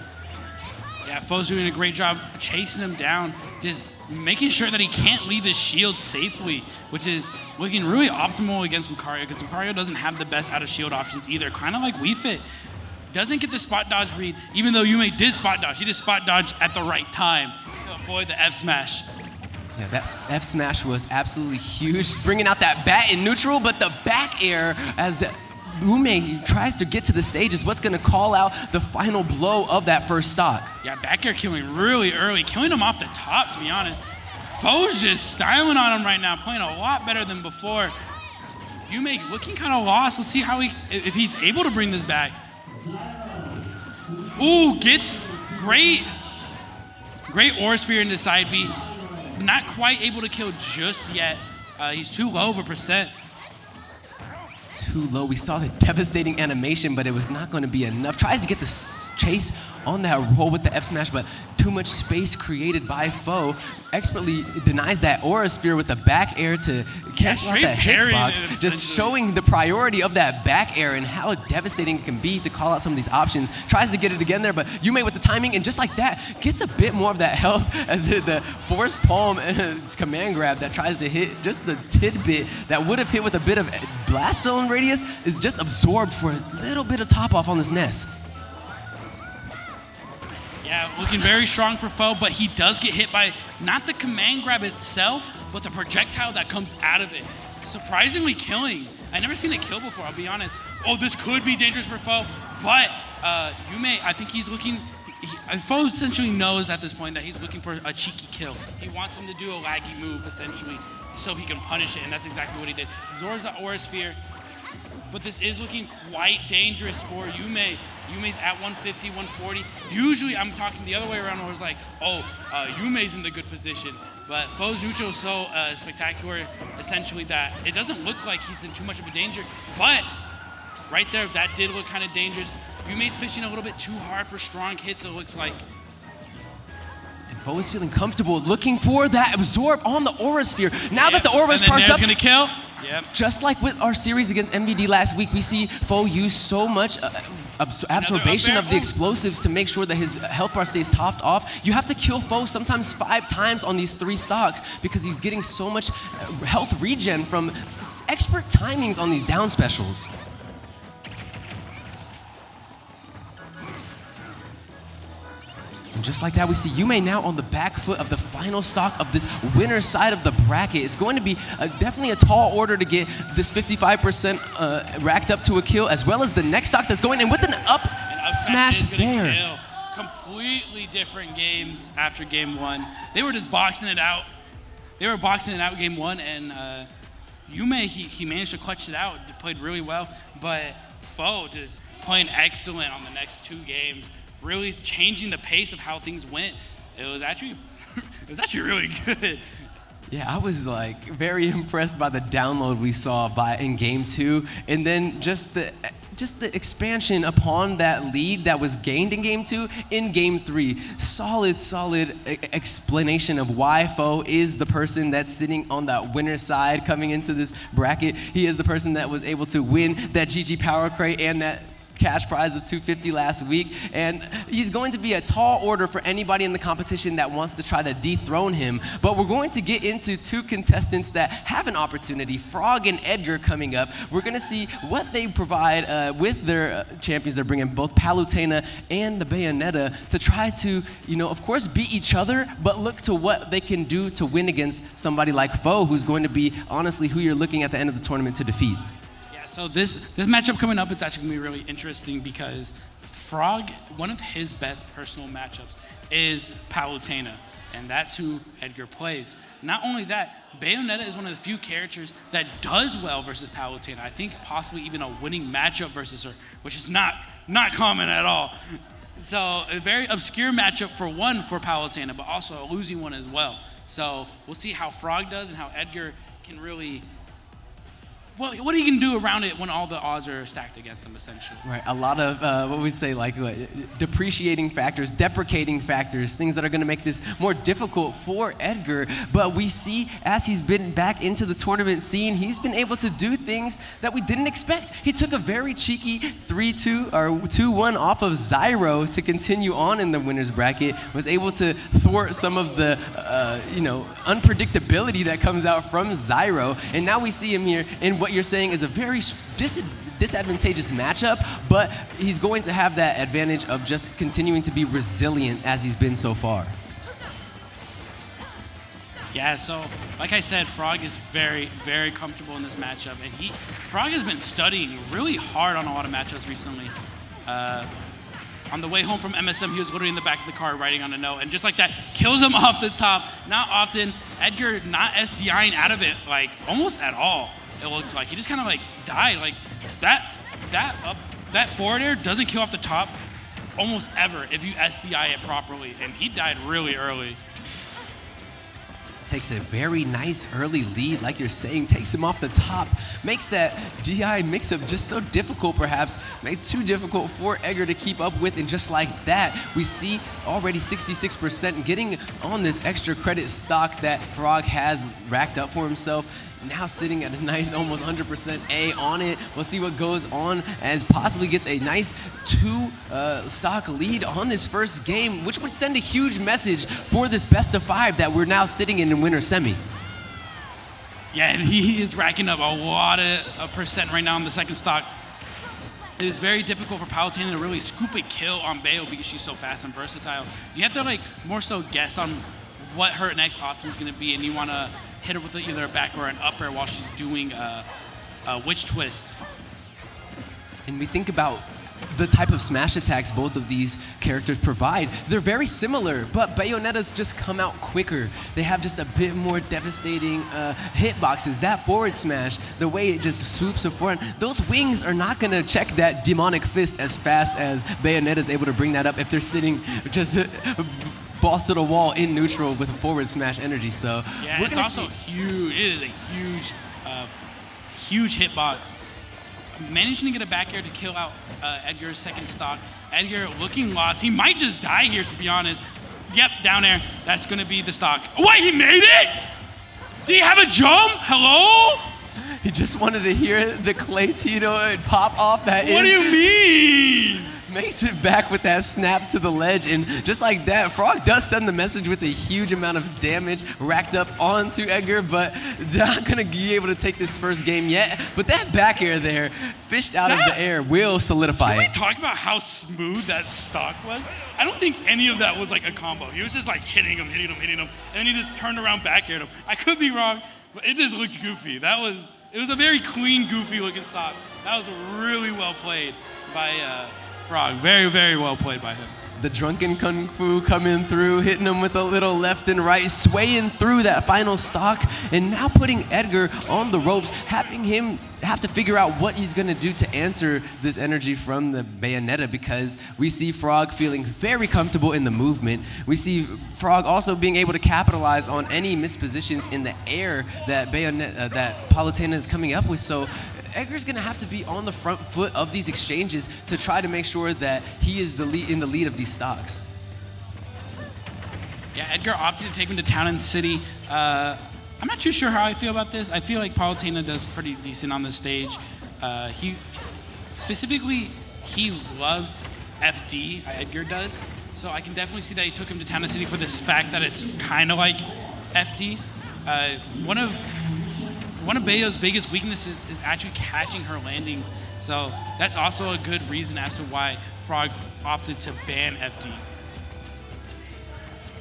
Yeah, Foe's doing a great job chasing him down, just making sure that he can't leave his shield safely, which is looking really optimal against Lucario, because Lucario doesn't have the best out of shield options either, kind of like Wii Fit. Doesn't get the spot dodge read, even though Yume did spot dodge. He did spot dodge at the right time to avoid the F smash. Yeah, that F smash was absolutely huge, bringing out that bat in neutral, but the back air as Yume tries to get to the stage is what's going to call out the final blow of that first stock. Yeah, back air killing really early, killing him off the top, to be honest. Foe's just styling on him right now, playing a lot better than before. Yume looking kind of lost. We'll see how if he's able to bring this back. Ooh, gets great Aura Sphere into side B. Not quite able to kill just yet. He's too low of a percent. Too low. We saw the devastating animation, but it was not going to be enough. Tries to get the chase on that roll with the F smash, but too much space created by Foe. Expertly denies that Aura Sphere with the back air to catch out that hitbox, just showing the priority of that back air and how devastating it can be to call out some of these options. Tries to get it again there, but Yume with the timing, and just like that, gets a bit more of that health as the force palm and its command grab that tries to hit just the tidbit that would have hit with a bit of blast zone radius is just absorbed for a little bit of top off on this Ness. Yeah, looking very strong for Foe, but he does get hit by not the command grab itself, but the projectile that comes out of it. Surprisingly killing. I've never seen it kill before, I'll be honest. Oh, this could be dangerous for Foe, but Yume, I think he's looking, Foe essentially knows at this point that he's looking for a cheeky kill. He wants him to do a laggy move, essentially, so he can punish it, and that's exactly what he did. Zora's the Aura Sphere, but this is looking quite dangerous for Yume. Yume's at 150, 140. Usually I'm talking the other way around where it's like, Yume's in the good position. But Foe's neutral is so spectacular, essentially, that it doesn't look like he's in too much of a danger. But right there, that did look kind of dangerous. Yume's fishing a little bit too hard for strong hits, it looks like. Bo is feeling comfortable, looking for that absorb on the Aura Sphere. Now that the Aura is charged up, gonna kill. Yep. Just like with our series against MVD last week, we see Foe use so much absorption of the explosives to make sure that his health bar stays topped off. You have to kill Foe sometimes 5 times on these 3 stocks because he's getting so much health regen from expert timings on these down specials. And just like that, we see Yume now on the back foot of the final stock of this winner's side of the bracket. It's going to be definitely a tall order to get this 55% racked up to a kill, as well as the next stock that's going in with an up smash there. Kill. Completely different games after game 1. They were just boxing it out. They were boxing it out game 1, and Yume, he managed to clutch it out. He played really well, but Foe just playing excellent on the next 2 games. Really changing the pace of how things went. It was actually really good. Yeah, I was like very impressed by the download we saw in game 2, and then just the expansion upon that lead that was gained in game 2 in game 3. Solid explanation of why Foe is the person that's sitting on that winner's side coming into this bracket. He is the person that was able to win that GG Power Crate and that cash prize of $250 last week, and he's going to be a tall order for anybody in the competition that wants to try to dethrone him. But we're going to get into 2 contestants that have an opportunity, Frog and Edgar, coming up. We're going to see what they provide with their champions. They're bringing both Palutena and the Bayonetta to try to, of course, beat each other, but look to what they can do to win against somebody like Foe, who's going to be, honestly, who you're looking at the end of the tournament to defeat. So this matchup coming up, it's actually going to be really interesting because Frog, one of his best personal matchups is Palutena, and that's who Edgar plays. Not only that, Bayonetta is one of the few characters that does well versus Palutena. I think possibly even a winning matchup versus her, which is not common at all. So a very obscure matchup for Palutena, but also a losing one as well. So we'll see how Frog does and how Edgar can really... what he can do around it when all the odds are stacked against him, essentially. Right, a lot of, depreciating factors, deprecating factors, things that are going to make this more difficult for Edgar. But we see, as he's been back into the tournament scene, he's been able to do things that we didn't expect. He took a very cheeky 3-2 or 2-1 off of Zyro to continue on in the winner's bracket, was able to thwart some of the, unpredictability that comes out from Zyro. And now we see him here in what you're saying is a very disadvantageous matchup, but he's going to have that advantage of just continuing to be resilient as he's been so far. Yeah, so like I said, Frog is very, very comfortable in this matchup, and Frog has been studying really hard on a lot of matchups recently. On the way home from MSM, he was literally in the back of the car writing on a note, and just like that, kills him off the top. Not often. Edgar not SDIing out of it, like almost at all. It looked like he just kind of like died. Like that forward air doesn't kill off the top almost ever if you SDI it properly, and he died really early. Takes a very nice early lead, like you're saying, takes him off the top, makes that DI mix-up just so difficult, perhaps, made too difficult for Edgar to keep up with, and just like that, we see already 66% getting on this extra credit stock that Frog has racked up for himself. Now sitting at a nice almost 100% A on it. We'll see what goes on as possibly gets a nice 2 stock lead on this first game, which would send a huge message for this best of 5 that we're now sitting in winner semi. Yeah, and he is racking up a lot of percent right now on the second stock. It is very difficult for Palutena to really scoop a kill on Bayo because she's so fast and versatile. You have to more so guess on what her next option is going to be, and you want to hit her with either a back or an up air while she's doing a witch twist. And we think about the type of smash attacks both of these characters provide. They're very similar, but Bayonetta's just come out quicker. They have just a bit more devastating hitboxes. That forward smash, the way it just swoops forward, those wings are not going to check that demonic fist as fast as Bayonetta's able to bring that up if they're sitting just balls to the wall in neutral with a forward smash energy. So yeah, it's also huge. It is a huge hitbox. Managing to get a back air to kill out Edgar's second stock. Edgar looking lost. He might just die here, to be honest. Yep, down air. That's going to be the stock. What, he made it? Did he have a jump? Hello? He just wanted to hear the clay Tito pop off that. What do you mean? Makes it back with that snap to the ledge, and just like that, Frog does send the message with a huge amount of damage racked up onto Edgar, but not gonna be able to take this first game yet. But that back air there, fished out of the air, will solidify Can it. we talk about how smooth that stock was? I don't think any of that was like a combo. He was just like hitting him, and then he just turned around back aired him. I could be wrong, but it just looked goofy. It was a very clean, goofy looking stock. That was really well played by Frog. Very, very well played by him. The drunken kung fu coming through, hitting him with a little left and right, swaying through that final stock, and now putting Edgar on the ropes, having him have to figure out what he's going to do to answer this energy from the Bayonetta, because we see Frog feeling very comfortable in the movement. We see Frog also being able to capitalize on any mispositions in the air that that Palutena is coming up with. So Edgar's going to have to be on the front foot of these exchanges to try to make sure that he is in the lead of these stocks. Yeah, Edgar opted to take him to Town and City. I'm not too sure how I feel about this. I feel like Palutena does pretty decent on the stage. He loves FD, Edgar does. So I can definitely see that he took him to Town and City for this fact that it's kind of like FD. One of Bayo's biggest weaknesses is actually catching her landings. So that's also a good reason as to why Frog opted to ban FD.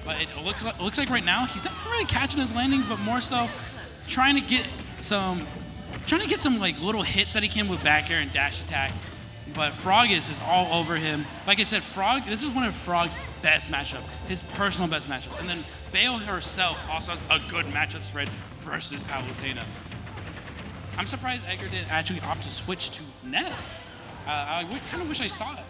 But it looks like right now he's not really catching his landings, but more so trying to get some like little hits that he can with back air and dash attack. But Frog is all over him. Like I said, this is one of Frog's best matchups, his personal best matchup. And then Bayo herself also has a good matchup spread versus Palutena. I'm surprised Edgar didn't actually opt to switch to Ness. I kind of wish I saw it.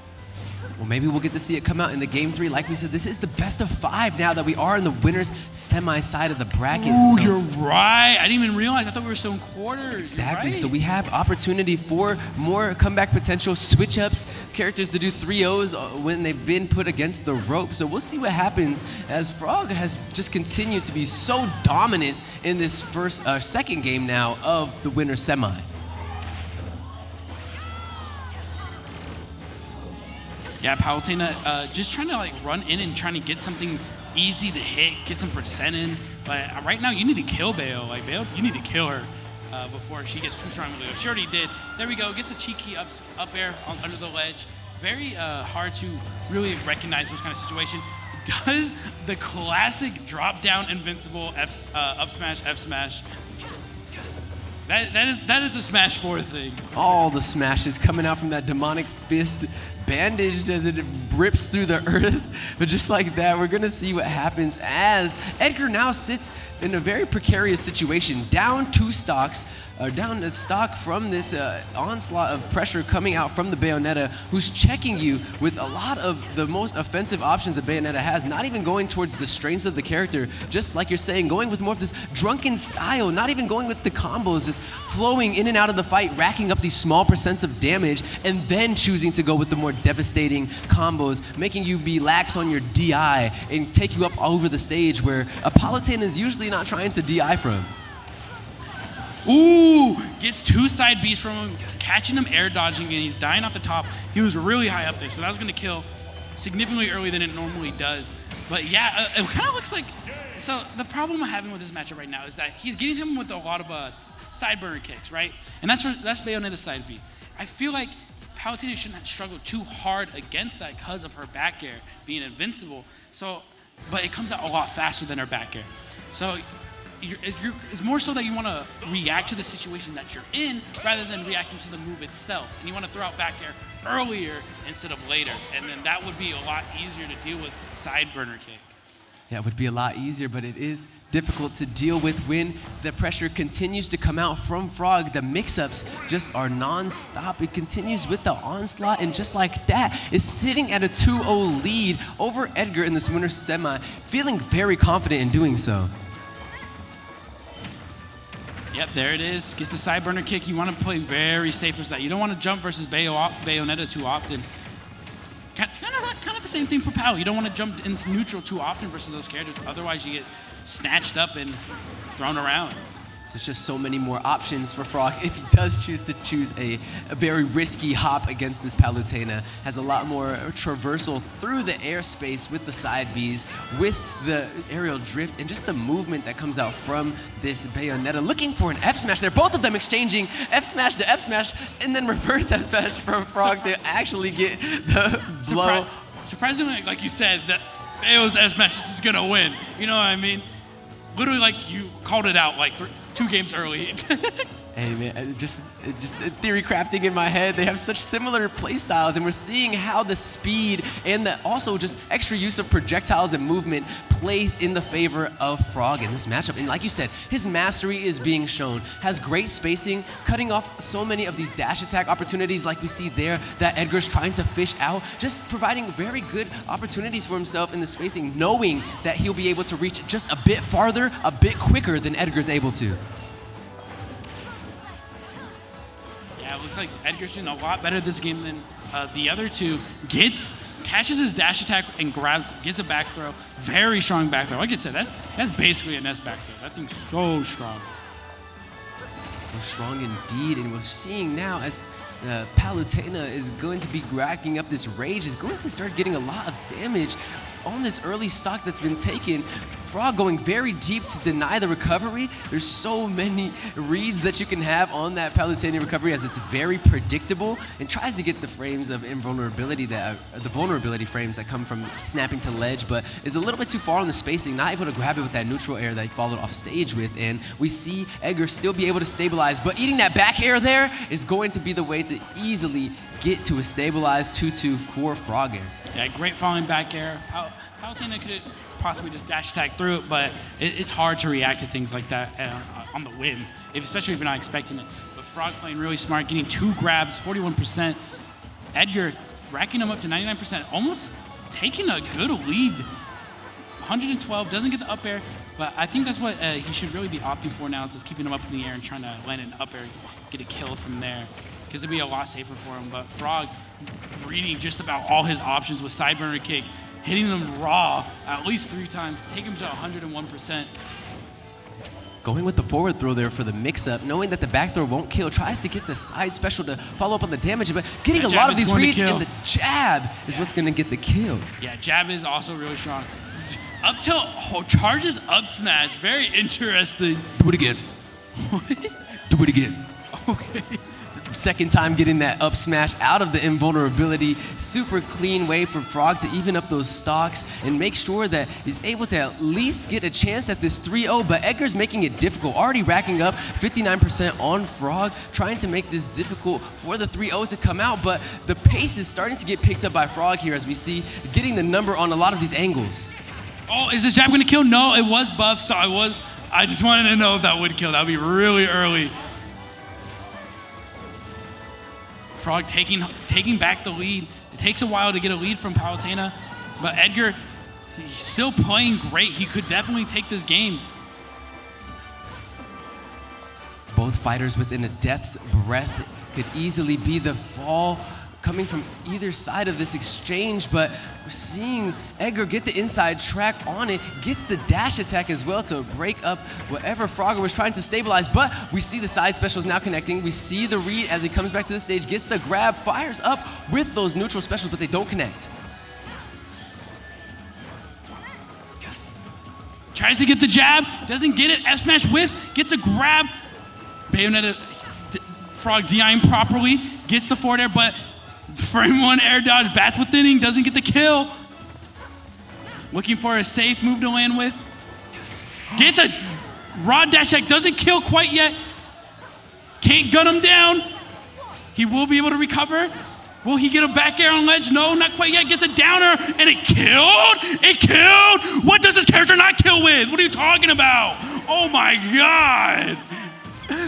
Well, maybe we'll get to see it come out in the Game 3. Like we said, this is the best of 5 now that we are in the winner's semi-side of the bracket. Ooh, so you're right. I didn't even realize. I thought we were still in quarters. Exactly. Right. So we have opportunity for more comeback potential, switch-ups, characters to do 3-0s when they've been put against the rope. So we'll see what happens as Frog has just continued to be so dominant in this second game now of the winner's semi. Yeah, Palutena just trying to like run in and trying to get something easy to hit, get some percent in. But right now, you need to kill Bayo. Like Bayo, you need to kill her before she gets too strong with it. She already did. There we go. Gets a cheeky up air under the ledge. Very hard to really recognize those kind of situations. Does the classic drop down invincible up smash, F smash. That is the Smash 4 thing. All the smashes coming out from that demonic fist, bandaged as it rips through the earth. But just like that, we're going to see what happens as Edgar now sits in a very precarious situation, down 2 stocks, down a stock from this onslaught of pressure coming out from the Bayonetta, who's checking you with a lot of the most offensive options that Bayonetta has, not even going towards the strengths of the character, just like you're saying, going with more of this drunken style, not even going with the combos, just flowing in and out of the fight, racking up these small percents of damage, and then choosing to go with the more devastating combos, making you be lax on your DI and take you up over the stage where a Palutena is usually not trying to DI from. Ooh, gets 2 side Bs from him, catching him air dodging, and he's dying off the top. He was really high up there, so that was going to kill significantly earlier than it normally does. But yeah, it kind of looks like, so the problem I'm having with this matchup right now is that he's getting him with a lot of side burner kicks, right? And that's Bayonetta's side B. I feel like Palutena shouldn't struggle too hard against that because of her back air being invincible. But it comes out a lot faster than her back air. So it's more so that you want to react to the situation that you're in rather than reacting to the move itself. And you want to throw out back air earlier instead of later. And then that would be a lot easier to deal with side burner kick. Yeah, it would be a lot easier, but it is difficult to deal with when the pressure continues to come out from Frog. The mix-ups just are non-stop. It continues with the onslaught, and just like that, is sitting at a 2-0 lead over Edgar in this winner's semi, feeling very confident in doing so. Yep, there it is. Gets the side burner kick. You want to play very safe with that. You don't want to jump versus Bayonetta too often. Kind of the same thing for Pal. You don't want to jump into neutral too often versus those characters. Otherwise, you get snatched up and thrown around. There's just so many more options for Frog if he does choose to choose a very risky hop against this Palutena. Has a lot more traversal through the airspace with the side Bs, with the aerial drift, and just the movement that comes out from this Bayonetta. Looking for an F smash there. Both of them exchanging F smash to F smash, and then reverse F smash from Frog to actually get the blow. Surprisingly, like you said, that Bayo's F smash is gonna win. You know what I mean? Literally, like you called it out like 2 games early. Hey man, just theory crafting in my head. They have such similar play styles, and we're seeing how the speed and the also just extra use of projectiles and movement plays in the favor of Frog in this matchup. And like you said, his mastery is being shown. Has great spacing, cutting off so many of these dash attack opportunities like we see there that Edgar's trying to fish out, just providing very good opportunities for himself in the spacing, knowing that he'll be able to reach just a bit farther, a bit quicker than Edgar's able to. It looks like Edgar's doing a lot better this game than the other two. Catches his dash attack and gets a back throw. Very strong back throw. Like I said, that's basically a S back throw. That thing's so strong. So strong indeed, and we're seeing now as Palutena is going to be racking up this rage, is going to start getting a lot of damage on this early stock that's been taken. Frog going very deep to deny the recovery. There's so many reads that you can have on that Palutena recovery as it's very predictable and tries to get the frames of invulnerability the vulnerability frames that come from snapping to ledge, but is a little bit too far on the spacing, not able to grab it with that neutral air that he followed off stage with, and we see Edgar still be able to stabilize, but eating that back air there is going to be the way to easily get to a stabilized 2-2 for Frog air. Yeah, great falling back air. Palutena could possibly just dash attack through it, but it's hard to react to things like that on the win, especially if you're not expecting it. But Frog playing really smart, getting 2 grabs, 41%. Edgar racking him up to 99%, almost taking a good lead. 112, doesn't get the up air, but I think that's what he should really be opting for now, is just keeping him up in the air and trying to land an up air, get a kill from there, because it'd be a lot safer for him. But Frog reading just about all his options with sideburner kick, hitting them raw at least 3 times, take him to 101%. Going with the forward throw there for the mix-up, knowing that the back throw won't kill, tries to get the side special to follow up on the damage, but getting a lot of these reads, and the jab is what's going to get the kill. Yeah, jab is also really strong. Up tilt, charges up smash, very interesting. Do it again. Do it again. Okay. Second time getting that up smash out of the invulnerability. Super clean way for Frog to even up those stocks and make sure that he's able to at least get a chance at this 3-0, but Edgar's making it difficult, already racking up 59% on Frog, trying to make this difficult for the 3-0 to come out, but the pace is starting to get picked up by Frog here as we see getting the number on a lot of these angles. Oh, is this jab gonna kill? No, it was buff, so I just wanted to know if that would kill. That would be really early. Frog taking back the lead. It takes a while to get a lead from Palutena, but Edgar, he's still playing great. He could definitely take this game. Both fighters within a death's breath. Could easily be the fall coming from either side of this exchange, but we're seeing Edgar get the inside track on it, gets the dash attack as well to break up whatever Frogger was trying to stabilize, but we see the side specials now connecting. We see the read as he comes back to the stage, gets the grab, fires up with those neutral specials, but they don't connect. Tries to get the jab, doesn't get it, F smash whiffs, gets a grab. Bayonetta, Frog DIing properly, gets the forward air, but frame 1 air dodge, bats with thinning, doesn't get the kill. Looking for a safe move to land with. Gets a raw dash attack, doesn't kill quite yet. Can't gun him down. He will be able to recover. Will he get a back air on ledge? No, not quite yet. Gets a downer, and it killed. It killed. What does this character not kill with? What are you talking about? Oh my God.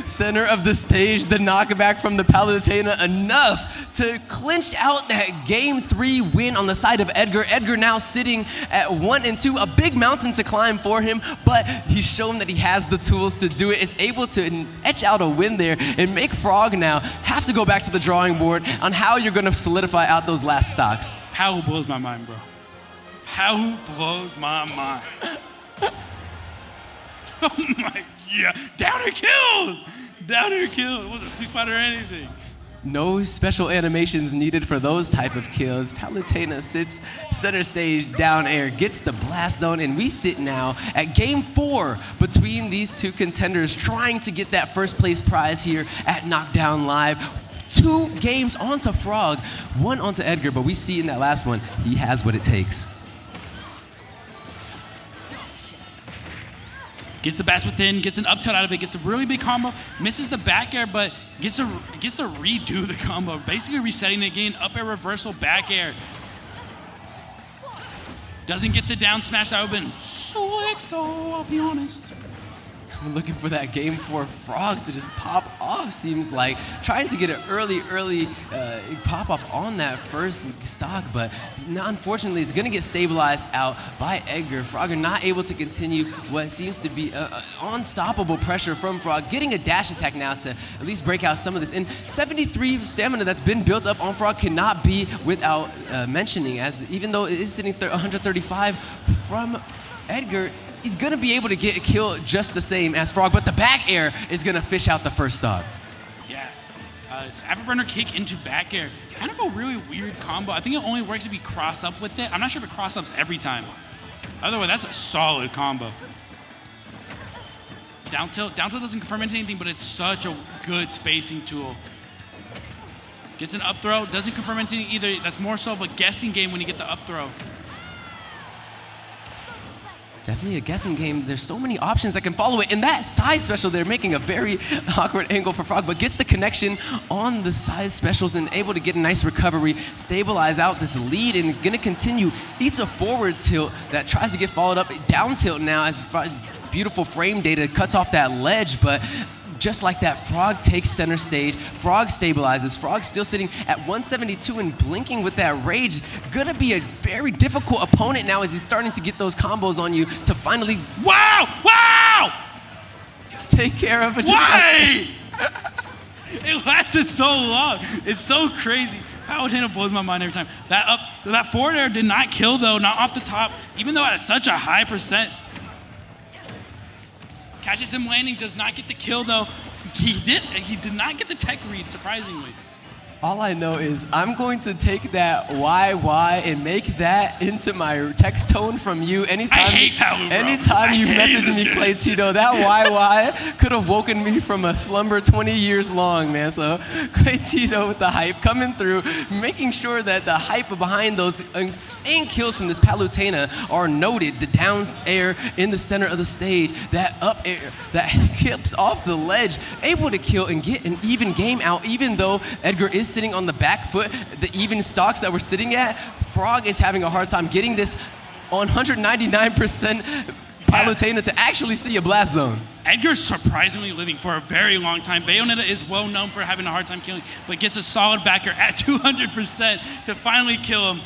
Center of the stage, the knockback from the Palutena, enough to clinch out that Game 3 win on the side of Edgar. Edgar now sitting at 1-2, a big mountain to climb for him, but he's shown that he has the tools to do it, is able to etch out a win there and make Frog now have to go back to the drawing board on how you're going to solidify out those last stocks. Pal blows my mind, bro. How blows my mind. Oh my, yeah. Downer killed. Downer killed. It wasn't a sweet spot or anything. No special animations needed for those type of kills. Palutena sits center stage, down air, gets the blast zone, and we sit now at game 4 between these two contenders trying to get that first place prize here at Knockdown Live. 2 games onto Frog, 1 onto Edgar, but we see in that last one, he has what it takes. Gets the bats within, gets an up tilt out of it, gets a really big combo, misses the back air, but gets to redo the combo, basically resetting it, getting up air reversal, back air. Doesn't get the down smash. That would have been slick though, I'll be honest. I'm looking for that game 4 Frog to just pop off, seems like. Trying to get an early pop off on that first stock, but unfortunately it's gonna get stabilized out by Edgar. Frog are not able to continue what seems to be unstoppable pressure from Frog, getting a dash attack now to at least break out some of this. And 73 stamina that's been built up on Frog cannot be without mentioning, as even though it is sitting 135 from Edgar, he's gonna be able to get a kill just the same as Frog, but the back air is gonna fish out the first stock. Yeah, it's afterburner kick into back air. Kind of a really weird combo. I think it only works if you cross up with it. I'm not sure if it cross ups every time. Otherwise, that's a solid combo. Down tilt doesn't confirm into anything, but it's such a good spacing tool. Gets an up throw, doesn't confirm into anything either. That's more so of a guessing game when you get the up throw. Definitely a guessing game. There's so many options that can follow it. And that side special, they're making a very awkward angle for Frog, but gets the connection on the side specials and able to get a nice recovery, stabilize out this lead, and gonna continue. Eats a forward tilt that tries to get followed up. Down tilt now as beautiful frame data cuts off that ledge, but just like that, Frog takes center stage. Frog stabilizes. Frog still sitting at 172 and blinking with that rage. Gonna be a very difficult opponent now as he's starting to get those combos on you to finally, wow! Take care of it. Why? It lasted so long. It's so crazy. Palutena blows my mind every time. That forward air did not kill though, not off the top, even though at such a high percent. Catches him landing, does not get the kill though. He did not get the tech read, surprisingly. All I know is I'm going to take that YY and make that into my text tone from you anytime. I hate Palu, bro. Anytime you message me, Clay Tito, that YY could have woken me from a slumber 20 years long, man. So Clay Tito with the hype coming through, making sure that the hype behind those insane kills from this Palutena are noted. The down air in the center of the stage, that up air that hips off the ledge, able to kill and get an even game out, even though Edgar is sitting on the back foot, the even stocks that we're sitting at. Frog is having a hard time getting this on 199% Palutena to actually see a blast zone. Edgar's surprisingly living for a very long time. Bayonetta is well known for having a hard time killing, but gets a solid backer at 200% to finally kill him.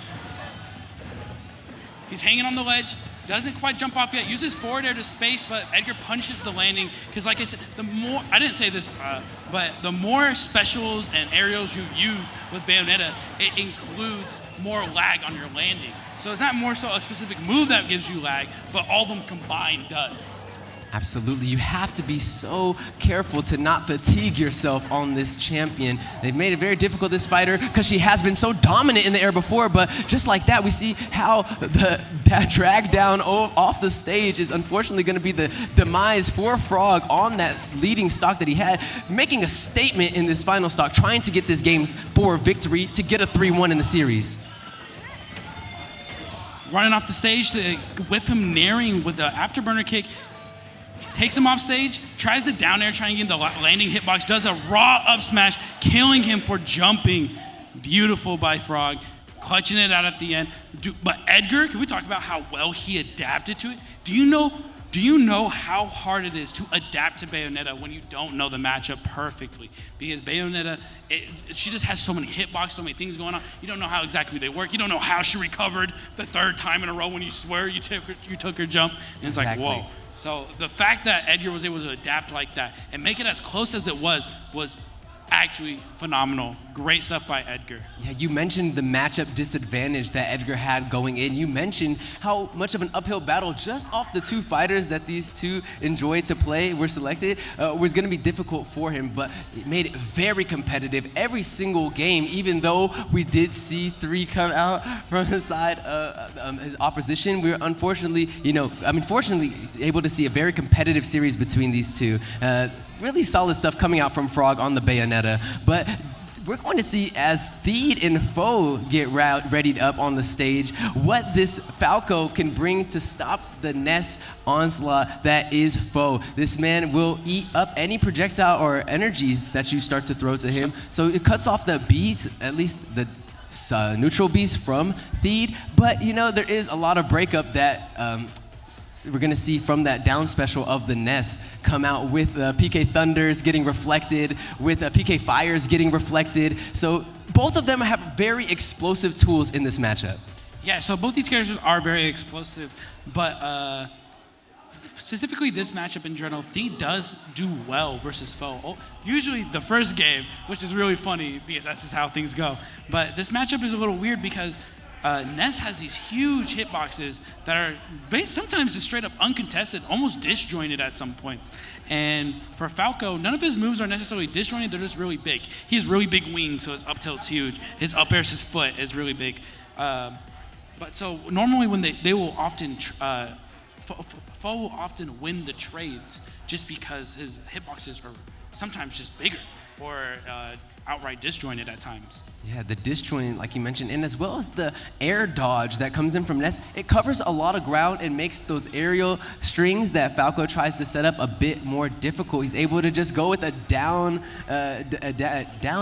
He's hanging on the ledge. Doesn't quite jump off yet, uses forward air to space, but Edgar punches the landing, because like I said, I didn't say this, but the more specials and aerials you use with Bayonetta, it includes more lag on your landing. So it's not more so a specific move that gives you lag, but all of them combined does. Absolutely, you have to be so careful to not fatigue yourself on this champion. They've made it very difficult, this fighter, because she has been so dominant in the air before, but just like that, we see how that drag down off the stage is unfortunately going to be the demise for Frog on that leading stock that he had, making a statement in this final stock, trying to get this game for victory to get a 3-1 in the series. Running off the stage to whiff him naring with the afterburner kick. Takes him off stage, tries the down air, trying to get the landing hitbox, does a raw up smash, killing him for jumping. Beautiful by Frog, clutching it out at the end. But Edgar, can we talk about how well he adapted to it? Do you know how hard it is to adapt to Bayonetta when you don't know the matchup perfectly? Because Bayonetta, she just has so many hitbox, so many things going on. You don't know how exactly they work. You don't know how she recovered the 3rd time in a row when you swear you took her jump. And it's like, whoa. So the fact that Edgar was able to adapt like that and make it as close as it was actually phenomenal. Great stuff by Edgar. Yeah, you mentioned the matchup disadvantage that Edgar had going in. You mentioned how much of an uphill battle just off the two fighters that these two enjoyed to play were selected was going to be difficult for him, but it made it very competitive every single game, even though we did see 3 come out from the side of his opposition. We were unfortunately, fortunately able to see a very competitive series between these two. Really solid stuff coming out from Frog on the Bayonetta, but we're going to see as Theed and Foe get readied up on the stage what this Falco can bring to stop the Ness onslaught that is Foe. This man will eat up any projectile or energies that you start to throw to him, so it cuts off the beats, at least the neutral beats from Theed, but there is a lot of breakup that we're going to see from that down special of the Ness come out with PK Thunders getting reflected, with PK Fires getting reflected. So both of them have very explosive tools in this matchup. Yeah, so both these characters are very explosive, but specifically this matchup in general, Theed does do well versus Foe. Usually the first game, which is really funny because that's just how things go. But this matchup is a little weird because Ness has these huge hitboxes that are sometimes just straight up uncontested, almost disjointed at some points. And for Falco, none of his moves are necessarily disjointed, they're just really big. He has really big wings, so his up tilt's huge. His up air's his foot is really big. But so normally when they will often, Foe will often win the trades just because his hitboxes are sometimes just bigger or outright disjointed at times. Yeah, the disjoint, like you mentioned, and as well as the air dodge that comes in from Ness, it covers a lot of ground and makes those aerial strings that Falco tries to set up a bit more difficult. He's able to just go with a down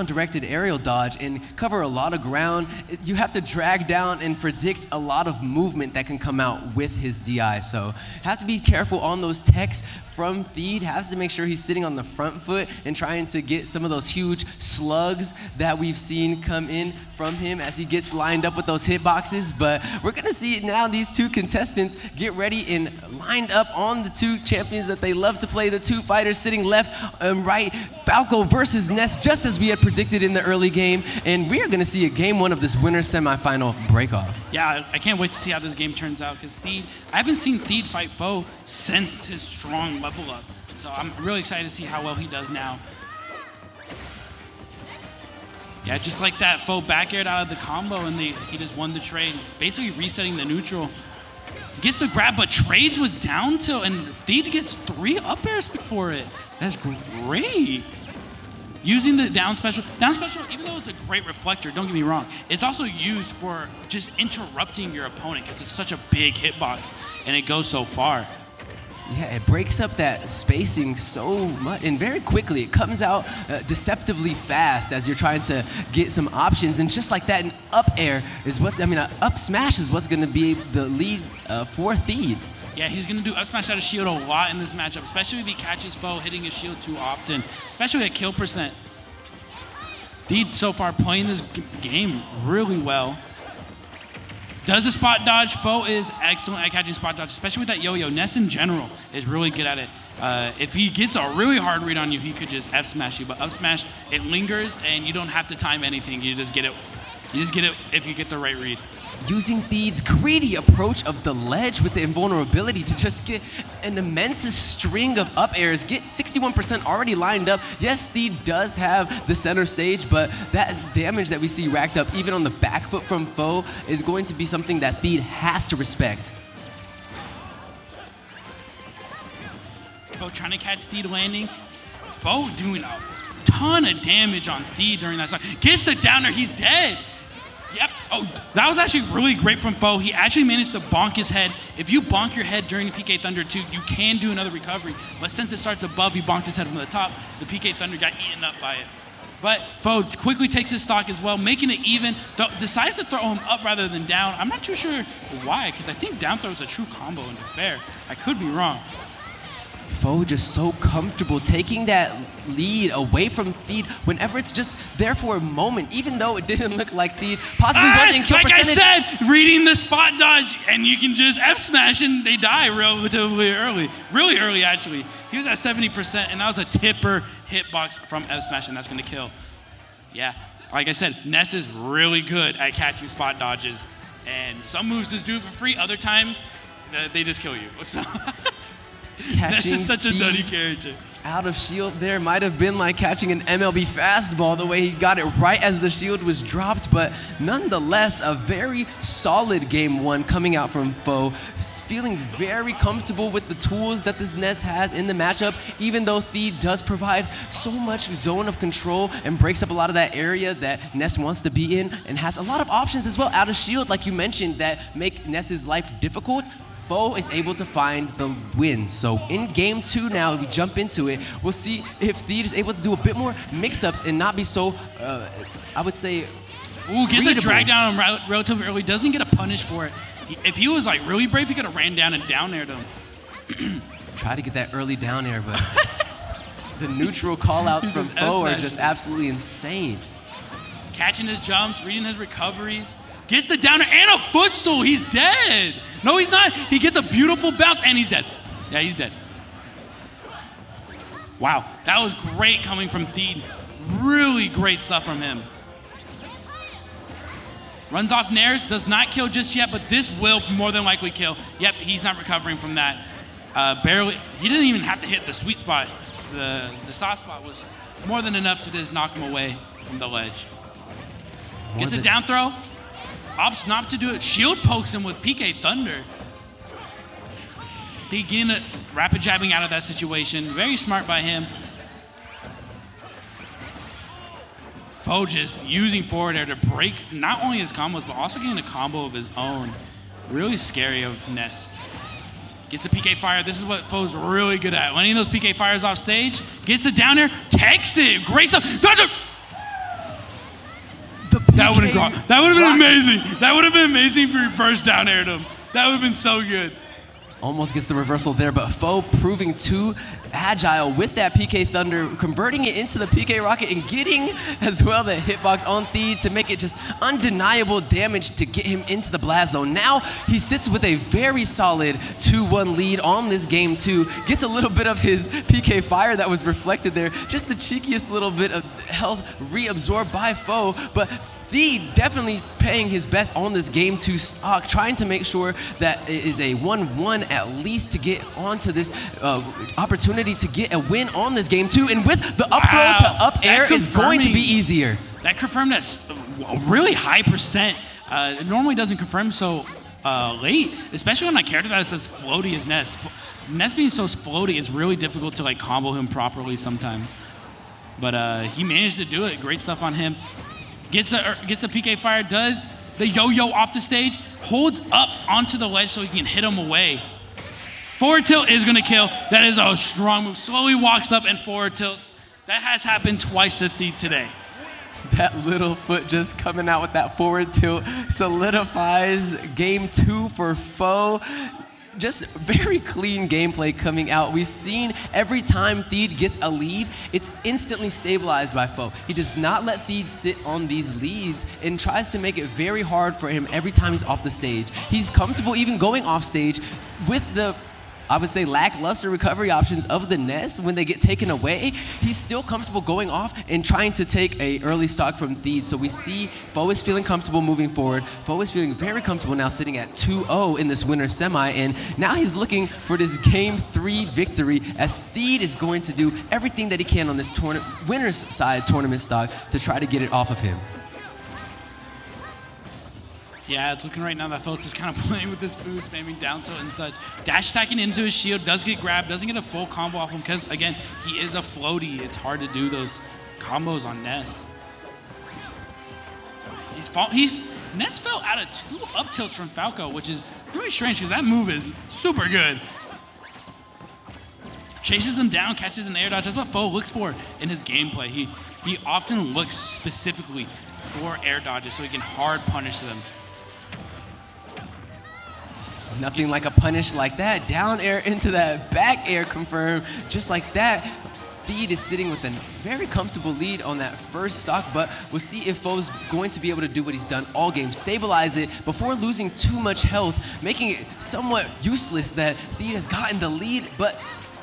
directed aerial dodge and cover a lot of ground. You have to drag down and predict a lot of movement that can come out with his DI. So have to be careful on those techs from Theed. Has to make sure he's sitting on the front foot and trying to get some of those huge slugs that we've seen come in from him as he gets lined up with those hitboxes. But we're going to see now these two contestants get ready and lined up on the two champions that they love to play, the two fighters sitting left and right. Falco versus Ness, just as we had predicted in the early game. And we are going to see a game 1 of this winner's semifinal breakoff. Yeah, I can't wait to see how this game turns out because I haven't seen Theed fight Foe since his strong level up. So I'm really excited to see how well he does now. Yeah, just like that, Foe back aired out of the combo, and he just won the trade, basically resetting the neutral. He gets the grab, but trades with down tilt, and Theed gets 3 up airs before it. That's great. Using the down special, even though it's a great reflector, don't get me wrong, it's also used for just interrupting your opponent because it's such a big hitbox, and it goes so far. Yeah, it breaks up that spacing so much, and very quickly. It comes out deceptively fast as you're trying to get some options, and just like that, an up air is an up smash is what's going to be the lead for Theed. Yeah, he's going to do up smash out of shield a lot in this matchup, especially if he catches Foe hitting his shield too often, especially at kill percent. Theed so far playing this game really well. Does a spot dodge. Foe is excellent at catching spot dodge, especially with that yo-yo. Ness in general is really good at it. If he gets a really hard read on you, he could just F smash you. But up smash, it lingers and you don't have to time anything. You just get it. You just get it if you get the right read. Using Theed's greedy approach of the ledge with the invulnerability to just get an immense string of up airs, get 61% already lined up. Yes, Theed does have the center stage, but that damage that we see racked up even on the back foot from Foe is going to be something that Theed has to respect. Foe trying to catch Theed landing. Foe doing a ton of damage on Theed during that song. Gets the downer, he's dead. Yep. Oh, that was actually really great from Foe. He actually managed to bonk his head. If you bonk your head during the PK Thunder 2, you can do another recovery. But since it starts above, he bonked his head from the top. The PK Thunder got eaten up by it. But Foe quickly takes his stock as well, making it even. Decides to throw him up rather than down. I'm not too sure why, because I think down throw is a true combo, and fair. I could be wrong. Foe just so comfortable taking that lead away from Theed whenever it's just there for a moment, even though it didn't look like Theed possibly was in kill like percentage. I said, reading the spot dodge, and you can just F smash and they die relatively early. Really early, actually. He was at 70%, and that was a tipper hitbox from F smash, and that's going to kill. Yeah, like I said, Ness is really good at catching spot dodges, and some moves just do it for free. Other times, they just kill you. So Ness is such a nutty character. Out of shield there might have been like catching an MLB fastball the way he got it right as the shield was dropped, but nonetheless a very solid game one coming out from Foe, feeling very comfortable with the tools that this Ness has in the matchup, even though Theed does provide so much zone of control and breaks up a lot of that area that Ness wants to be in, and has a lot of options as well out of shield, like you mentioned, that make Ness's life difficult. Foe is able to find the win. So in game 2 now, we jump into it. We'll see if Theed is able to do a bit more mix-ups and not be so, I would say, ooh, gets readable. a drag down relatively early. Doesn't get a punish for it. If he was like really brave, he could have ran down and down aired him. Try to get that early down air, but the neutral callouts from Foe are just absolutely insane. Catching his jumps, reading his recoveries. Gets the downer and a footstool. He's dead. No, he's not. He gets a beautiful bounce and he's dead. Yeah, he's dead. Wow, that was great coming from Theed. Really great stuff from him. Runs off nairs, does not kill just yet, but this will more than likely kill. Yep, he's not recovering from that. Barely. He didn't even have to hit the sweet spot. The soft spot was more than enough to just knock him away from the ledge. Gets a down throw. Opts not to do it. Shield pokes him with PK Thunder. They get a rapid jabbing out of that situation. Very smart by him. Foe just using forward air to break not only his combos, but also getting a combo of his own. Really scary of Ness. Gets the PK fire. This is what Foe's really good at. Landing those PK fires off stage. Gets it down there. Takes it. Great stuff. That would have been amazing. That would have been amazing if you first down aired him. That would have been so good. Almost gets the reversal there, but Foe proving too agile with that PK Thunder, converting it into the PK Rocket and getting as well the hitbox on Theed to make it just undeniable damage to get him into the blast zone. Now he sits with a very solid 2-1 lead on this game 2. Gets a little bit of his PK fire that was reflected there. Just the cheekiest little bit of health reabsorbed by Foe, but Theed definitely paying his best on this game 2 stock, trying to make sure that it is a 1-1 at least to get onto this opportunity to get a win on this game 2. And with the up throw to up air is going to be easier. That confirmed that's a really high percent. It normally doesn't confirm so late, especially when I character that says floaty as Ness. Ness being so floaty, it's really difficult to like combo him properly sometimes. But he managed to do it. Great stuff on him. Gets the PK fire, does the yo-yo off the stage, holds up onto the ledge so he can hit him away. Forward tilt is going to kill. That is a strong move. Slowly walks up and forward tilts. That has happened twice to Theed today. That little foot just coming out with that forward tilt solidifies game 2 for Foe. Just very clean gameplay coming out. We've seen every time Theed gets a lead, it's instantly stabilized by Foe. He does not let Theed sit on these leads and tries to make it very hard for him every time he's off the stage. He's comfortable even going off stage with the, I would say, lackluster recovery options of the Ness. When they get taken away, he's still comfortable going off and trying to take a early stock from Theed. So we see Foe is feeling comfortable moving forward. Foe is feeling very comfortable now sitting at 2-0 in this winner's semi, and now he's looking for this game 3 victory as Theed is going to do everything that he can on this winner's side tournament stock to try to get it off of him. Yeah, it's looking right now that Foe's is kind of playing with his food, spamming down tilt and such. Dash attacking into his shield, does get grabbed, doesn't get a full combo off him because, again, he is a floaty. It's hard to do those combos on Ness. Ness fell out of 2 up tilts from Falco, which is really strange because that move is super good. Chases them down, catches an air dodge. That's what Foe looks for in his gameplay. He often looks specifically for air dodges so he can hard punish them. Nothing like a punish like that. Down air into that back air confirmed, just like that. Theed is sitting with a very comfortable lead on that first stock, but we'll see if Foe's going to be able to do what he's done all game, stabilize it before losing too much health, making it somewhat useless that Theed has gotten the lead, but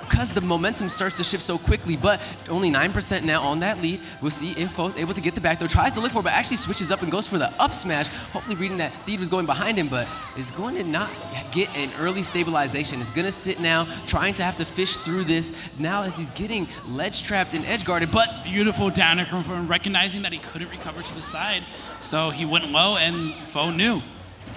because the momentum starts to shift so quickly, but only 9% now on that lead. We'll see if Foe's able to get the back throw, tries to look for it, but actually switches up and goes for the up smash, hopefully reading that Theed was going behind him, but is going to not get an early stabilization. Is going to sit now, trying to have to fish through this now as he's getting ledge trapped and edge guarded, but beautiful downer from recognizing that he couldn't recover to the side. So he went low and Foe knew.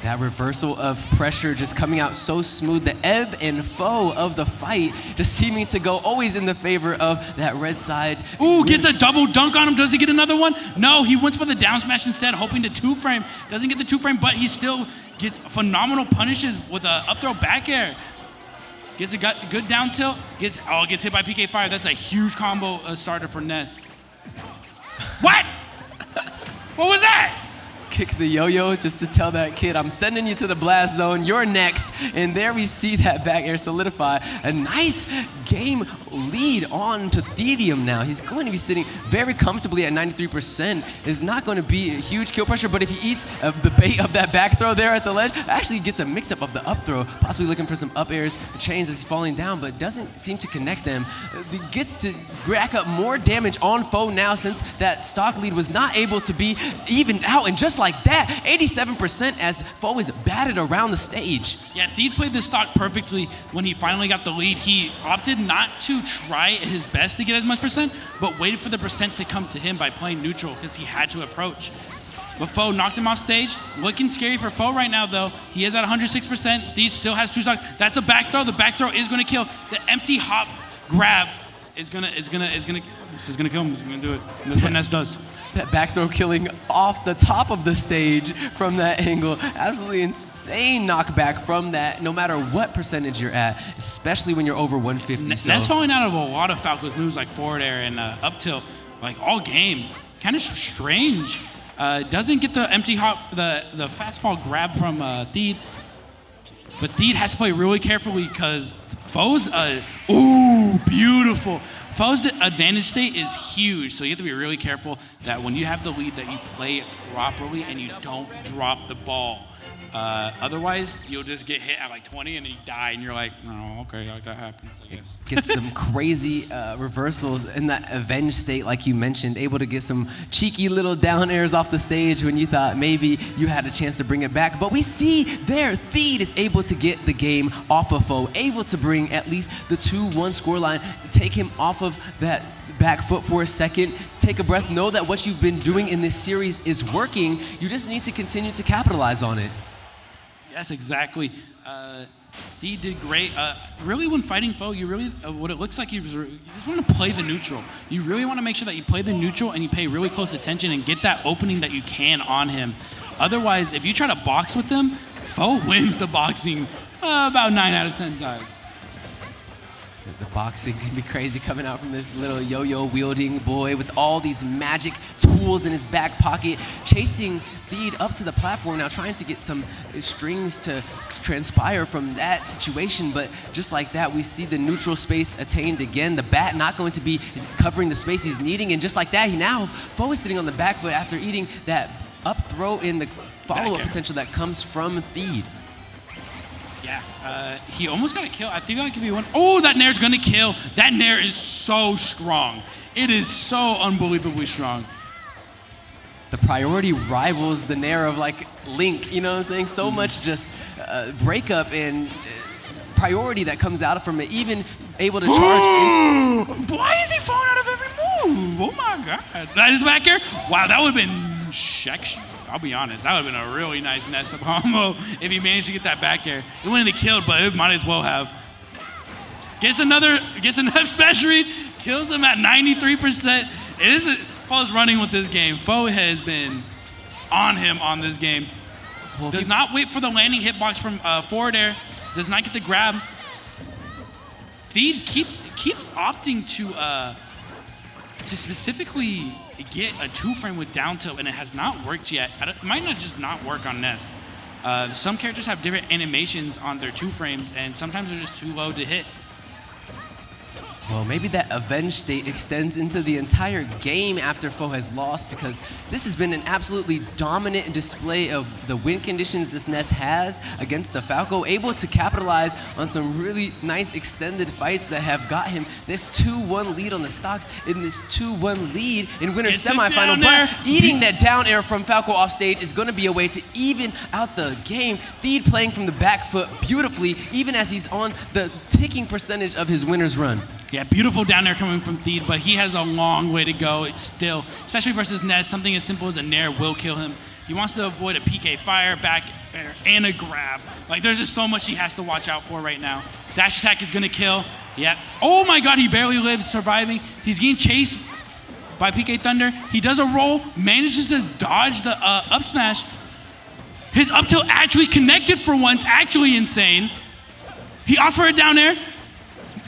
That reversal of pressure just coming out so smooth. The ebb and flow of the fight just seeming to go always in the favor of that red side. Ooh, gets a double dunk on him. Does he get another one? No, he went for the down smash instead, hoping to two frame. Doesn't get the two frame, but he still gets phenomenal punishes with a up throw back air. Gets a good down tilt. Gets hit by PK Fire. That's a huge combo starter for Ness. What? What was that? Kick the yo-yo just to tell that kid, I'm sending you to the blast zone, you're next. And there we see that back air solidify. A nice game lead on to Thedium now. He's going to be sitting very comfortably at 93%. It's not going to be a huge kill pressure, but if he eats the bait of that back throw there at the ledge, actually gets a mix-up of the up throw, possibly looking for some up airs, chains as he's falling down, but doesn't seem to connect them. Gets to rack up more damage on Foe now since that stock lead was not able to be evened out, and just like that, 87% as Foe is batted around the stage. Yeah, Theed played this stock perfectly when he finally got the lead. He opted not to try his best to get as much percent, but waited for the percent to come to him by playing neutral because he had to approach. But Foe knocked him off stage. Looking scary for Foe right now, though. He is at 106%. Theed still has two stocks. That's a back throw. The back throw is going to kill. The empty hop grab is gonna kill him. He's gonna do it. That's what Ness does. That back throw killing off the top of the stage from that angle. Absolutely insane knockback from that, no matter what percentage you're at, especially when you're over 150. Ness falling out of a lot of Falco's moves like forward air and up tilt, like all game. Kind of strange. Doesn't get the empty hop, the fast fall grab from Theed. But Theed has to play really carefully because Foe's, ooh, beautiful. Foe's advantage state is huge, so you have to be really careful that when you have the lead that you play it properly and you don't drop the ball. Otherwise, you'll just get hit at like 20 and then you die, and you're like, oh, okay, like that happens, I guess. Get some crazy reversals in that avenge state, like you mentioned, able to get some cheeky little down airs off the stage when you thought maybe you had a chance to bring it back. But we see there, Theed is able to get the game off of Foe, able to bring at least the 2-1 scoreline, take him off of that back foot for a second, take a breath, know that what you've been doing in this series is working. You just need to continue to capitalize on it. Yes, exactly. Theed did great. Really, when fighting Foe, you really, what it looks like, you just want to play the neutral. You really want to make sure that you play the neutral and you pay really close attention and get that opening that you can on him. Otherwise, if you try to box with him, Foe wins the boxing about 9 out of 10 times. The boxing can be crazy coming out from this little yo-yo wielding boy with all these magic tools in his back pocket, chasing Theed up to the platform now, trying to get some strings to transpire from that situation. But just like that, we see the neutral space attained again. The bat not going to be covering the space he's needing, and just like that, he now Foe is sitting on the back foot after eating that up throw in the follow-up potential that comes from Theed. Yeah, he almost got a kill. I think I'll give you one. Oh, that nair's gonna kill. That nair is so strong. It is so unbelievably strong. The priority rivals the nair of like Link, you know what I'm saying? So much just breakup and priority that comes out from it, even able to charge. Why is he falling out of every move? Oh my God. That is back here? Wow, that would have been section. I'll be honest, that would have been a really nice Nessa combo if he managed to get that back air. It wouldn't have killed, but it might as well have. Gets another smash read, kills him at 93%. Foe's running with this game. Foe has been on him on this game. Well, does not wait for the landing hitbox from forward air. Does not get the grab. Theed keeps opting to specifically get a 2-frame with down tilt, and it has not worked yet. It might not just not work on Ness. Some characters have different animations on their 2 frames, and sometimes they're just too low to hit. Well, maybe that avenge state extends into the entire game after foe has lost, because this has been an absolutely dominant display of the win conditions this Ness has against the Falco, able to capitalize on some really nice extended fights that have got him this 2-1 lead on the stocks, in this 2-1 lead in winner's semifinal. But eating that down air from Falco off stage is going to be a way to even out the game. Theed playing from the back foot beautifully, even as he's on the ticking percentage of his winner's run. Yeah, beautiful down there coming from Theed, but he has a long way to go still, especially versus Ness. Something as simple as a nair will kill him. He wants to avoid a PK fire, back air, and a grab. Like, there's just so much he has to watch out for right now. Dash attack is going to kill. Yeah. Oh my god, he barely lives, surviving. He's getting chased by PK Thunder. He does a roll, manages to dodge the up smash. His up tilt actually connected for once, actually insane. He opts for a down air.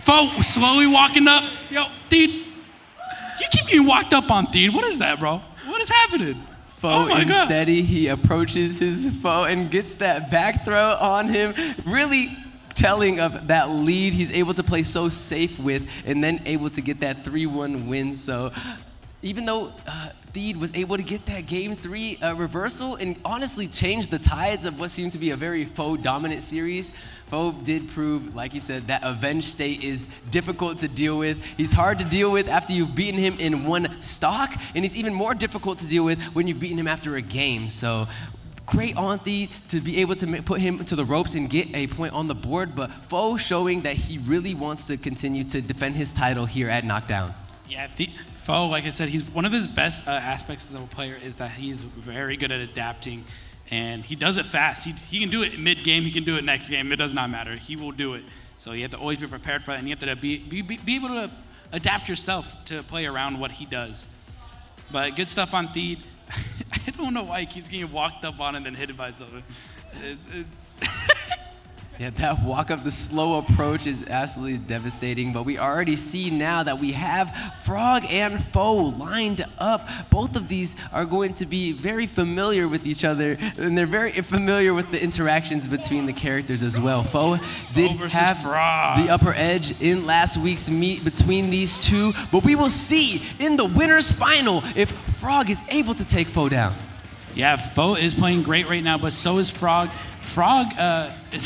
Foe slowly walking up. Yo, Theed, you keep getting walked up on, Theed. What is that, bro? What is happening? Foe unsteady. He approaches his foe and gets that back throw on him. Really telling of that lead he's able to play so safe with, and then able to get that 3-1 win. So even though Theed was able to get that game 3 reversal and honestly change the tides of what seemed to be a very foe dominant series, foe did prove, like you said, that avenge state is difficult to deal with. He's hard to deal with after you've beaten him in one stock, and he's even more difficult to deal with when you've beaten him after a game. So great on Theed to be able to put him to the ropes and get a point on the board, but foe showing that he really wants to continue to defend his title here at Knockdown. Yeah, Foe, like I said, he's one of his best aspects as a player is that he's very good at adapting, and he does it fast. He can do it mid-game, he can do it next game. It does not matter. He will do it. So you have to always be prepared for that, and you have to be able to adapt yourself to play around what he does. But good stuff on Theed. I don't know why he keeps getting walked up on and then hit by something. Yeah, that walk up, the slow approach is absolutely devastating, but we already see now that we have Frog and Foe lined up. Both of these are going to be very familiar with each other, and they're very familiar with the interactions between the characters as well. Foe did have the upper edge in last week's meet between these two, but we will see in the winner's final if Frog is able to take Foe down. Yeah, Foe is playing great right now, but so is Frog. Frog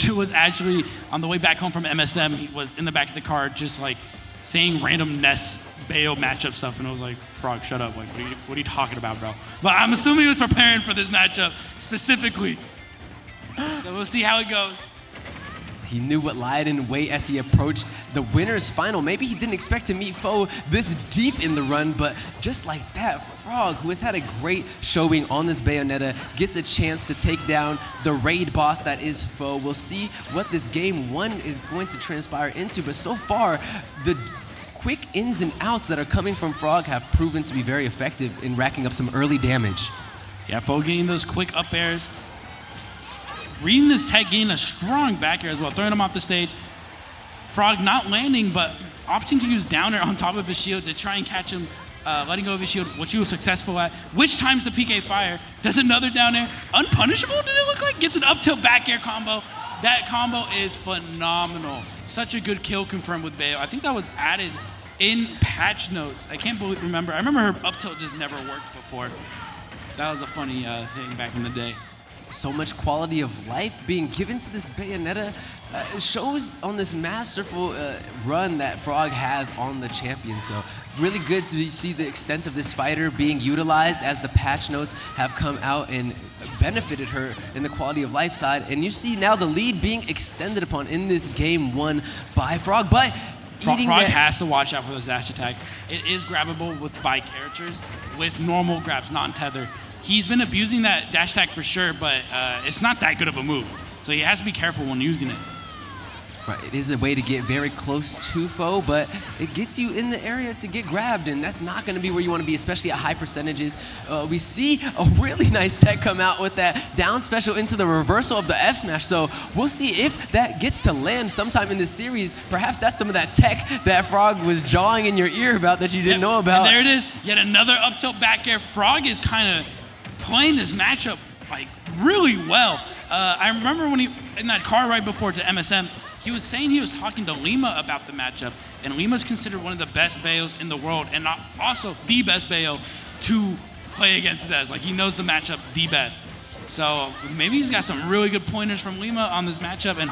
was actually on the way back home from MSM. He was in the back of the car just like saying random Ness Bayo matchup stuff, and I was like, Frog, shut up. Like, what are you talking about, bro? But I'm assuming he was preparing for this matchup specifically. So we'll see how it goes. He knew what lied in wait as he approached the winner's final. Maybe he didn't expect to meet Foe this deep in the run, but just like that, Frog, who has had a great showing on this Bayonetta, gets a chance to take down the raid boss that is Foe. We'll see what this game 1 is going to transpire into, but so far, the quick ins and outs that are coming from Frog have proven to be very effective in racking up some early damage. Yeah, Foe getting those quick up airs. Reading his tech, getting a strong back air as well, throwing him off the stage. Frog not landing, but opting to use down air on top of his shield to try and catch him, letting go of his shield, which he was successful at, which times the PK fire, does another down air. Unpunishable, did it look like? Gets an up tilt back air combo. That combo is phenomenal. Such a good kill confirmed with Bayo. I think that was added in patch notes. I can't remember. I remember her up tilt just never worked before. That was a funny thing back in the day. So much quality of life being given to this Bayonetta shows on this masterful run that Frog has on the champion. So really good to see the extent of this fighter being utilized as the patch notes have come out and benefited her in the quality of life side. And you see now the lead being extended upon in this game 1 by Frog. But Frog has to watch out for those dash attacks. It is grabbable by characters with normal grabs, non-tether. He's been abusing that dash attack for sure, but it's not that good of a move. So he has to be careful when using it. Right, it is a way to get very close to Foe, but it gets you in the area to get grabbed, and that's not going to be where you want to be, especially at high percentages. We see a really nice tech come out with that down special into the reversal of the F smash, so we'll see if that gets to land sometime in this series. Perhaps that's some of that tech that Frog was jawing in your ear about that you didn't know about. And there it is, yet another up tilt back air. Frog is kind of playing this matchup like really well. I remember when in that car ride before to MSM, he was saying he was talking to Lima about the matchup, and Lima's considered one of the best Bayos in the world, and also the best Bayo to play against Dez. Like, he knows the matchup the best. So maybe he's got some really good pointers from Lima on this matchup, and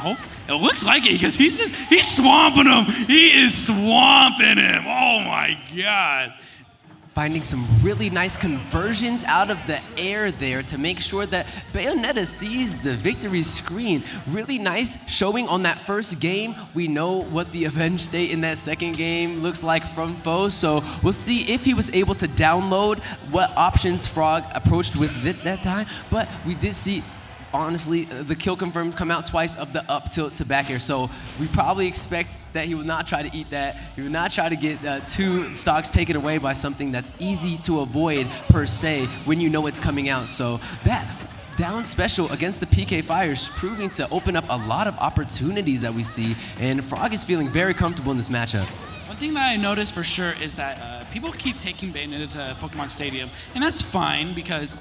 it looks like it because he's swamping him. He is swamping him. Oh my God. Finding some really nice conversions out of the air there to make sure that Bayonetta sees the victory screen. Really nice showing on that first game. We know what the avenge state in that second game looks like from Foe, so we'll see if he was able to download what options Frog approached with that time. But we did see, honestly, the kill confirmed come out twice of the up tilt to back air, so we probably expect that he will not try to eat that. He will not try to get 2 stocks taken away by something that's easy to avoid per se when you know it's coming out. So that down special against the PK Fire is proving to open up a lot of opportunities that we see, and Frog is feeling very comfortable in this matchup. One thing that I noticed for sure is that people keep taking Bayonetta to Pokemon Stadium, and that's fine because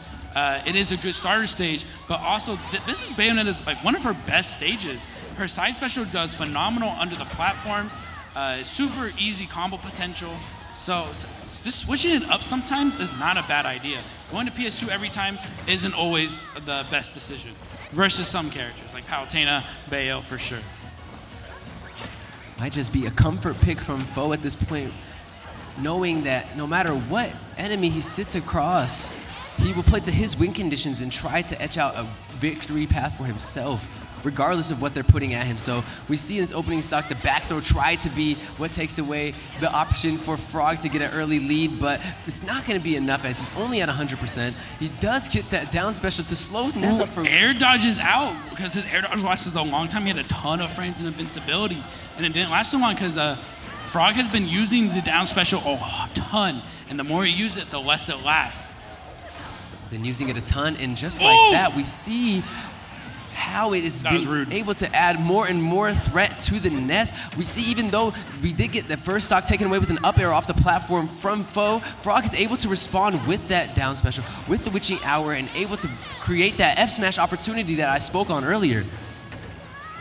it is a good starter stage, but also this is Bayonetta's like one of her best stages. Her side special does phenomenal under the platforms, super easy combo potential. So just switching it up sometimes is not a bad idea. Going to PS2 every time isn't always the best decision versus some characters like Palutena, Bayo for sure. Might just be a comfort pick from Foe at this point, knowing that no matter what enemy he sits across, he will play to his win conditions and try to etch out a victory path for himself, regardless of what they're putting at him. So we see in his opening stock, the back throw tried to be what takes away the option for Frog to get an early lead, but it's not going to be enough as he's only at 100%. He does get that down special to slow Ness up for air dodges out because his air dodge lasted a long time. He had a ton of frames and invincibility, and it didn't last so long because Frog has been using the down special a ton, and the more you use it, the less it lasts. Been using it a ton, and just like that, we see how it has been able to add more and more threat to the nest. We see even though we did get the first stock taken away with an up air off the platform from Foe, Frog is able to respond with that down special, with the Witching Hour, and able to create that F smash opportunity that I spoke on earlier.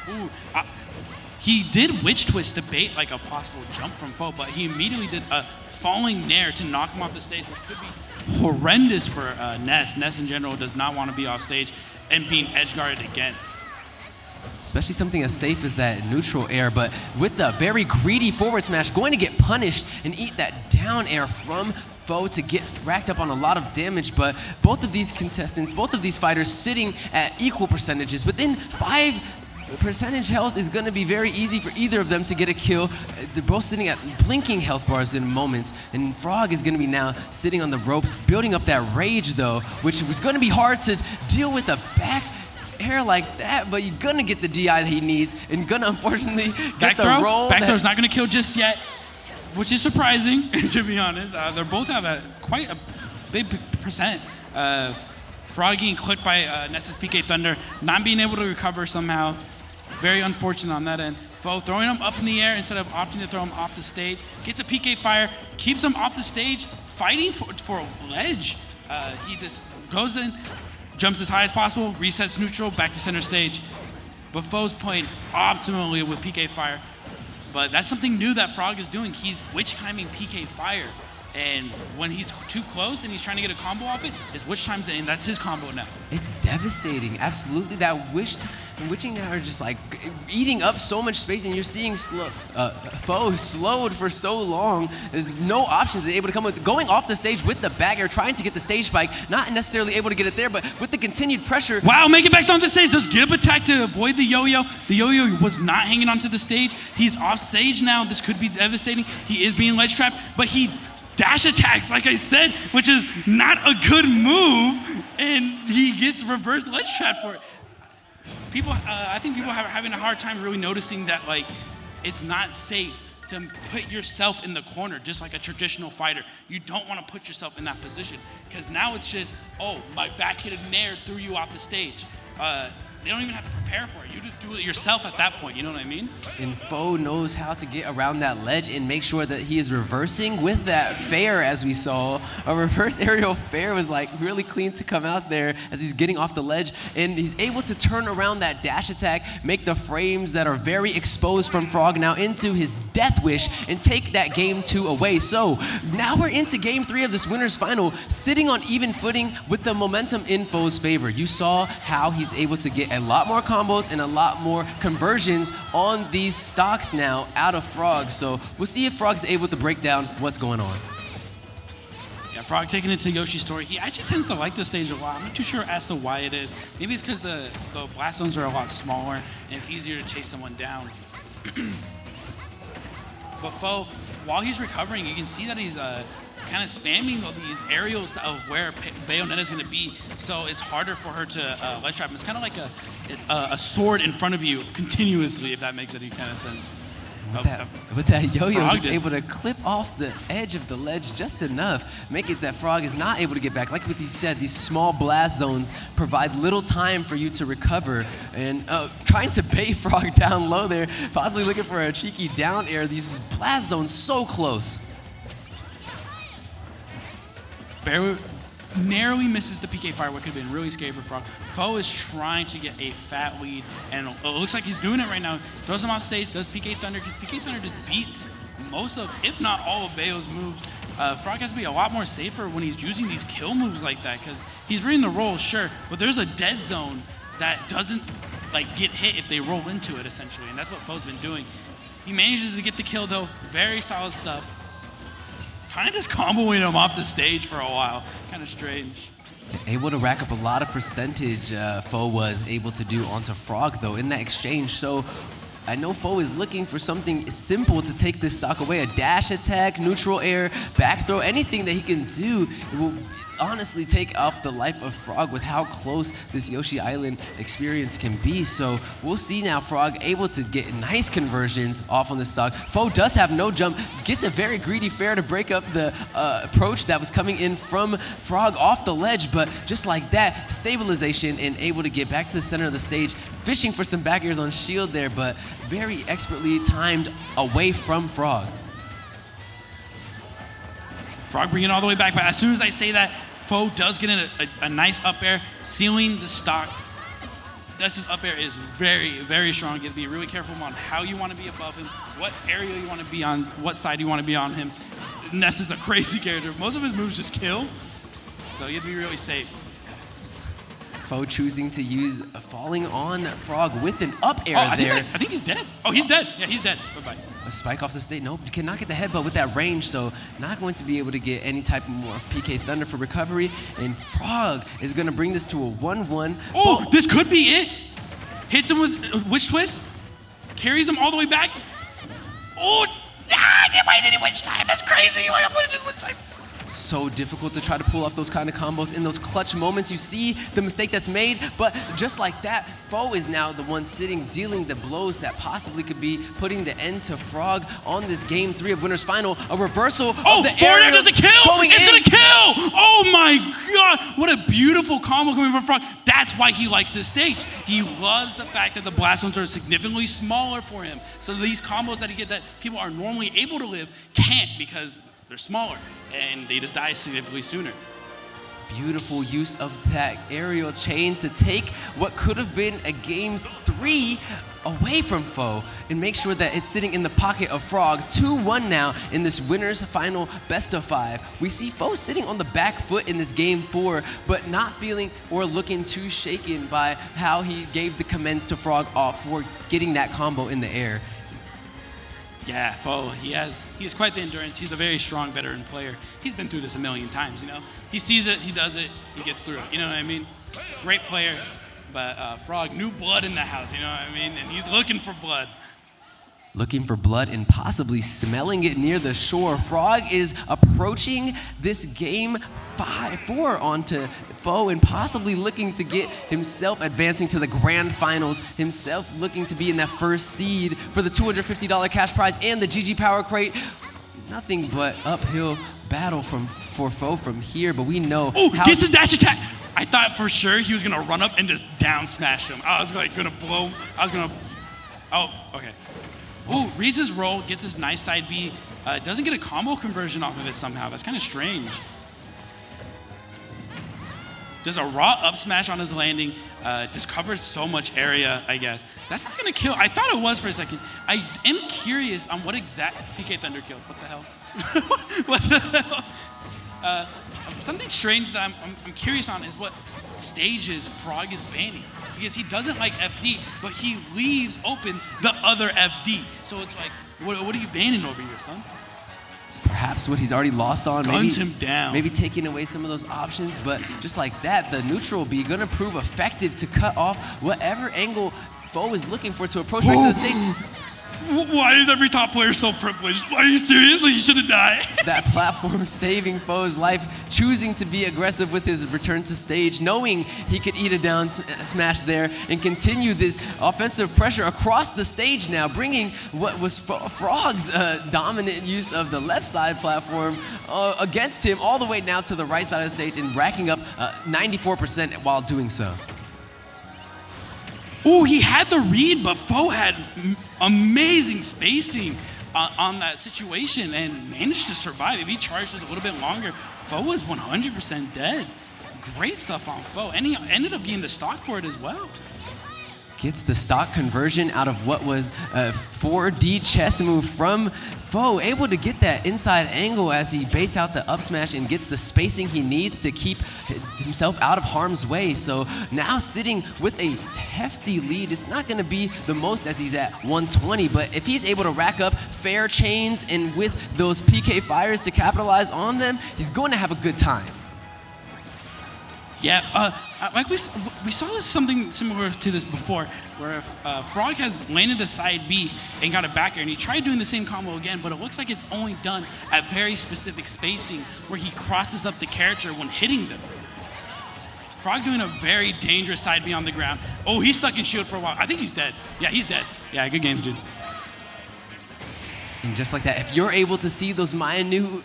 Ooh, he did Witch Twist to bait like a possible jump from Foe, but he immediately did a falling Nair to knock him off the stage, which could be horrendous for Ness. Ness in general does not want to be off stage and being edge guarded against. Especially something as safe as that neutral air, but with the very greedy forward smash, going to get punished and eat that down air from Foe to get racked up on a lot of damage. But both of these contestants, both of these fighters sitting at equal percentages. Within 5 percentage health is going to be very easy for either of them to get a kill. They're both sitting at blinking health bars in moments, and Frog is going to be now sitting on the ropes, building up that rage though, which was going to be hard to deal with a back air like that, but you're going to get the DI that he needs, and going to unfortunately get the roll. Back throw's not going to kill just yet, which is surprising, to be honest. They both have quite a big percent. Frog getting clipped by Ness's PK Thunder, not being able to recover somehow. Very unfortunate on that end. Foe throwing him up in the air instead of opting to throw him off the stage. Gets a PK Fire, keeps him off the stage, fighting for a ledge. He just goes in, jumps as high as possible, resets neutral, back to center stage. But Foe's playing optimally with PK Fire. But that's something new that Frog is doing. He's witch timing PK Fire. And when he's too close and he's trying to get a combo off it, his witch times it, and that's his combo now. It's devastating, absolutely. That Witching Hour just like eating up so much space, and you're seeing Foe slowed for so long. There's no options they're able to come with. Going off the stage with the back air, trying to get the stage spike, not necessarily able to get it there, but with the continued pressure. Wow, make it back onto the stage. Does Gib attack to avoid the yo-yo. The yo-yo was not hanging onto the stage. He's off stage now. This could be devastating. He is being ledge trapped, but he dash attacks, like I said, which is not a good move, and he gets reverse ledge trap for it. I think people are having a hard time really noticing that, like, it's not safe to put yourself in the corner just like a traditional fighter. You don't want to put yourself in that position because now it's just, oh, my back hit a nair, threw you off the stage. They don't even have to prepare for it. You just do it yourself at that point, you know what I mean? And Foe knows how to get around that ledge and make sure that he is reversing with that fair, as we saw. A reverse aerial fair was like really clean to come out there as he's getting off the ledge, and he's able to turn around that dash attack, make the frames that are very exposed from Frog now into his death wish, and take that game 2 away. So now we're into game 3 of this winner's final, sitting on even footing with the momentum in Foe's favor. You saw how he's able to get a lot more combos and a lot more conversions on these stocks now out of Frog. So we'll see if Frog's able to break down what's going on. Yeah, Frog taking it to Yoshi's story. He actually tends to like this stage a lot. I'm not too sure as to why it is. Maybe it's because the blast zones are a lot smaller and it's easier to chase someone down. But Foe, while he's recovering, you can see that he's kind of spamming these aerials of where Bayonetta is going to be, so it's harder for her to ledge trap. It's kind of like a sword in front of you continuously, if that makes any kind of sense. With that yo-yo, Frog just able to clip off the edge of the ledge just enough, make it that Frog is not able to get back. Like what he said, these small blast zones provide little time for you to recover. And trying to bait Frog down low there, possibly looking for a cheeky down air. These blast zones so close. Narrowly misses the PK fire, what could have been really scary for Frog. Foe is trying to get a fat lead, and it looks like he's doing it right now. Throws him off stage, does PK Thunder, because PK Thunder just beats most of, if not all of Bayo's moves. Frog has to be a lot more safer when he's using these kill moves like that, because he's reading the roll, sure, but there's a dead zone that doesn't like get hit if they roll into it, essentially, and that's what Foe's been doing. He manages to get the kill, though. Very solid stuff. Kind of just comboing him off the stage for a while. Kind of strange. Able to rack up a lot of percentage, Foe was able to do onto Frog, though, in that exchange. So I know Foe is looking for something simple to take this stock away. A dash attack, neutral air, back throw, anything that he can do will honestly take off the life of Frog with how close this Yoshi Island experience can be. So we'll see now Frog able to get nice conversions off on the stock. Foe does have no jump, gets a very greedy fair to break up the approach that was coming in from Frog off the ledge, but just like that, stabilization and able to get back to the center of the stage, fishing for some back airs on shield there, but very expertly timed away from Frog. Frog bringing it all the way back, but as soon as I say that, Foe does get in a nice up air, sealing the stock. This up air is very, very strong. You have to be really careful on how you want to be above him, what area you want to be on, what side you want to be on him. Ness is a crazy character. Most of his moves just kill, so you have to be really safe. Foe choosing to use a falling on Frog with an up air there. I think he's dead. Oh, he's dead. Yeah, he's dead. Bye-bye. A spike off the stage. Nope, you cannot get the headbutt with that range, so not going to be able to get any type of more PK Thunder for recovery. And Frog is going to bring this to a 1-1. Oh, this could be it. Hits him with Witch Twist. Carries him all the way back. Oh, I didn't wait any Witch Time. That's crazy. Why am I putting this Witch Time? So difficult to try to pull off those kind of combos in those clutch moments. You see the mistake that's made, but just like that, Foe is now the one sitting, dealing the blows that possibly could be putting the end to Frog on this game 3 of Winners Final. A reversal of the aerial. Does a kill! It's gonna kill! Oh my god! What a beautiful combo coming from Frog. That's why he likes this stage. He loves the fact that the blast zones are significantly smaller for him. So these combos that he get that people are normally able to live can't, because they're smaller and they just die significantly sooner. Beautiful use of that aerial chain to take what could have been a game 3 away from Foe and make sure that it's sitting in the pocket of Frog. 2-1 now in this Winners Final best of 5. We see Foe sitting on the back foot in this game 4, but not feeling or looking too shaken by how he gave the commends to Frog off for getting that combo in the air. Yeah, Foe, he has quite the endurance. He's a very strong veteran player. He's been through this a million times, you know. He sees it, he does it, he gets through it, you know what I mean? Great player, but Frog, new blood in the house, you know what I mean? And he's looking for blood. Looking for blood and possibly smelling it near the shore. Frog is approaching this game 4 onto Foe and possibly looking to get himself advancing to the grand finals, himself looking to be in that first seed for the $250 cash prize and the GG Power Crate. Nothing but uphill battle for Foe from here, but we know gets his dash attack. I thought for sure he was gonna run up and just down smash him. I was like gonna blow. Oh, okay. Ooh, Reese's roll gets his nice side B. Doesn't get a combo conversion off of it somehow. That's kind of strange. Does a raw up smash on his landing. Just covered so much area, I guess. That's not gonna kill. I thought it was for a second. I am curious on what exact PK Thunder killed. What the hell? What the hell? Something strange that I'm curious on is what stages Frog is banning. Because he doesn't like FD, but he leaves open the other FD. So it's like, what are you banning over here, son? Perhaps what he's already lost on. Guns him down. Maybe taking away some of those options, but just like that, the neutral B gonna prove effective to cut off whatever angle Foe is looking for to approach back to the stage. Why is every top player so privileged? Are you serious? Like, you should have died. That platform saving Foe's life, choosing to be aggressive with his return to stage, knowing he could eat a down smash there and continue this offensive pressure across the stage now, bringing what was Frog's dominant use of the left side platform against him all the way now to the right side of the stage and racking up 94% while doing so. Ooh, he had the read, but Foe had amazing spacing on that situation and managed to survive. If he charged just a little bit longer, Foe was 100% dead. Great stuff on Foe, and he ended up getting the stock for it as well. Gets the stock conversion out of what was a 4D chess move from Foe, able to get that inside angle as he baits out the up smash and gets the spacing he needs to keep himself out of harm's way. So now sitting with a hefty lead, it's not going to be the most as he's at 120, but if he's able to rack up fair chains and with those PK fires to capitalize on them, he's going to have a good time. Yeah, like we saw this something similar to this before, where Frog has landed a side B and got a back air, and he tried doing the same combo again, but it looks like it's only done at very specific spacing where he crosses up the character when hitting them. Frog doing a very dangerous side B on the ground. Oh, he's stuck in shield for a while. I think he's dead. Yeah, he's dead. Yeah, good games, dude. And just like that, if you're able to see those minute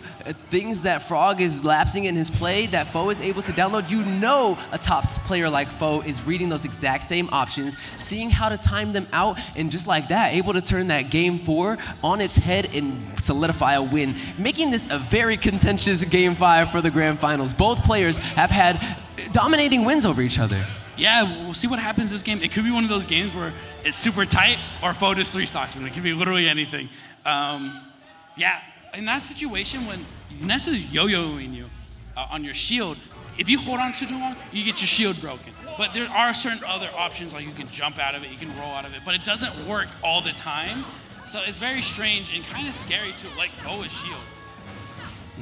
things that Frog is lapsing in his play that Foe is able to download, you know a top player like Foe is reading those exact same options, seeing how to time them out, and just like that, able to turn that game 4 on its head and solidify a win, making this a very contentious game 5 for the grand finals. Both players have had dominating wins over each other. Yeah, we'll see what happens this game. It could be one of those games where it's super tight or Foe just 3 stocks him. It could be literally anything. Yeah, in that situation when Nessa's yo-yoing you on your shield, if you hold on too long, you get your shield broken. But there are certain other options, like you can jump out of it, you can roll out of it, but it doesn't work all the time. So it's very strange and kind of scary to let go of shield.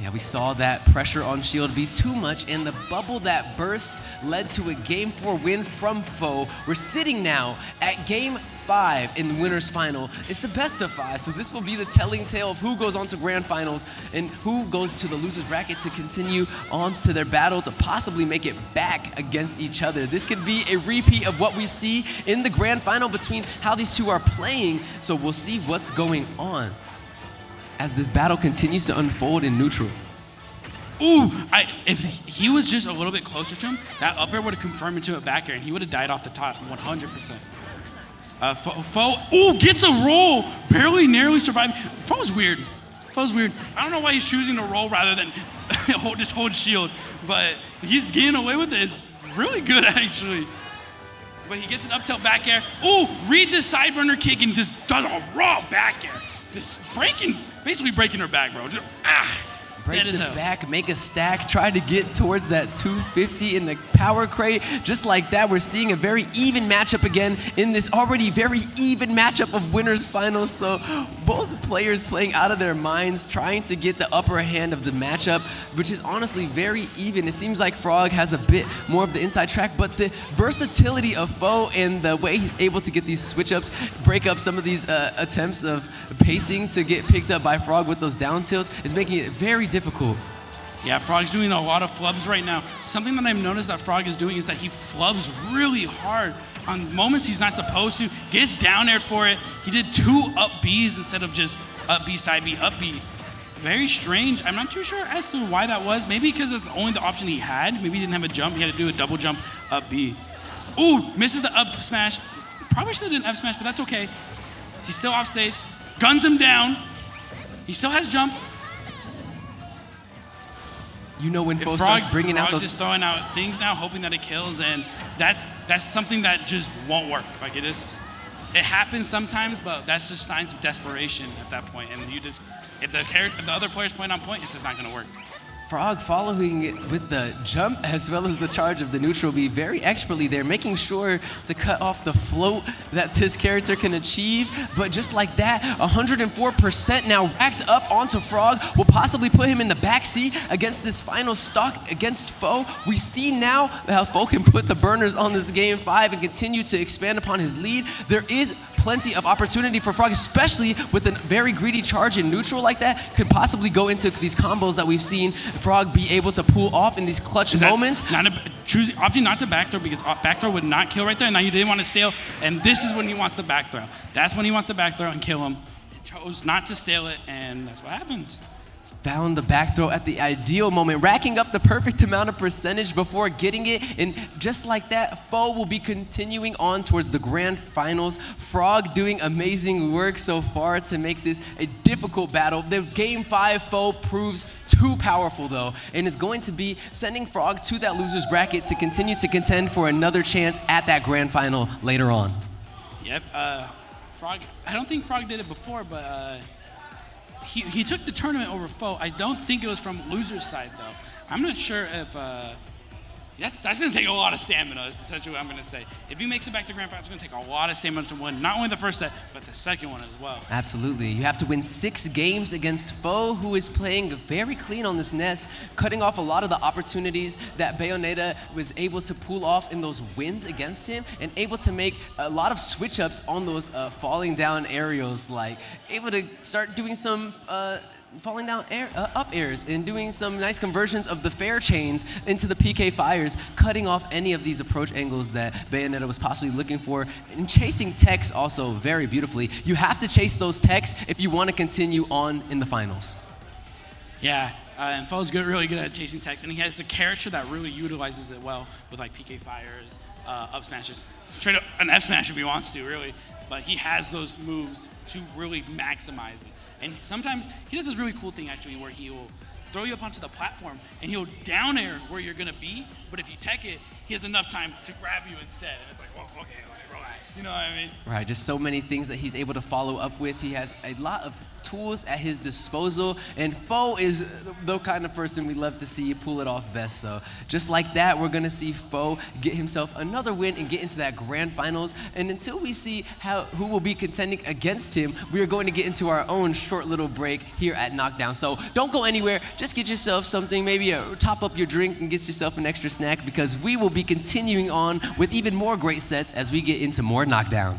Yeah, we saw that pressure on shield be too much, and the bubble that burst led to a game 4 win from Foe. We're sitting now at game 5 in the winner's final. It's the best of 5, so this will be the telling tale of who goes on to grand finals and who goes to the loser's bracket to continue on to their battle to possibly make it back against each other. This could be a repeat of what we see in the grand final between how these two are playing, so we'll see what's going on as this battle continues to unfold in neutral. Ooh, if he was just a little bit closer to him, that up air would have confirmed into a back air, and he would have died off the top 100%. Foe, ooh, gets a roll, barely, narrowly surviving. Foe's weird. I don't know why he's choosing to roll rather than just hold shield, but he's getting away with it. It's really good, actually. But he gets an up tilt back air. Ooh, reads his sideburner kick and just does a raw back air. Just basically breaking her back, bro. Just, Break the back, make a stack, try to get towards that 250 in the power crate. Just like that, we're seeing a very even matchup again in this already very even matchup of winners finals. So both players playing out of their minds, trying to get the upper hand of the matchup, which is honestly very even. It seems like Frog has a bit more of the inside track, but the versatility of Foe and the way he's able to get these switch ups, break up some of these attempts of pacing to get picked up by Frog with those down tilts is making it very difficult. Yeah, Frog's doing a lot of flubs right now. Something that I've noticed that Frog is doing is that he flubs really hard on moments he's not supposed to, gets down air for it. He did 2 up Bs instead of just up B, side B, up B. Very strange. I'm not too sure as to why that was. Maybe because it's only the option he had. Maybe he didn't have a jump. He had to do a double jump up B. Ooh, misses the up smash. Probably should have done F smash, but that's okay. He's still off stage. Guns him down. He still has jump. You know when Fo starts bringing out those... just throwing out things now, hoping that it kills, and that's something that just won't work. Like it happens sometimes, but that's just signs of desperation at that point. And you just, if the other player's point on point, it's just not going to work. Frog following it with the jump as well as the charge of the neutral B very expertly there, making sure to cut off the float that this character can achieve. But just like that, 104% now racked up onto Frog will possibly put him in the backseat against this final stock against Fo. We see now how Fo can put the burners on this game 5 and continue to expand upon his lead. There is plenty of opportunity for Frog, especially with a very greedy charge in neutral like that, could possibly go into these combos that we've seen Frog be able to pull off in these clutch moments. Opting not to back throw because back throw would not kill right there, and now you didn't want to stale, and this is when he wants the back throw. That's when he wants the back throw and kill him. He chose not to stale it, and that's what happens. Found the back throw at the ideal moment, racking up the perfect amount of percentage before getting it. And just like that, Fo will be continuing on towards the grand finals. Frog doing amazing work so far to make this a difficult battle. The game 5 Fo proves too powerful though, and is going to be sending Frog to that loser's bracket to continue to contend for another chance at that grand final later on. Yep, Frog, I don't think Frog did it before, but He took the tournament over Fo. I don't think it was from loser's side, though. I'm not sure if that's going to take a lot of stamina, is essentially what I'm going to say. If he makes it back to grand final, it's going to take a lot of stamina to win, not only the first set, but the second one as well. Absolutely. You have to win 6 games against Fo, who is playing very clean on this nest, cutting off a lot of the opportunities that Bayonetta was able to pull off in those wins against him, and able to make a lot of switch-ups on those falling down aerials, like able to start doing some falling down up airs and doing some nice conversions of the fair chains into the PK fires, cutting off any of these approach angles that Bayonetta was possibly looking for, and chasing techs also very beautifully. You have to chase those techs if you want to continue on in the finals. Yeah, and Fo's really good at chasing techs, and he has a character that really utilizes it well with like PK fires, up smashes, try to an F smash if he wants to, really. But he has those moves to really maximize it. And sometimes he does this really cool thing actually where he will throw you up onto the platform and he'll down air where you're gonna be, but if you tech it, he has enough time to grab you instead. And it's like, well, okay, relax, you know what I mean? Right, just so many things that he's able to follow up with. He has a lot of tools at his disposal, and Fo is the kind of person we love to see pull it off best. So just like that, we're gonna see Fo get himself another win and get into that grand finals. And until we see who will be contending against him, we are going to get into our own short little break here at Knockdown. So don't go anywhere, just get yourself something, maybe top up your drink and get yourself an extra snack, because we will be continuing on with even more great sets as we get into more Knockdown.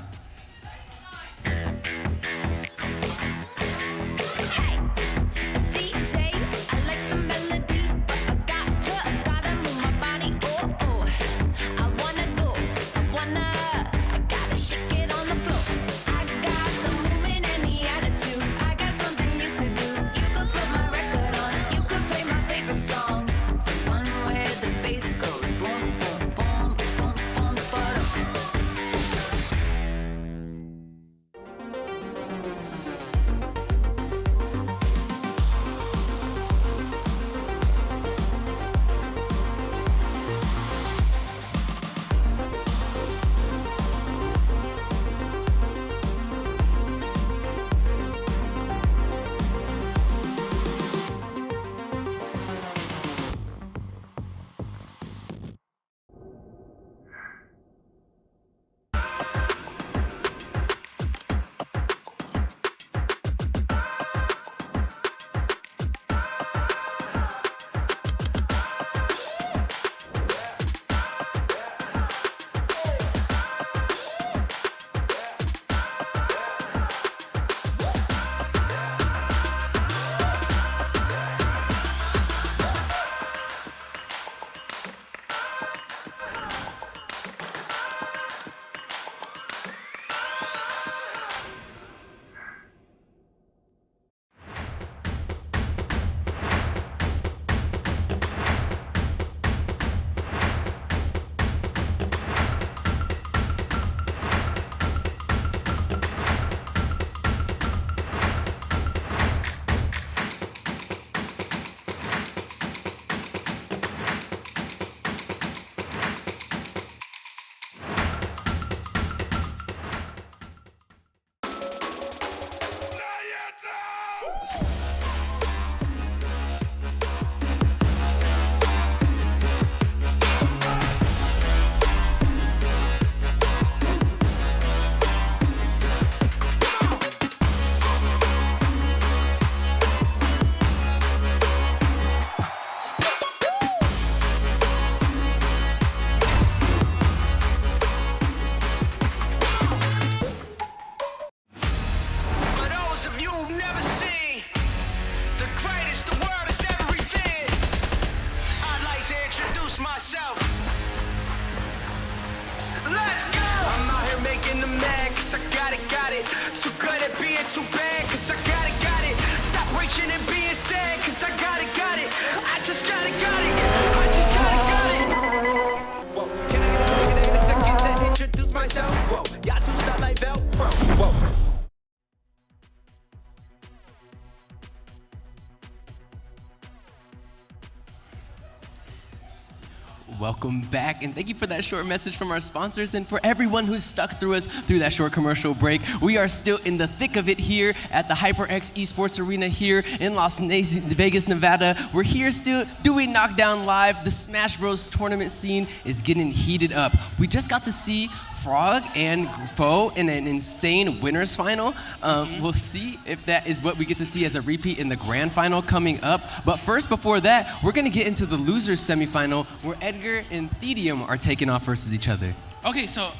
Welcome back, and thank you for that short message from our sponsors and for everyone who's stuck through us through that short commercial break. We are still in the thick of it here at the HyperX Esports Arena here in Las Vegas, Nevada. We're here still doing Knockdown Live. The Smash Bros. Tournament scene is getting heated up. We just got to see Frog and Foe in an insane winners final. We'll see if that is what we get to see as a repeat in the grand final coming up. But first, before that, we're gonna get into the losers semifinal where Edgar and Thedium are taking off versus each other. Okay, so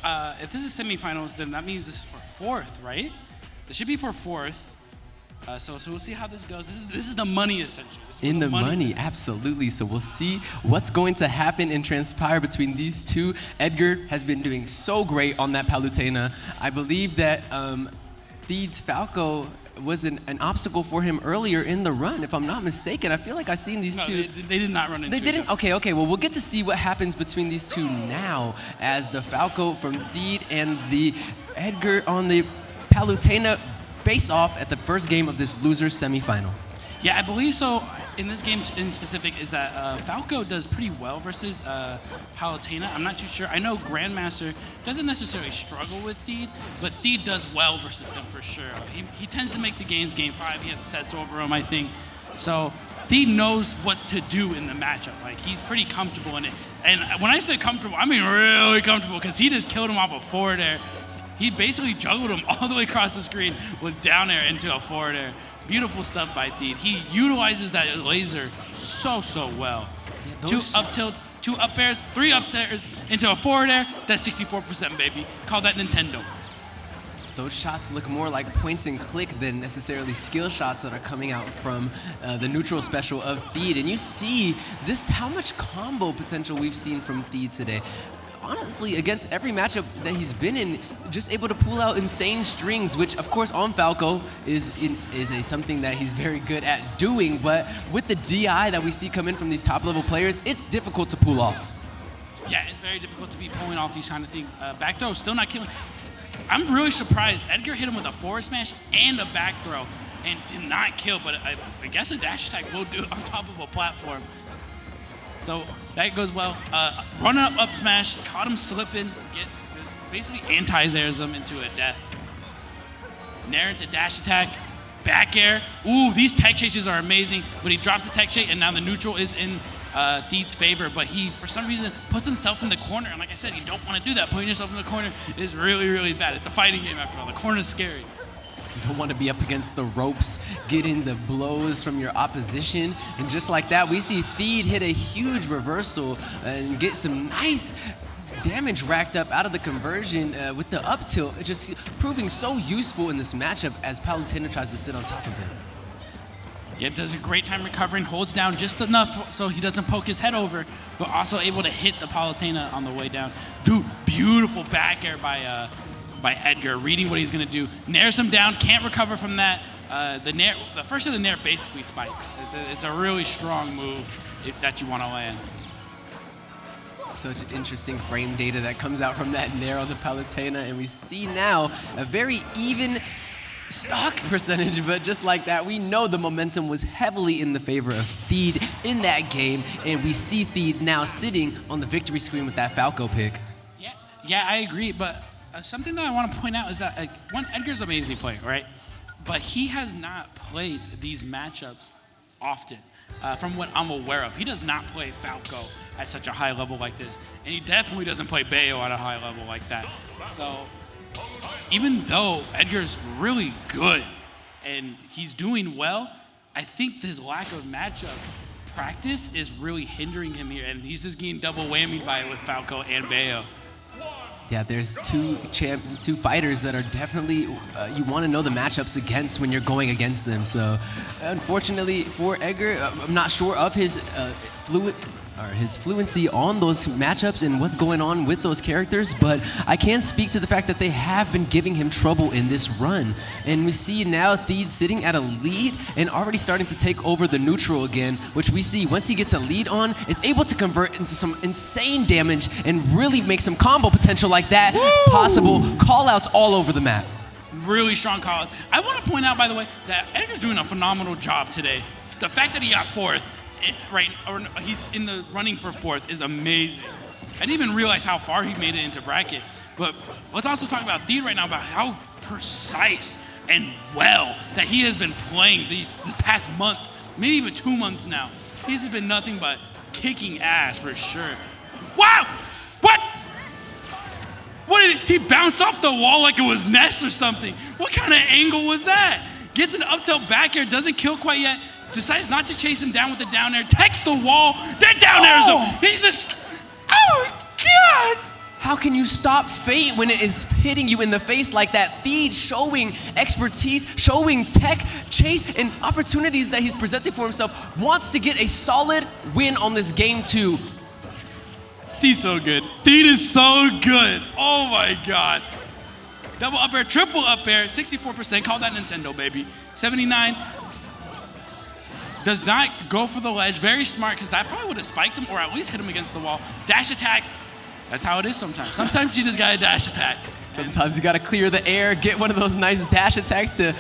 if this is semifinals, then that means this is for fourth, right? This should be for fourth. So we'll see how this goes. This is the money, essentially. In the money, absolutely. So we'll see what's going to happen and transpire between these two. Edgar has been doing so great on that Palutena. I believe that Theed's Falco was an obstacle for him earlier in the run, if I'm not mistaken. I feel like I've seen these two. They did not run into They didn't? Okay. Well, we'll get to see what happens between these two now as the Falco from Theed and the Edgar on the Palutena face off at the first game of this losers semifinal. Yeah, I believe so. In this game in specific, is that Falco does pretty well versus Palutena. I'm not too sure. I know Grandmaster doesn't necessarily struggle with Theed, but Theed does well versus him for sure. He tends to make the games game 5. He has sets over him, I think. So Theed knows what to do in the matchup. Like, he's pretty comfortable in it. And when I say comfortable, I mean really comfortable, because he just killed him off a forward air. He basically juggled him all the way across the screen with down air into a forward air. Beautiful stuff by Theed. He utilizes that laser so well. Yeah, 2 up tilts, 2 up airs, 3 up airs into a forward air. That's 64%, baby. Call that Nintendo. Those shots look more like points and click than necessarily skill shots that are coming out from the neutral special of Theed. And you see just how much combo potential we've seen from Theed today. Honestly, against every matchup that he's been in, just able to pull out insane strings, which of course on Falco is something that he's very good at doing, but with the DI that we see come in from these top level players, it's difficult to pull off. Yeah, it's very difficult to be pulling off these kind of things. Back throw, still not killing. I'm really surprised. Edgar hit him with a forward smash and a back throw and did not kill, but I guess a dash attack will do it on top of a platform. So that goes well. Run up smash, caught him slipping, basically anti-airs him into a death. Nair into dash attack, back air. Ooh, these tech chases are amazing, but he drops the tech chase, and now the neutral is in Theed's favor, but he, for some reason, puts himself in the corner, and like I said, you don't want to do that. Putting yourself in the corner is really bad. It's a fighting game after all. The corner is scary. You don't want to be up against the ropes, getting the blows from your opposition. And just like that, we see Theed hit a huge reversal and get some nice damage racked up out of the conversion with the up tilt. It's just proving so useful in this matchup as Palutena tries to sit on top of him. Yep, does a great time recovering, holds down just enough so he doesn't poke his head over, but also able to hit the Palutena on the way down. Dude, beautiful back air by Edgar, reading what he's going to do. Nairs him down, can't recover from that. The first of the Nair basically spikes. It's a really strong move that you want to land. Such interesting frame data that comes out from that Nair on the Palutena, and we see now a very even stock percentage, but just like that, we know the momentum was heavily in the favor of Theed in that game, and we see Theed now sitting on the victory screen with that Falco pick. Yeah, I agree, but something that I want to point out is that one, Edgar's an amazing player, right? But he has not played these matchups often, from what I'm aware of. He does not play Falco at such a high level like this, and he definitely doesn't play Bayo at a high level like that. So even though Edgar's really good and he's doing well, I think this lack of matchup practice is really hindering him here, and he's just getting double whammied by it with Falco and Bayo. Yeah, there's two fighters that are definitely you want to know the matchups against when you're going against them. So, unfortunately for Edgar, I'm not sure of his fluency on those matchups and what's going on with those characters, but I can speak to the fact that they have been giving him trouble in this run. And we see now Theed sitting at a lead and already starting to take over the neutral again, which we see once he gets a lead on, is able to convert into some insane damage and really make some combo potential like that possible. Call-outs all over the map. Really strong call-outs. I want to point out, by the way, that Edgar's doing a phenomenal job today. The fact that he got fourth he's in the running for 4th is amazing. I didn't even realize how far he made it into bracket. But let's also talk about Theed right now, about how precise and well that he has been playing this past month, maybe even 2 months now. He's been nothing but kicking ass for sure. Wow! What? He bounced off the wall like it was Ness or something. What kind of angle was that? Gets an up tilt back air, doesn't kill quite yet, decides not to chase him down with the down air, takes the wall, then down airs him. He's just, oh God! How can you stop fate when it is hitting you in the face like that? Theed showing expertise, showing tech, chase, and opportunities that he's presenting for himself. Wants to get a solid win on this game 2. Theed's so good. Theed is so good. Oh my God. Double up air, triple up air, 64%. Call that Nintendo, baby. 79. Does not go for the ledge. Very smart, because that probably would have spiked him or at least hit him against the wall. Dash attacks. That's how it is sometimes. Sometimes you just got to dash attack. Sometimes you got to clear the air, get one of those nice dash attacks to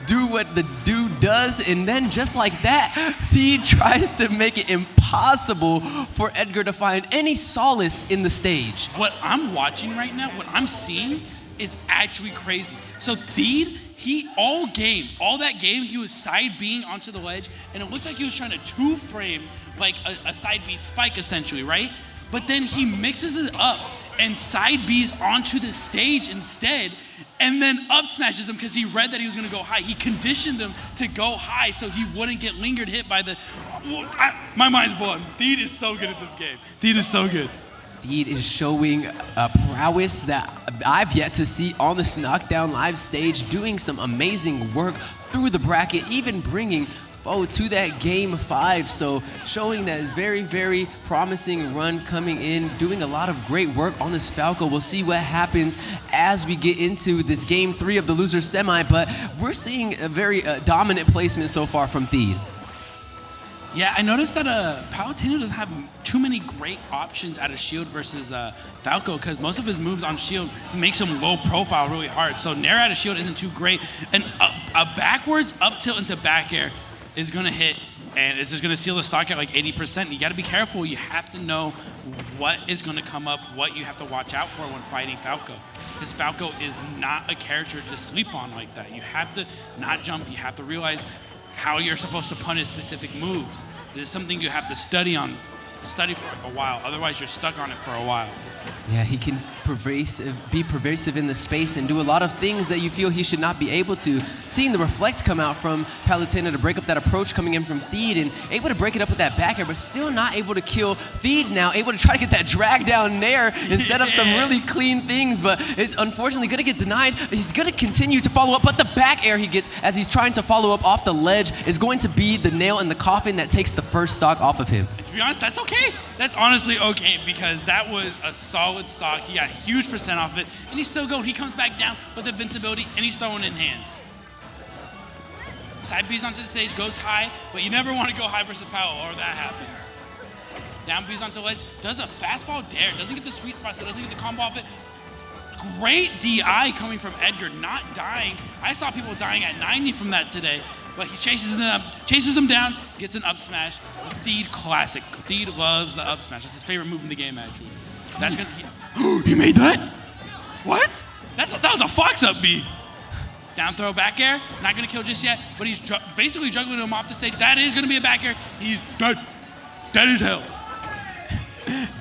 do what the dude does, and then just like that, Theed tries to make it impossible for Edgar to find any solace in the stage. What I'm watching right now, what I'm seeing is actually crazy. So Theed, all that game, he was side B'ing onto the ledge, and it looked like he was trying to 2-frame like a side B spike essentially, right? But then he mixes it up and side B's onto the stage instead, and then up smashes him because he read that he was going to go high. He conditioned him to go high so he wouldn't get lingered hit by the... my mind's blown. Theed is so good at this game. Theed is so good. Theed is showing a prowess that I've yet to see on this Knockdown live stage, doing some amazing work through the bracket, even bringing Foe to that game 5. So showing that very, very promising run coming in, doing a lot of great work on this Falco. We'll see what happens as we get into this game 3 of the loser semi, but we're seeing a very dominant placement so far from Theed. Yeah, I noticed that Palutino doesn't have too many great options out of shield versus Falco, because most of his moves on shield makes him low profile really hard. So Nair out of shield isn't too great. And a backwards up tilt into back air is going to hit, and it's just going to seal the stock at like 80%. You got to be careful. You have to know what is going to come up, what you have to watch out for when fighting Falco. Because Falco is not a character to sleep on like that. You have to not jump. You have to realize how you're supposed to punish specific moves. This is something you have to study for a while. Otherwise, you're stuck on it for a while. Yeah, he can be pervasive in the space and do a lot of things that you feel he should not be able to. Seeing the reflect come out from Palutena to break up that approach coming in from Theed, and able to break it up with that back air, but still not able to kill Theed now, able to try to get that drag down Nair and set up some really clean things, but it's unfortunately going to get denied. He's going to continue to follow up, but the back air he gets as he's trying to follow up off the ledge is going to be the nail in the coffin that takes the first stock off of him. And to be honest, that's okay. That's honestly okay, because that was a solid stock. He got a huge percent off it, and he's still going. He comes back down with invincibility, and he's throwing in hands. Side B's onto the stage, goes high, but you never want to go high versus Powell, or that happens. Down B's onto the ledge, does a fast fall dare, doesn't get the sweet spot, so doesn't get the combo off it. Great DI coming from Edgar, not dying. I saw people dying at 90 from that today, but he chases them down, gets an up smash. The Theed classic. Theed loves the up smash. It's his favorite move in the game, actually. That's gonna. He made that? What? That was a Fox up B. Down throw back air. Not gonna kill just yet, but he's basically juggling him off the stage. That is gonna be a back air. He's dead. Dead as hell.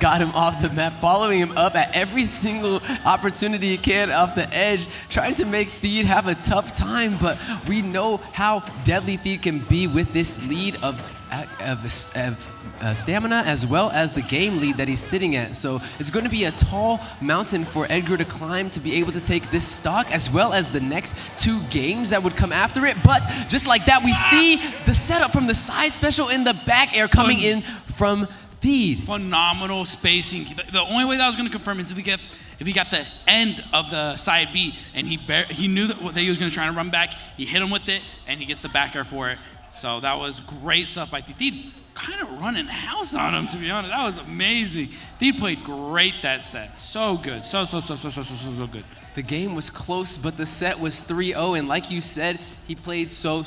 Got him off the map, following him up at every single opportunity he can off the edge, trying to make Theed have a tough time, but we know how deadly Theed can be with this lead of stamina as well as the game lead that he's sitting at. So it's going to be a tall mountain for Edgar to climb to be able to take this stock as well as the next 2 games that would come after it. But just like that, we see the setup from the side special in the back air coming in from Theed. Phenomenal spacing. The only way that I was going to confirm is if he got the end of the side B and he knew that he was going to try to run back. He hit him with it and he gets the back air for it. So that was great stuff by Theed. kind of running house on him, to be honest. That was amazing. They played great that set. So good. So good. The game was close, but the set was 3-0, and like you said, he played so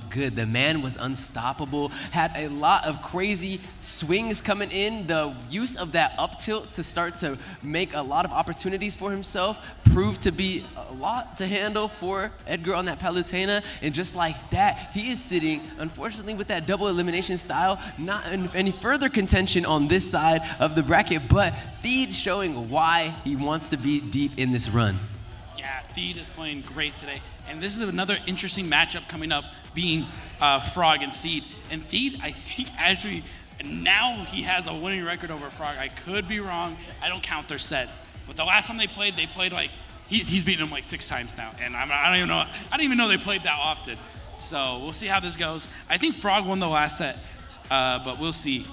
good. The man was unstoppable, had a lot of crazy swings coming in. The use of that up tilt to start to make a lot of opportunities for himself proved to be a lot to handle for Edgar on that Palutena, and just like that, he is sitting, unfortunately, with that double elimination style, not in any further contention on this side of the bracket, but Theed showing why he wants to be deep in this run. Yeah, Theed is playing great today. And this is another interesting matchup coming up, being Frog and Theed. And Theed, I think, actually, now he has a winning record over Frog. I could be wrong. I don't count their sets. But the last time they played like, he's beaten him like 6 times now. And I don't even know they played that often. So we'll see how this goes. I think Frog won the last set, but we'll see.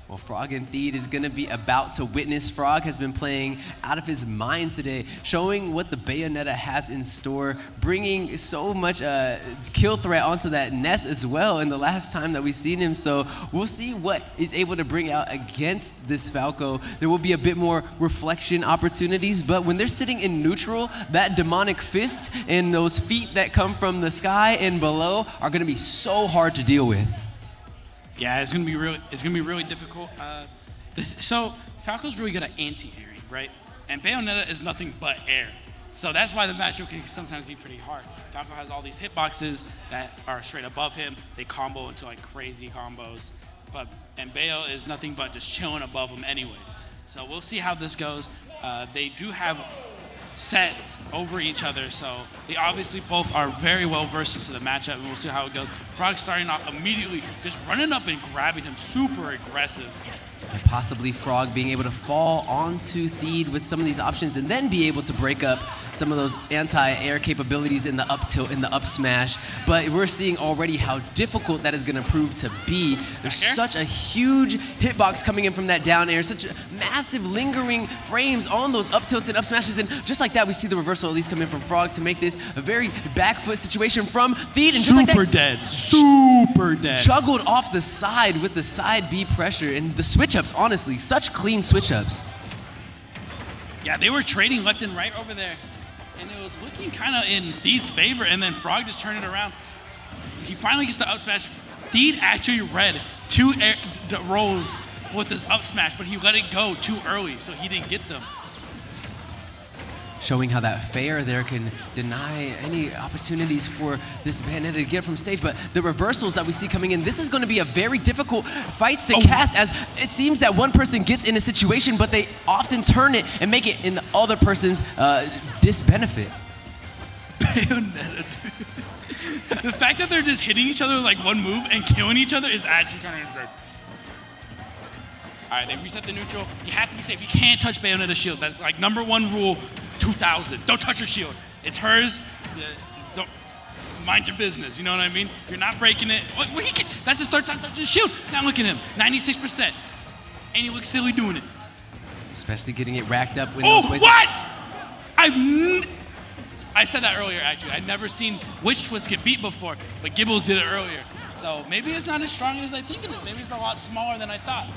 Well, Frog and Theed is going to be about to witness. Frog has been playing out of his mind today, showing what the Bayonetta has in store, bringing so much kill threat onto that Ness as well in the last time that we've seen him. So we'll see what he's able to bring out against this Falco. There will be a bit more reflection opportunities, but when they're sitting in neutral, that demonic fist and those feet that come from the sky and below are going to be so hard to deal with. Yeah, it's gonna be really difficult. So Falco's really good at anti-airing, right? And Bayonetta is nothing but air. So that's why the matchup can sometimes be pretty hard. Falco has all these hitboxes that are straight above him. They combo into like crazy combos. And Bayo is nothing but just chilling above him anyways. So we'll see how this goes. They do have sets over each other, so they obviously both are very well versed into the matchup, and we'll see how it goes. Frog starting off immediately, just running up and grabbing him, super aggressive. And possibly Frog being able to fall onto Theed with some of these options and then be able to break up some of those anti-air capabilities in the up tilt, in the up smash. But we're seeing already how difficult that is going to prove to be. There's such a huge hitbox coming in from that down air, such massive lingering frames on those up tilts and up smashes. And just like that, we see the reversal at least come in from Frog to make this a very back foot situation from Theed. And just like that, super dead. Juggled off the side with the side B pressure and the switch-ups, honestly, such clean switch-ups. Yeah, they were trading left and right over there, and it was looking kind of in Theed's favor, and then Frog just turned it around. He finally gets the up smash. Theed actually read 2 rolls with his up smash, but he let it go too early, so he didn't get them. Showing how that fair there can deny any opportunities for this Bayonetta to get from stage. But the reversals that we see coming in, this is going to be a very difficult fights to cast, as it seems that one person gets in a situation, but they often turn it and make it in the other person's disbenefit. Bayonetta. The fact that they're just hitting each other with like one move and killing each other is actually kind of insane. All right, they reset the neutral. You have to be safe. You can't touch Bayonetta's shield. That's like #1 rule, 2000. Don't touch her shield. It's hers. Don't mind your business. You know what I mean? You're not breaking it. That's his 3rd time touching his shield. Now look at him, 96%, and he looks silly doing it. Especially getting it racked up. What? I said that earlier. Actually, I'd never seen Witch Twist get beat before, but Gibbles did it earlier. So maybe it's not as strong as I think it is. Maybe it's a lot smaller than I thought.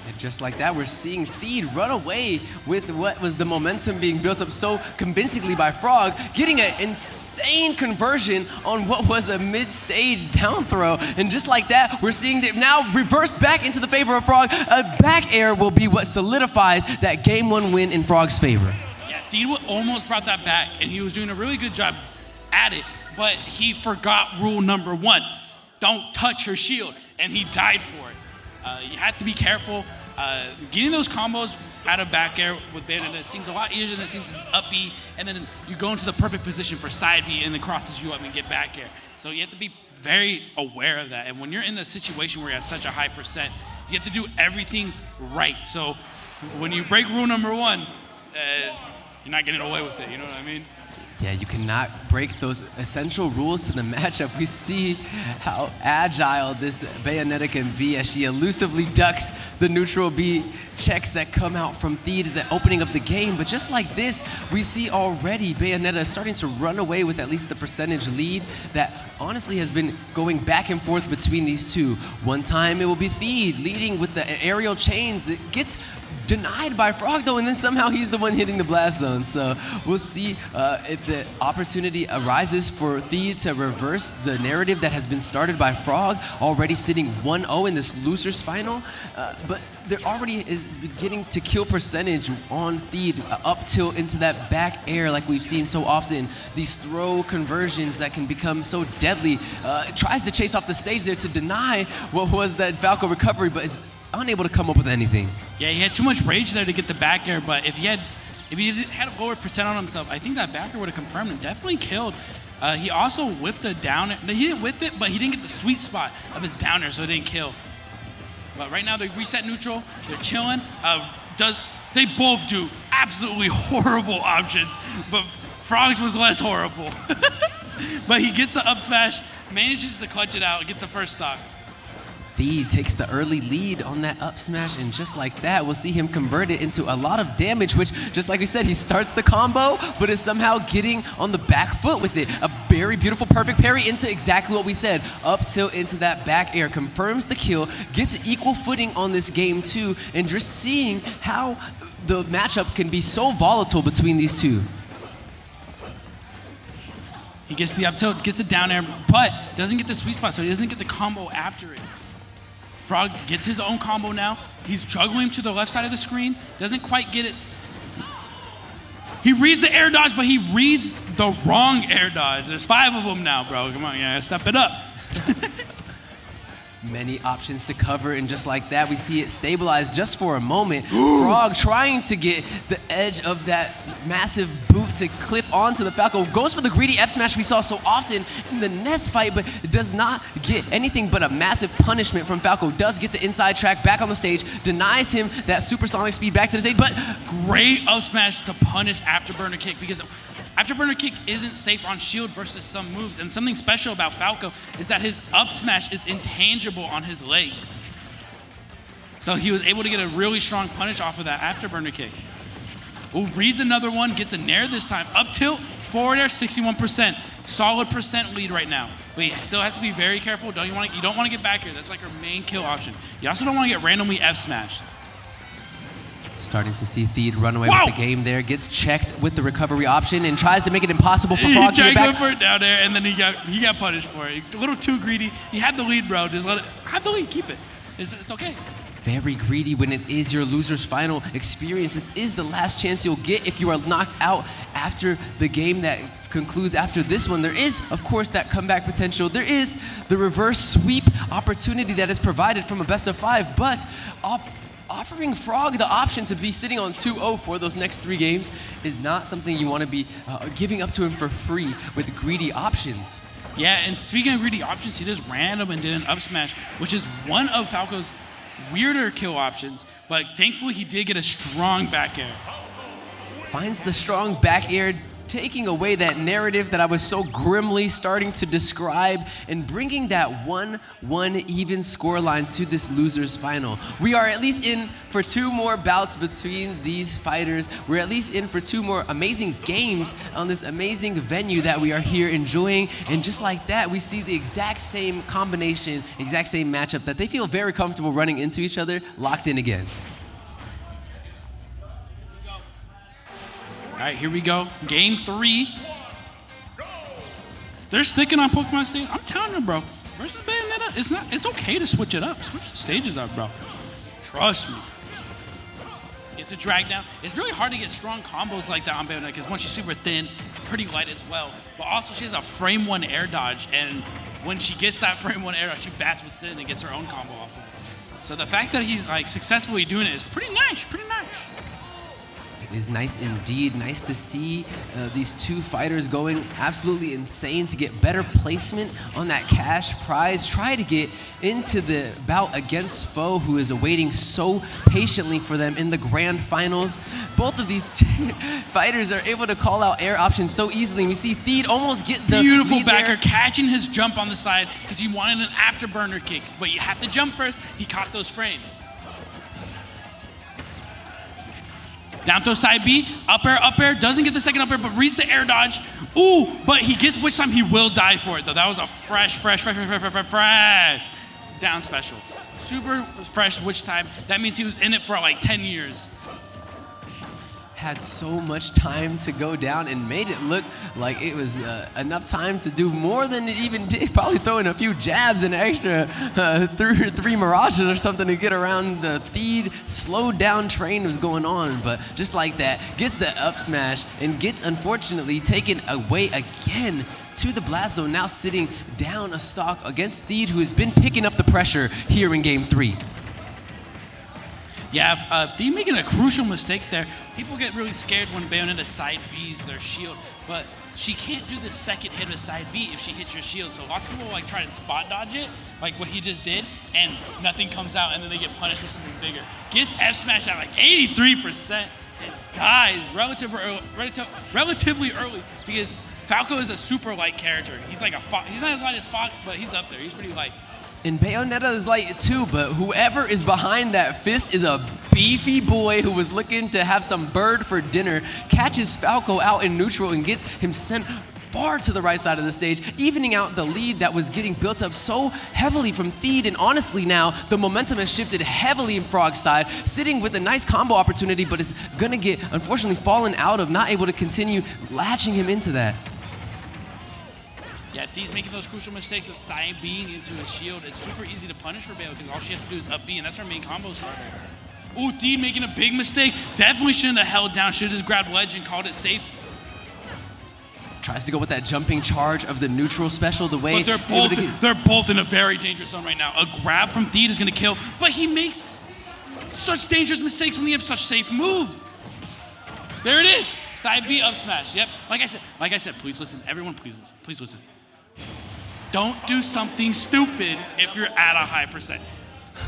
And just like that, we're seeing Theed run away with what was the momentum being built up so convincingly by Frog, getting an insane conversion on what was a mid-stage down throw. And just like that, we're seeing it now reversed back into the favor of Frog. A back air will be what solidifies that Game 1 win in Frog's favor. Yeah, Theed almost brought that back, and he was doing a really good job at it, but he forgot rule #1. Don't touch her shield, and he died for it. You have to be careful. Getting those combos out of back air with Bayonetta seems a lot easier than it seems as up B, and then you go into the perfect position for side B and it crosses you up and get back air. So you have to be very aware of that. And when you're in a situation where you have such a high percent, you have to do everything right. So when you break rule #1, you're not getting away with it. You know what I mean? Yeah, you cannot break those essential rules to the matchup. We see how agile this Bayonetta can be as she elusively ducks the neutral B checks that come out from Theed at the opening of the game. But just like this, we see already Bayonetta starting to run away with at least the percentage lead that honestly has been going back and forth between these two. One time it will be Theed leading with the aerial chains. It gets denied by Frog though, and then somehow he's the one hitting the blast zone. So we'll see if the opportunity arises for Theed to reverse the narrative that has been started by Frog, already sitting 1-0 in this losers final. But there already is beginning to kill percentage on Theed, up tilt into that back air like we've seen so often. These throw conversions that can become so deadly. Tries to chase off the stage there to deny what was that Falco recovery, but is unable to come up with anything. Yeah, he had too much rage there to get the back air, but if he had a lower percent on himself, I think that back air would have confirmed and definitely killed. He also whiffed a down air. He didn't whiff it, but he didn't get the sweet spot of his down air, so it didn't kill. But right now they reset neutral. They're chilling. They both do absolutely horrible options, but Frog's was less horrible. But he gets the up smash, manages to clutch it out, get the first stock. Theed takes the early lead on that up smash, and just like that, we'll see him convert it into a lot of damage, which, just like we said, he starts the combo, but is somehow getting on the back foot with it. A very beautiful, perfect parry into exactly what we said. Up tilt into that back air, confirms the kill, gets equal footing on this game too, and just seeing how the matchup can be so volatile between these two. He gets the up tilt, gets the down air, but doesn't get the sweet spot, so he doesn't get the combo after it. Frog gets his own combo now. He's juggling to the left side of the screen. Doesn't quite get it. He reads the air dodge, but he reads the wrong air dodge. There's 5 of them now, bro. Come on, you gotta step it up. Many options to cover, and just like that, we see it stabilize just for a moment. Frog trying to get the edge of that massive boot to clip onto the Falco. Goes for the greedy F smash we saw so often in the Nest fight, but does not get anything but a massive punishment from Falco. Does get the inside track back on the stage, denies him that supersonic speed back to the stage, but great up smash to punish Afterburner Kick, because Afterburner Kick isn't safe on shield versus some moves, and something special about Falco is that his up smash is intangible on his legs. So he was able to get a really strong punish off of that Afterburner Kick. Ooh, reads another one, gets a nair this time. Up tilt, forward air, 61%. Solid percent lead right now. But he still has to be very careful. You don't want to get back here. That's like our main kill option. You also don't want to get randomly F smashed. Starting to see Theed run away with the game there. Gets checked with the recovery option and tries to make it impossible for Frog to get back. He tried going for it down there, and then he got punished for it. A little too greedy. He had the lead, bro. Just have the lead. Keep it. It's okay. Very greedy when it is your loser's final experience. This is the last chance you'll get if you are knocked out after the game that concludes after this one. There is, of course, that comeback potential. There is the reverse sweep opportunity that is provided from a best of 5, but offering Frog the option to be sitting on 2-0 for those next 3 games is not something you want to be giving up to him for free with greedy options. Yeah, and speaking of greedy options, he just random and did an up smash, which is one of Falco's weirder kill options, but thankfully he did get a strong back air. Finds the strong back air, taking away that narrative that I was so grimly starting to describe and bringing that 1-1 even scoreline to this loser's final. We are at least in for 2 more bouts between these fighters. We're at least in for 2 more amazing games on this amazing venue that we are here enjoying. And just like that, we see the exact same combination, exact same matchup that they feel very comfortable running into each other, locked in again. All right, here we go. Game 3. They're sticking on Pokemon Stadium. I'm telling you, bro. Versus Bayonetta, it's okay to switch it up. Switch the stages up, bro. Trust me. It's a drag down. It's really hard to get strong combos like that on Bayonetta because once she's super thin, it's pretty light as well. But also she has a frame 1 air dodge, and when she gets that frame 1 air dodge, she bats with Sin and gets her own combo off of it. So the fact that he's like successfully doing it is pretty nice, pretty nice. It is nice indeed. Nice to see these 2 fighters going absolutely insane to get better placement on that cash prize. Try to get into the bout against Foe, who is awaiting so patiently for them in the grand finals. Both of these fighters are able to call out air options so easily. We see Theed almost get the beautiful lead backer there. Catching his jump on the side because he wanted an afterburner kick, but you have to jump first. He caught those frames. Down throw side B, up air, doesn't get the second up air, but reads the air dodge. Ooh, but he gets which time he will die for it though. That was a fresh down special. Super fresh which time. That means he was in it for like 10 years. Had so much time to go down and made it look like it was enough time to do more than it even did. Probably throwing a few jabs and extra three mirages or something to get around the feed. Slowed down train was going on, but just like that, gets the up smash and gets unfortunately taken away again to the blast zone. Now sitting down a stock against Theed, who has been picking up the pressure here in game 3. Yeah, Theed making a crucial mistake there. People get really scared when Bayonetta side B's their shield, but she can't do the second hit of side B if she hits your shield. So lots of people like try and spot dodge it, like what he just did, and nothing comes out, and then they get punished with something bigger. Gets F smashed at like 83% and dies relatively early because Falco is a super light character. He's like a fox. He's not as light as Fox, but he's up there. He's pretty light. And Bayonetta is light too, but whoever is behind that fist is a beefy boy who was looking to have some bird for dinner, catches Falco out in neutral and gets him sent far to the right side of the stage, evening out the lead that was getting built up so heavily from Theed. And honestly now, the momentum has shifted heavily in Frog's side, sitting with a nice combo opportunity, but is gonna get, unfortunately, fallen out of, not able to continue latching him into that. Yeah, Theed's making those crucial mistakes of side B'ing into his shield. It's super easy to punish for Bayo because all she has to do is up B, and that's her main combo starter. Ooh, Theed making a big mistake. Definitely shouldn't have held down. Should have just grabbed ledge and called it safe. Tries to go with that jumping charge of the neutral special the way. But they're both in a very dangerous zone right now. A grab from Theed is going to kill, but he makes such dangerous mistakes when he has such safe moves. There it is. Side B up smash. Yep. Like I said, please listen. Everyone, please listen. Don't do something stupid if you're at a high percent.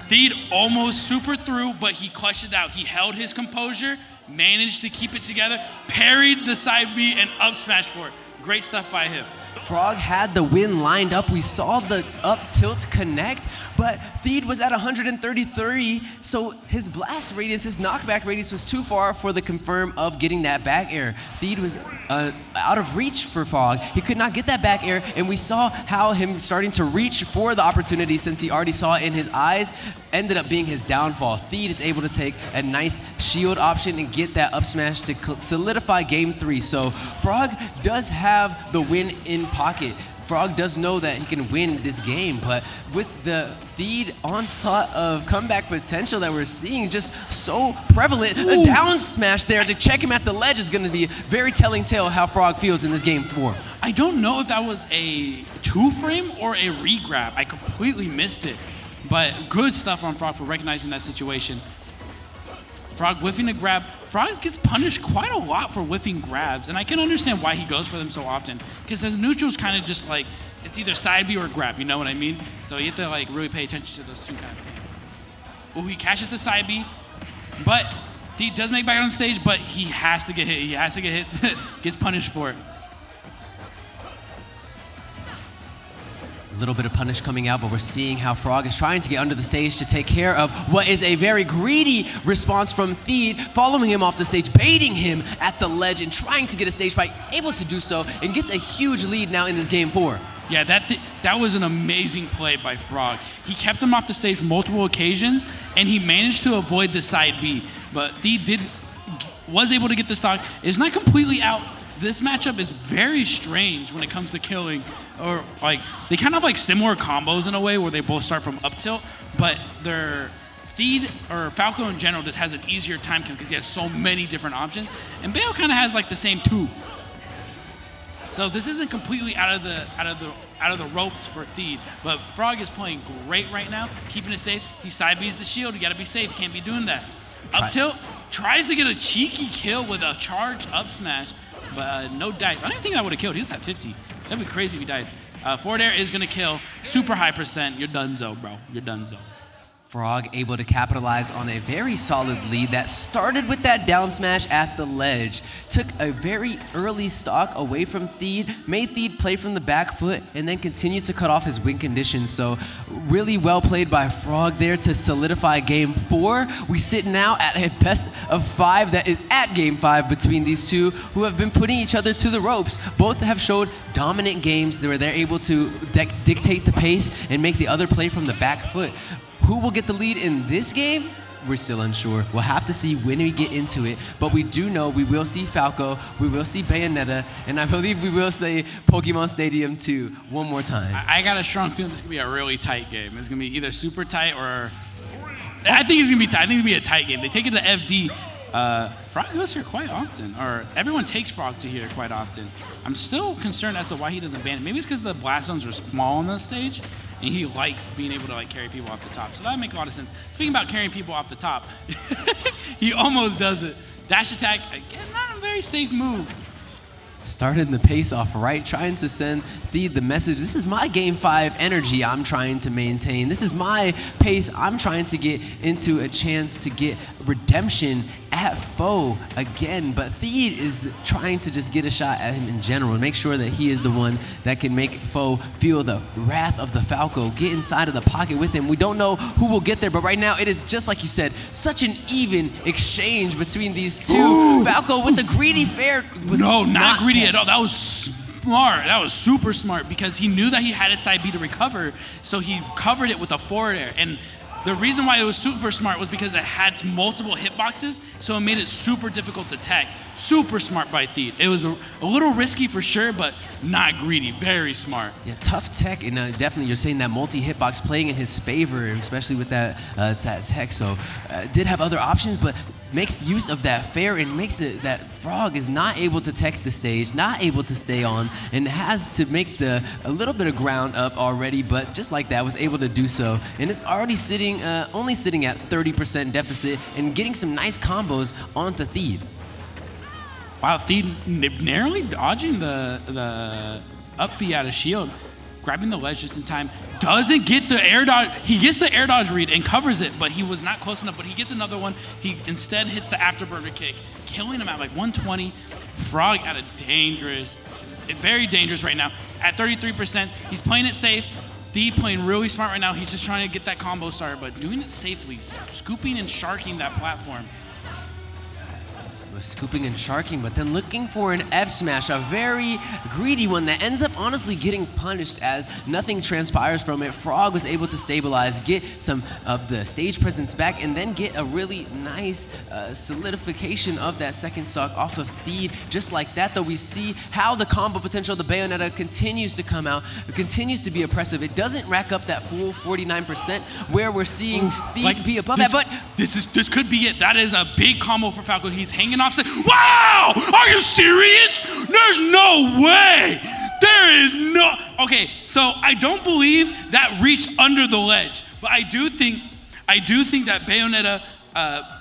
Theed almost super through, but he clutched it out. He held his composure, managed to keep it together, parried the side B, and up smash for it. Great stuff by him. Frog had the win lined up. We saw the up tilt connect, but Theed was at 133, so his blast radius, his knockback radius was too far for the confirm of getting that back air. Theed was out of reach for Frog. He could not get that back air, and we saw how him starting to reach for the opportunity since he already saw it in his eyes ended up being his downfall. Theed is able to take a nice shield option and get that up smash to solidify game 3. So Frog does have the win in pocket. Frog does know that he can win this game, but with the Theed onslaught of comeback potential that we're seeing just so prevalent, a down smash there to check him at the ledge is going to be a very telling tale how Frog feels in this game 4. I don't know if that was a 2-frame or a re-grab. I completely missed it, but good stuff on Frog for recognizing that situation. Frog whiffing a grab. Frog gets punished quite a lot for whiffing grabs, and I can understand why he goes for them so often, because his neutral's kind of just like, it's either side B or grab, you know what I mean? So you have to like really pay attention to those two kind of things. Oh, he catches the side B, but he does make back on stage, but he has to get hit. He has to get hit, gets punished for it. A little bit of punish coming out, but we're seeing how Frog is trying to get under the stage to take care of what is a very greedy response from Theed, following him off the stage, baiting him at the ledge and trying to get a stage fight, able to do so, and gets a huge lead now in this game 4. Yeah, that was an amazing play by Frog. He kept him off the stage multiple occasions, and he managed to avoid the side B. But Theed was able to get the stock. It's not completely out. This matchup is very strange when it comes to killing, or like they kind of like similar combos in a way where they both start from up tilt, but their Theed or Falco in general just has an easier time kill because he has so many different options, and Bayo kind of has like the same 2. So this isn't completely out of the ropes for Theed, but Frog is playing great right now, keeping it safe. He side B's the shield. You got to be safe. Can't be doing that. Up tilt tries to get a cheeky kill with a charge up smash. But no dice. I don't even think that would have killed. He was at 50. That'd be crazy if he died. Forward air is going to kill. Super high percent. You're donezo, bro. You're donezo. Frog able to capitalize on a very solid lead that started with that down smash at the ledge. Took a very early stock away from Theed, made Theed play from the back foot, and then continued to cut off his win conditions. So really well played by Frog there to solidify game 4. We sit now at a best of 5 that is at game 5 between these two who have been putting each other to the ropes. Both have showed dominant games where they're able to dictate the pace and make the other play from the back foot. Who will get the lead in this game? We're still unsure. We'll have to see when we get into it, but we do know we will see Falco, we will see Bayonetta, and I believe we will say Pokemon Stadium 2 one more time. I got a strong feeling this is going to be a really tight game. It's going to be either super tight or... I think it's going to be tight. I think it's going to be a tight game. They take it to FD. Frog goes here quite often, or everyone takes Frog to here quite often. I'm still concerned as to why he doesn't ban it. Maybe it's because the blast zones are small on this stage, and he likes being able to like carry people off the top. So that would make a lot of sense. Speaking about carrying people off the top, he almost does it. Dash attack, again, not a very safe move. Started the pace off right, trying to send Theed the message. This is my game 5 energy I'm trying to maintain. This is my pace I'm trying to get into a chance to get redemption at foe again. But Theed is trying to just get a shot at him in general and make sure that he is the one that can make foe feel the wrath of the Falco, get inside of the pocket with him. We don't know who will get there, but right now it is just like you said, such an even exchange between these two. Ooh. Falco with the greedy fair was not greedy at all. That was smart. That was super smart because he knew that he had his side B to recover, so he covered it with a forward air. And the reason why it was super smart was because it had multiple hitboxes, so it made it super difficult to tech. Super smart by Theed. It was a little risky for sure, but not greedy. Very smart. Yeah, tough tech, and definitely you're saying that multi-hitbox playing in his favor, especially with that tech. So did have other options, but makes use of that fair and makes it that Frog is not able to tech the stage, not able to stay on, and has to make a little bit of ground up already, but just like that was able to do so, and it's already sitting only sitting at 30% deficit and getting some nice combos onto Theed. Wow, Theed narrowly dodging the up B out of shield, grabbing the ledge just in time. Doesn't get the air dodge. He gets the air dodge read and covers it, but he was not close enough. But he gets another one. He instead hits the afterburner kick, killing him at like 120. Frog at a very dangerous right now. At 33%, he's playing it safe. Theed playing really smart right now. He's just trying to get that combo started, but doing it safely, scooping and sharking that platform. Scooping and sharking, but then looking for an F smash, a very greedy one that ends up honestly getting punished as nothing transpires from it. Frog was able to stabilize, get some of the stage presence back, and then get a really nice solidification of that second stock off of Theed. Just like that, though, we see how the combo potential of the Bayonetta continues to come out. It continues to be oppressive. It doesn't rack up that full 49% where we're seeing Theed be above that, but this could be it. That is a big combo for Falco. He's hanging off. Wow! Are you serious? There's no way! There is no... Okay, so I don't believe that reached under the ledge, but I do think that Bayonetta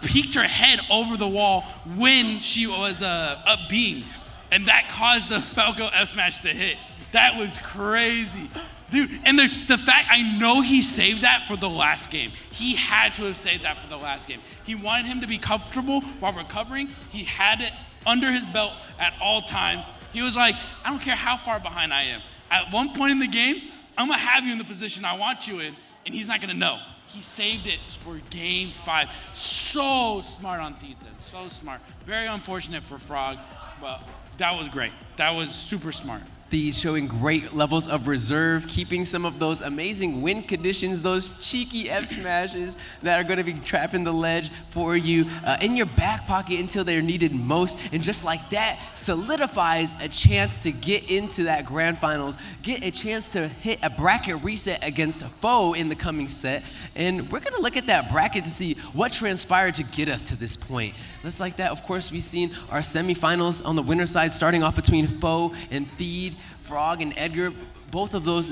peeked her head over the wall when she was up being, and that caused the Falco F smash to hit. That was crazy. Dude, and the fact, I know he saved that for the last game. He had to have saved that for the last game. He wanted him to be comfortable while recovering. He had it under his belt at all times. He was like, I don't care how far behind I am. At one point in the game, I'm gonna have you in the position I want you in, and he's not gonna know. He saved it for game 5. So smart on Theed's end, so smart. Very unfortunate for Frog, but that was great. That was super smart. Theed showing great levels of reserve, keeping some of those amazing win conditions, those cheeky F smashes that are going to be trapping the ledge for you in your back pocket until they're needed most. And just like that, solidifies a chance to get into that grand finals, get a chance to hit a bracket reset against a foe in the coming set. And we're going to look at that bracket to see what transpired to get us to this point. Just like that, of course, we've seen our semifinals on the winner side starting off between foe and Theed. Frog and Edgar, both of those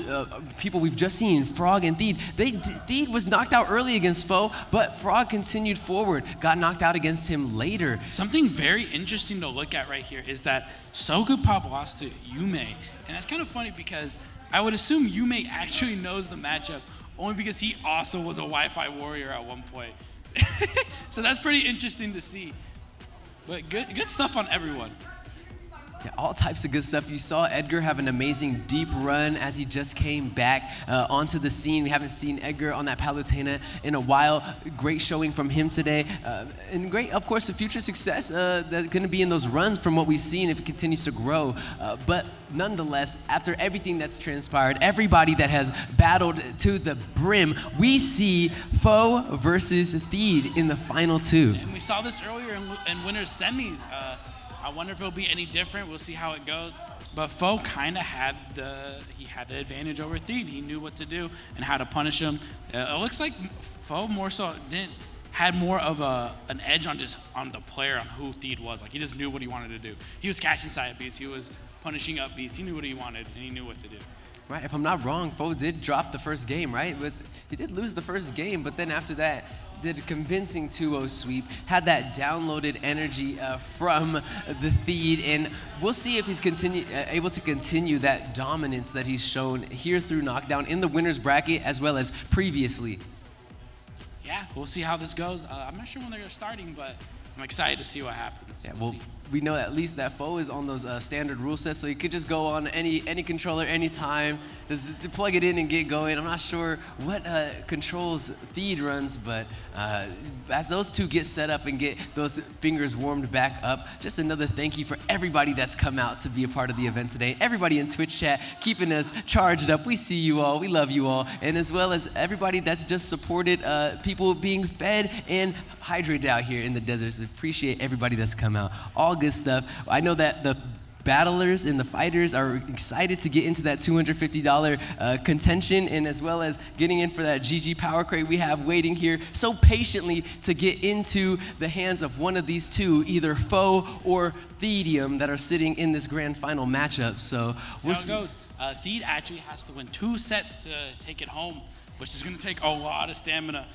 people we've just seen, Frog and Theed, Theed was knocked out early against foe, but Frog continued forward, got knocked out against him later. Something very interesting to look at right here is that So Good Pop lost to Yume, and that's kind of funny because I would assume Yume actually knows the matchup only because he also was a Wi-Fi warrior at one point. So that's pretty interesting to see. But good stuff on everyone. Yeah, all types of good stuff. You saw Edgar have an amazing deep run as he just came back onto the scene. We haven't seen Edgar on that Palutena in a while. Great showing from him today. And great, of course, the future success that's going to be in those runs from what we've seen if it continues to grow. But nonetheless, after everything that's transpired, everybody that has battled to the brim, we see Foe versus Theed in the final two. And we saw this earlier in winners semis. I wonder if it'll be any different. We'll see how it goes. But Foe kind of had the advantage over Theed. He knew what to do and how to punish him. It looks like Foe more so had more of an edge on the player on who Theed was. Like he just knew what he wanted to do. He was catching side beasts. He was punishing up beasts. He knew what he wanted and he knew what to do. Right, if I'm not wrong, Foe did drop the first game, right? He did lose the first game, but then after that, did a convincing 2-0 sweep, had that downloaded energy from the Theed, and we'll see if he's able to continue that dominance that he's shown here through Knockdown in the winner's bracket as well as previously. Yeah, we'll see how this goes. I'm not sure when they're starting, but I'm excited to see what happens. Yeah, well, we know at least that Foe is on those standard rule sets, so you could just go on any controller anytime, just to plug it in and get going. I'm not sure what controls Theed runs, but as those two get set up and get those fingers warmed back up, just another thank you for everybody that's come out to be a part of the event today. Everybody in Twitch chat keeping us charged up. We see you all. We love you all. And as well as everybody that's just supported people being fed and hydrated out here in the deserts. Appreciate everybody that's come out. All good stuff. I know that the battlers and the fighters are excited to get into that $250 contention, and as well as getting in for that GG power crate we have waiting here so patiently to get into the hands of one of these two, either Foe or Theedium, that are sitting in this grand final matchup. So we'll see how it goes. Theed actually has to win 2 sets to take it home, which is going to take a lot of stamina.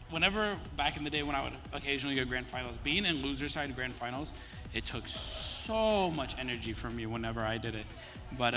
Whenever back in the day when I would occasionally go grand finals, being in loser side grand finals, it took so much energy from me whenever I did it. But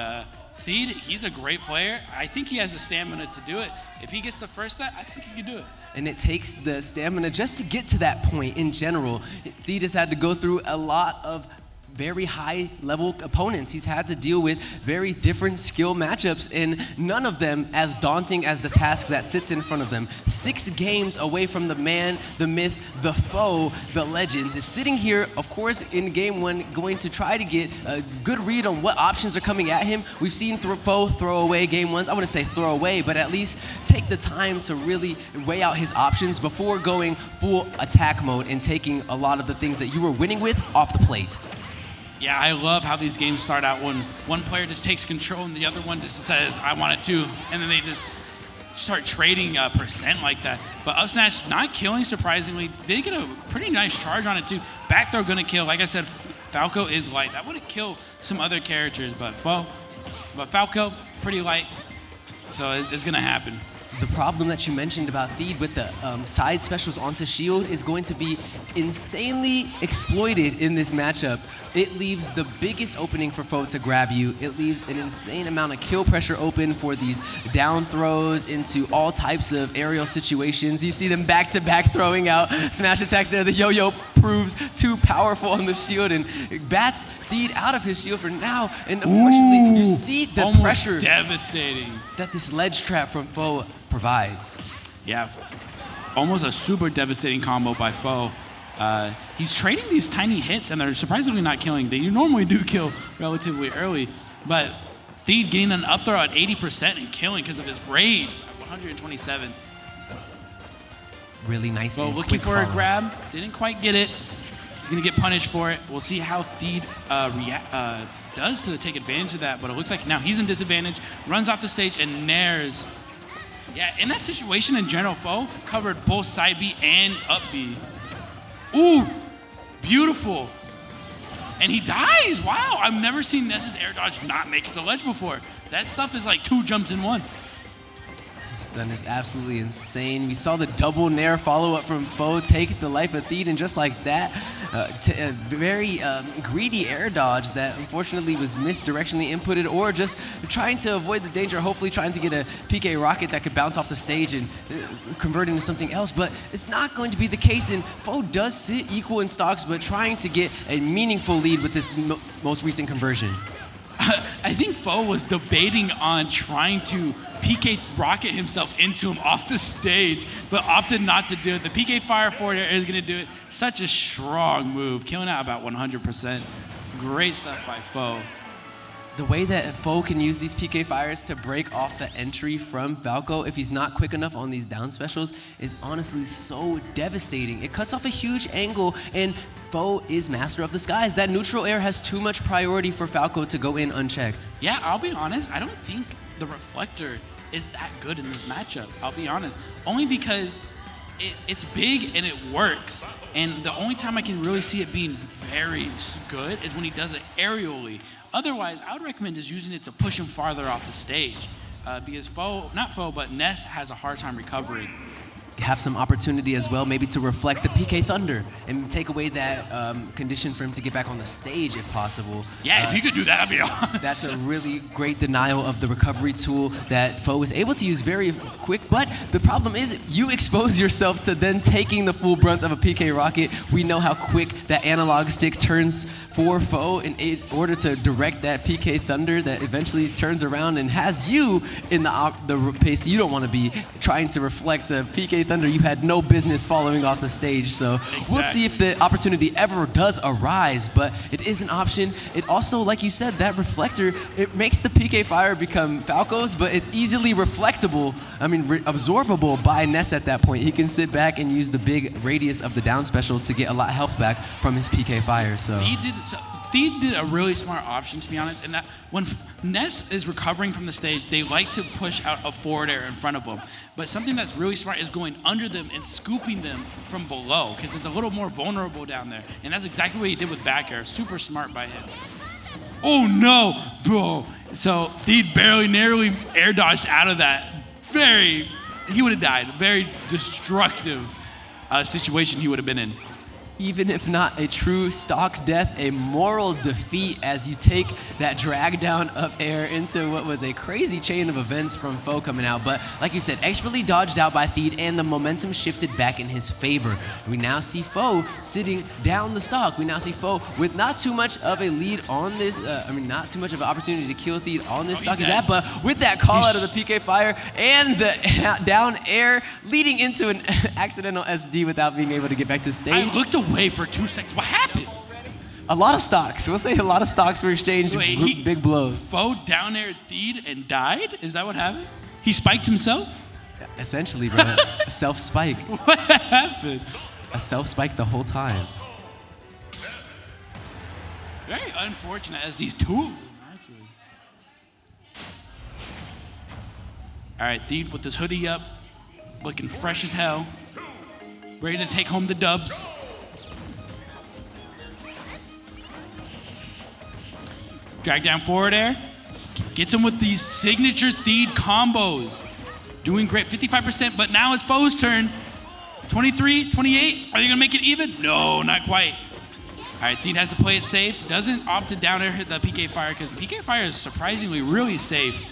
Theed, he's a great player. I think he has the stamina to do it. If he gets the first set, I think he can do it. And it takes the stamina just to get to that point in general. Theed has had to go through a lot of very high level opponents. He's had to deal with very different skill matchups, and none of them as daunting as the task that sits in front of them. 6 games away from the man, the myth, the Foe, the legend, is sitting here, of course, in game 1, going to try to get a good read on what options are coming at him. We've seen Foe throw away game 1s. I wouldn't say throw away, but at least take the time to really weigh out his options before going full attack mode and taking a lot of the things that you were winning with off the plate. Yeah, I love how these games start out when one player just takes control and the other one just says, I want it too. And then they just start trading percent like that. But up smash not killing, surprisingly. They get a pretty nice charge on it too. Back throw gonna kill. Like I said, Falco is light. That would kill some other characters, but Falco, pretty light. So it's gonna happen. The problem that you mentioned about Theed with the side specials onto shield is going to be insanely exploited in this matchup. It leaves the biggest opening for Foe to grab you. It leaves an insane amount of kill pressure open for these down throws into all types of aerial situations. You see them back-to-back throwing out smash attacks there. The yo-yo proves too powerful on the shield and bats Theed out of his shield for now. And unfortunately, you see the pressure devastating that this ledge trap from Foe provides. Yeah, almost a super devastating combo by Foe. He's trading these tiny hits, and they're surprisingly not killing. They normally do kill relatively early, but Theed getting an up throw at 80% and killing because of his rage at 127. Really nice. Well, looking for a grab, didn't quite get it. He's gonna get punished for it. We'll see how Theed does to take advantage of that, but it looks like now he's in disadvantage, runs off the stage and nairs. Yeah, in that situation in general, Foe covered both side B and up B. Ooh, beautiful. And he dies. Wow, I've never seen Ness's air dodge not make it to ledge before. That stuff is like 2 jumps in 1. Stun is absolutely insane. We saw the double nair follow-up from Foe take the life of Theed, and just like that, a very greedy air dodge that unfortunately was misdirectionally inputted, or just trying to avoid the danger, hopefully trying to get a PK rocket that could bounce off the stage and convert into something else. But it's not going to be the case, and Foe does sit equal in stocks, but trying to get a meaningful lead with this most recent conversion. I think Foe was debating on trying to PK rocket himself into him off the stage, but opted not to do it. The PK fire forward air is going to do it. Such a strong move, killing out about 100%. Great stuff by Foe. The way that Foe can use these PK fires to break off the entry from Falco if he's not quick enough on these down specials is honestly so devastating. It cuts off a huge angle, and Foe is master of the skies. That neutral air has too much priority for Falco to go in unchecked. Yeah, I'll be honest, I don't think the reflector is that good in this matchup. I'll be honest. Only because it's big and it works. And the only time I can really see it being very good is when he does it aerially. Otherwise, I would recommend just using it to push him farther off the stage. Because but Ness has a hard time recovering. Have some opportunity as well, maybe to reflect the PK Thunder and take away that condition for him to get back on the stage if possible. Yeah, if you could do that, I'd be awesome. That's a really great denial of the recovery tool that Foe was able to use very quick, but the problem is you expose yourself to then taking the full brunt of a PK rocket. We know how quick that analog stick turns for Foe in order to direct that PK Thunder that eventually turns around and has you in the pace you don't want to be, trying to reflect the PK Thunder you had no business following off the stage. So We'll see if the opportunity ever does arise, but it is an option. It also, like you said, that reflector, it makes the PK fire become Falco's, but it's easily absorbable by Ness at that point. He can sit back and use the big radius of the down special to get a lot of health back from his PK fire. So Theed did a really smart option, to be honest, in that when Ness is recovering from the stage, they like to push out a forward air in front of them. But something that's really smart is going under them and scooping them from below, because it's a little more vulnerable down there. And that's exactly what he did with back air. Super smart by him. Oh no, bro. So Theed narrowly air dodged out of that. He would have died. Very destructive situation he would have been in. Even if not a true stock death, a moral defeat as you take that drag down up air into what was a crazy chain of events from Foe coming out. But like you said, expertly dodged out by Theed, and the momentum shifted back in his favor. We now see Foe sitting down the stock. We now see Foe with not too much of a lead on this, not too much of an opportunity to kill Theed on this stock as that, but with that call out of the PK fire and the down air leading into an accidental SD without being able to get back to stage. I looked away for 2 seconds. What happened? A lot of stocks. We'll say a lot of stocks were exchanged. Big blows. Foe down air Theed and died? Is that what happened? He spiked himself? Essentially, bro. A self-spike. What happened? A self-spike the whole time. Very unfortunate as these two. Actually. All right, Theed with his hoodie up, looking fresh as hell. Ready to take home the dubs. Drag down forward air. Gets him with these signature Theed combos. Doing great, 55%, but now it's Foe's turn. 23, 28, are they gonna make it even? No, not quite. All right, Theed has to play it safe. Doesn't opt to down air hit the PK fire, because PK fire is surprisingly really safe.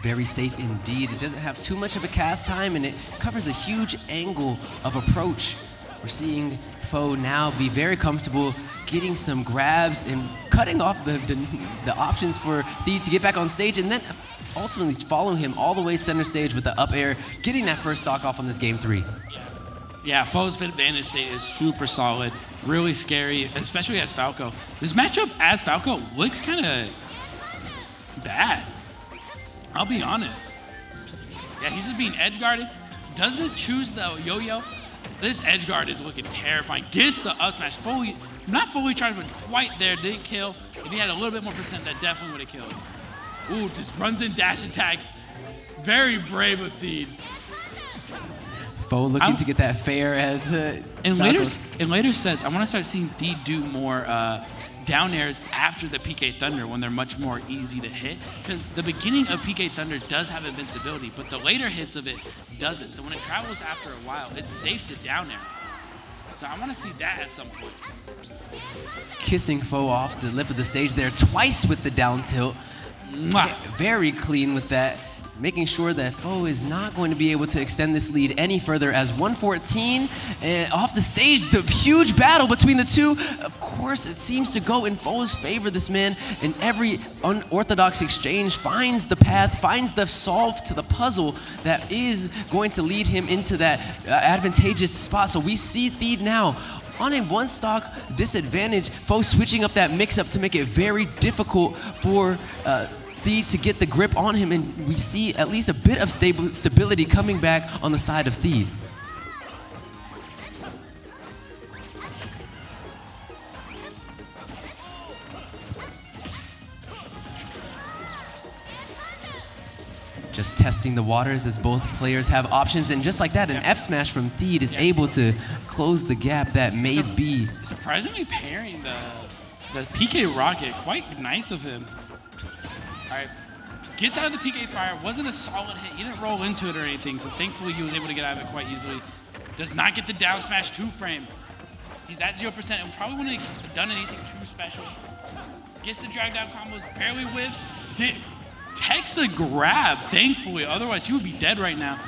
Very safe indeed. It doesn't have too much of a cast time, and it covers a huge angle of approach. We're seeing Foe now be very comfortable getting some grabs and cutting off the options for Theed to get back on stage, and then ultimately following him all the way center stage with the up air, getting that first stock off on this game 3. Yeah, Foe's fit advantage state is super solid, really scary, especially as Falco. This matchup as Falco looks kind of bad. I'll be honest. Yeah, he's just being edge guarded. Doesn't choose the yo-yo. This edge guard is looking terrifying. Gets the up smash. Not fully charged, but quite there. Didn't kill. If he had a little bit more percent, that definitely would have killed. Ooh, just runs in dash attacks. Very brave of Theed. Foe looking to get that fair as in later sets, I want to start seeing Theed do more down airs after the PK Thunder when they're much more easy to hit, because the beginning of PK Thunder does have invincibility, but the later hits of it doesn't. So when it travels after a while, it's safe to down air. So I want to see that at some point. Kissing Foe off the lip of the stage there twice with the down tilt. Mwah. Very clean with that, making sure that Foe is not going to be able to extend this lead any further as 114 off the stage. The huge battle between the two. Of course, it seems to go in Foe's favor. This man in every unorthodox exchange finds the path, finds the solve to the puzzle that is going to lead him into that advantageous spot. So we see Theed now on a one stock disadvantage. Foe switching up that mix-up to make it very difficult for Theed to get the grip on him, and we see at least a bit of stability coming back on the side of Theed. Just testing the waters as both players have options, and just like that, an F smash from Theed is able to close the gap that may be. Surprisingly pairing the PK Rocket, quite nice of him. All right, gets out of the PK Fire, wasn't a solid hit, he didn't roll into it or anything, so thankfully he was able to get out of it quite easily. Does not get the down smash 2-frame. He's at 0% and probably wouldn't have done anything too special. Gets the drag down combos, barely whiffs, techs a grab, thankfully, otherwise he would be dead right now.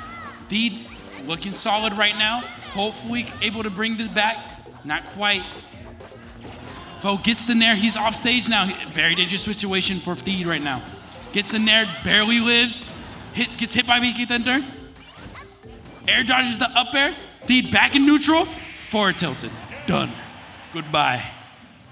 Theed looking solid right now, hopefully able to bring this back, not quite. Foe gets the nair, he's off stage now. Very dangerous situation for Theed right now. Gets the nair, barely lives, gets hit by PK Thunder. Air dodges the up air, Theed back in neutral, forward tilted, done, goodbye.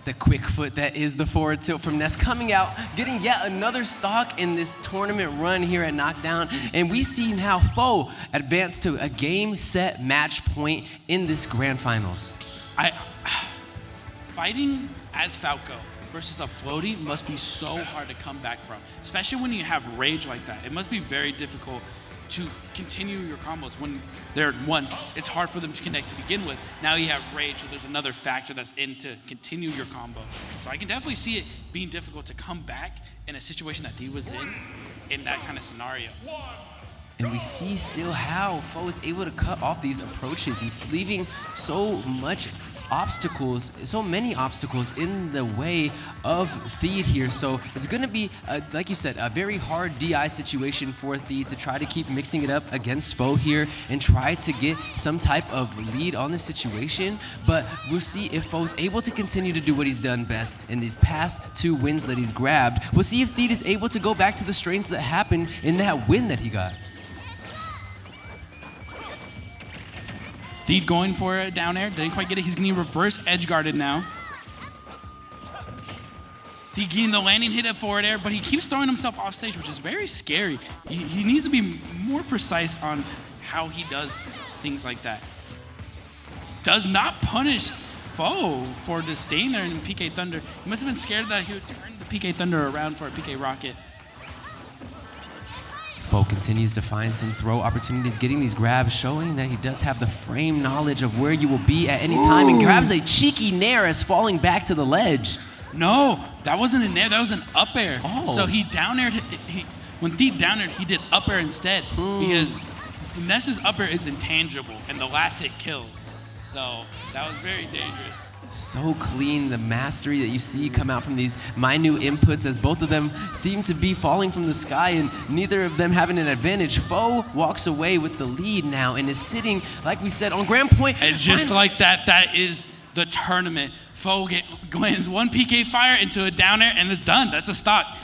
The quick foot that is the forward tilt from Ness coming out, getting yet another stock in this tournament run here at Knockdown. And we see now Foe advance to a game, set, match point in this grand finals. Fighting as Falco versus the floaty must be so hard to come back from, especially when you have rage like that. It must be very difficult to continue your combos when they're one. It's hard for them to connect to begin with. Now you have rage, so there's another factor that's in to continue your combo. So I can definitely see it being difficult to come back in a situation that D was in that kind of scenario. And we see still how Foe is able to cut off these approaches. He's leaving so many obstacles in the way of Theed here. So it's going to be, like you said, a very hard DI situation for Theed to try to keep mixing it up against Foe here and try to get some type of lead on the situation. But we'll see if Foe's able to continue to do what he's done best in these past 2 wins that he's grabbed. We'll see if Theed is able to go back to the strains that happened in that win that he got. Theed going for it down air, didn't quite get it. He's getting reverse edge guarded now. Theed getting the landing hit at forward air, but he keeps throwing himself off stage, which is very scary. He needs to be more precise on how he does things like that. Does not punish Foe for just staying there in PK Thunder. He must have been scared that he would turn the PK Thunder around for a PK Rocket. Foe continues to find some throw opportunities, getting these grabs, showing that he does have the frame knowledge of where you will be at any time, and grabs a cheeky nair as falling back to the ledge. No, that wasn't a nair, that was an up air. Oh. So he down aired, when Theed down aired, he did up air instead, because Ness's up air is intangible, and the last hit kills. So that was very dangerous. So clean, the mastery that you see come out from these minute inputs as both of them seem to be falling from the sky and neither of them having an advantage. Foe walks away with the lead now and is sitting, like we said, on grand point. And just like that, that is the tournament. Foe lands 1 PK Fire into a down air and it's done. That's a stock.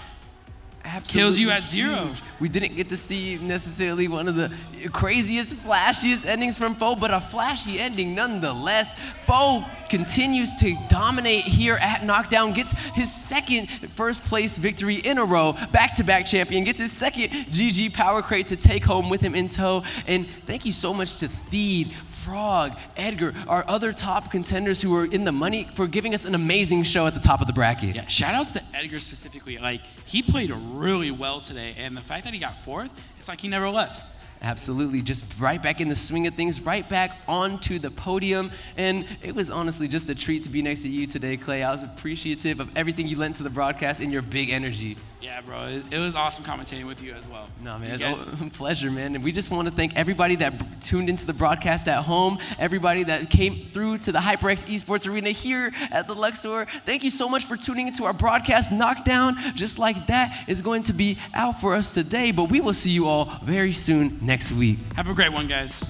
Absolutely kills you at 0. Huge. We didn't get to see necessarily one of the craziest, flashiest endings from Foe, but a flashy ending nonetheless. Foe continues to dominate here at Knockdown, gets his second first place victory in a row, back-to-back champion, gets his second GG Power Crate to take home with him in tow. And thank you so much to Theed, Frog, Edgar, our other top contenders who were in the money for giving us an amazing show at the top of the bracket. Yeah, shout outs to Edgar specifically. Like, he played really well today, and the fact that he got 4th, it's like he never left. Absolutely, just right back in the swing of things, right back onto the podium. And it was honestly just a treat to be next to you today, Clay. I was appreciative of everything you lent to the broadcast and your big energy. Yeah, bro, it was awesome commentating with you as well. No, man, it's a pleasure, man. And we just want to thank everybody that tuned into the broadcast at home, everybody that came through to the HyperX Esports Arena here at the Luxor. Thank you so much for tuning into our broadcast. Knockdown, just like that, is going to be out for us today, but we will see you all very soon next week. Have a great one, guys.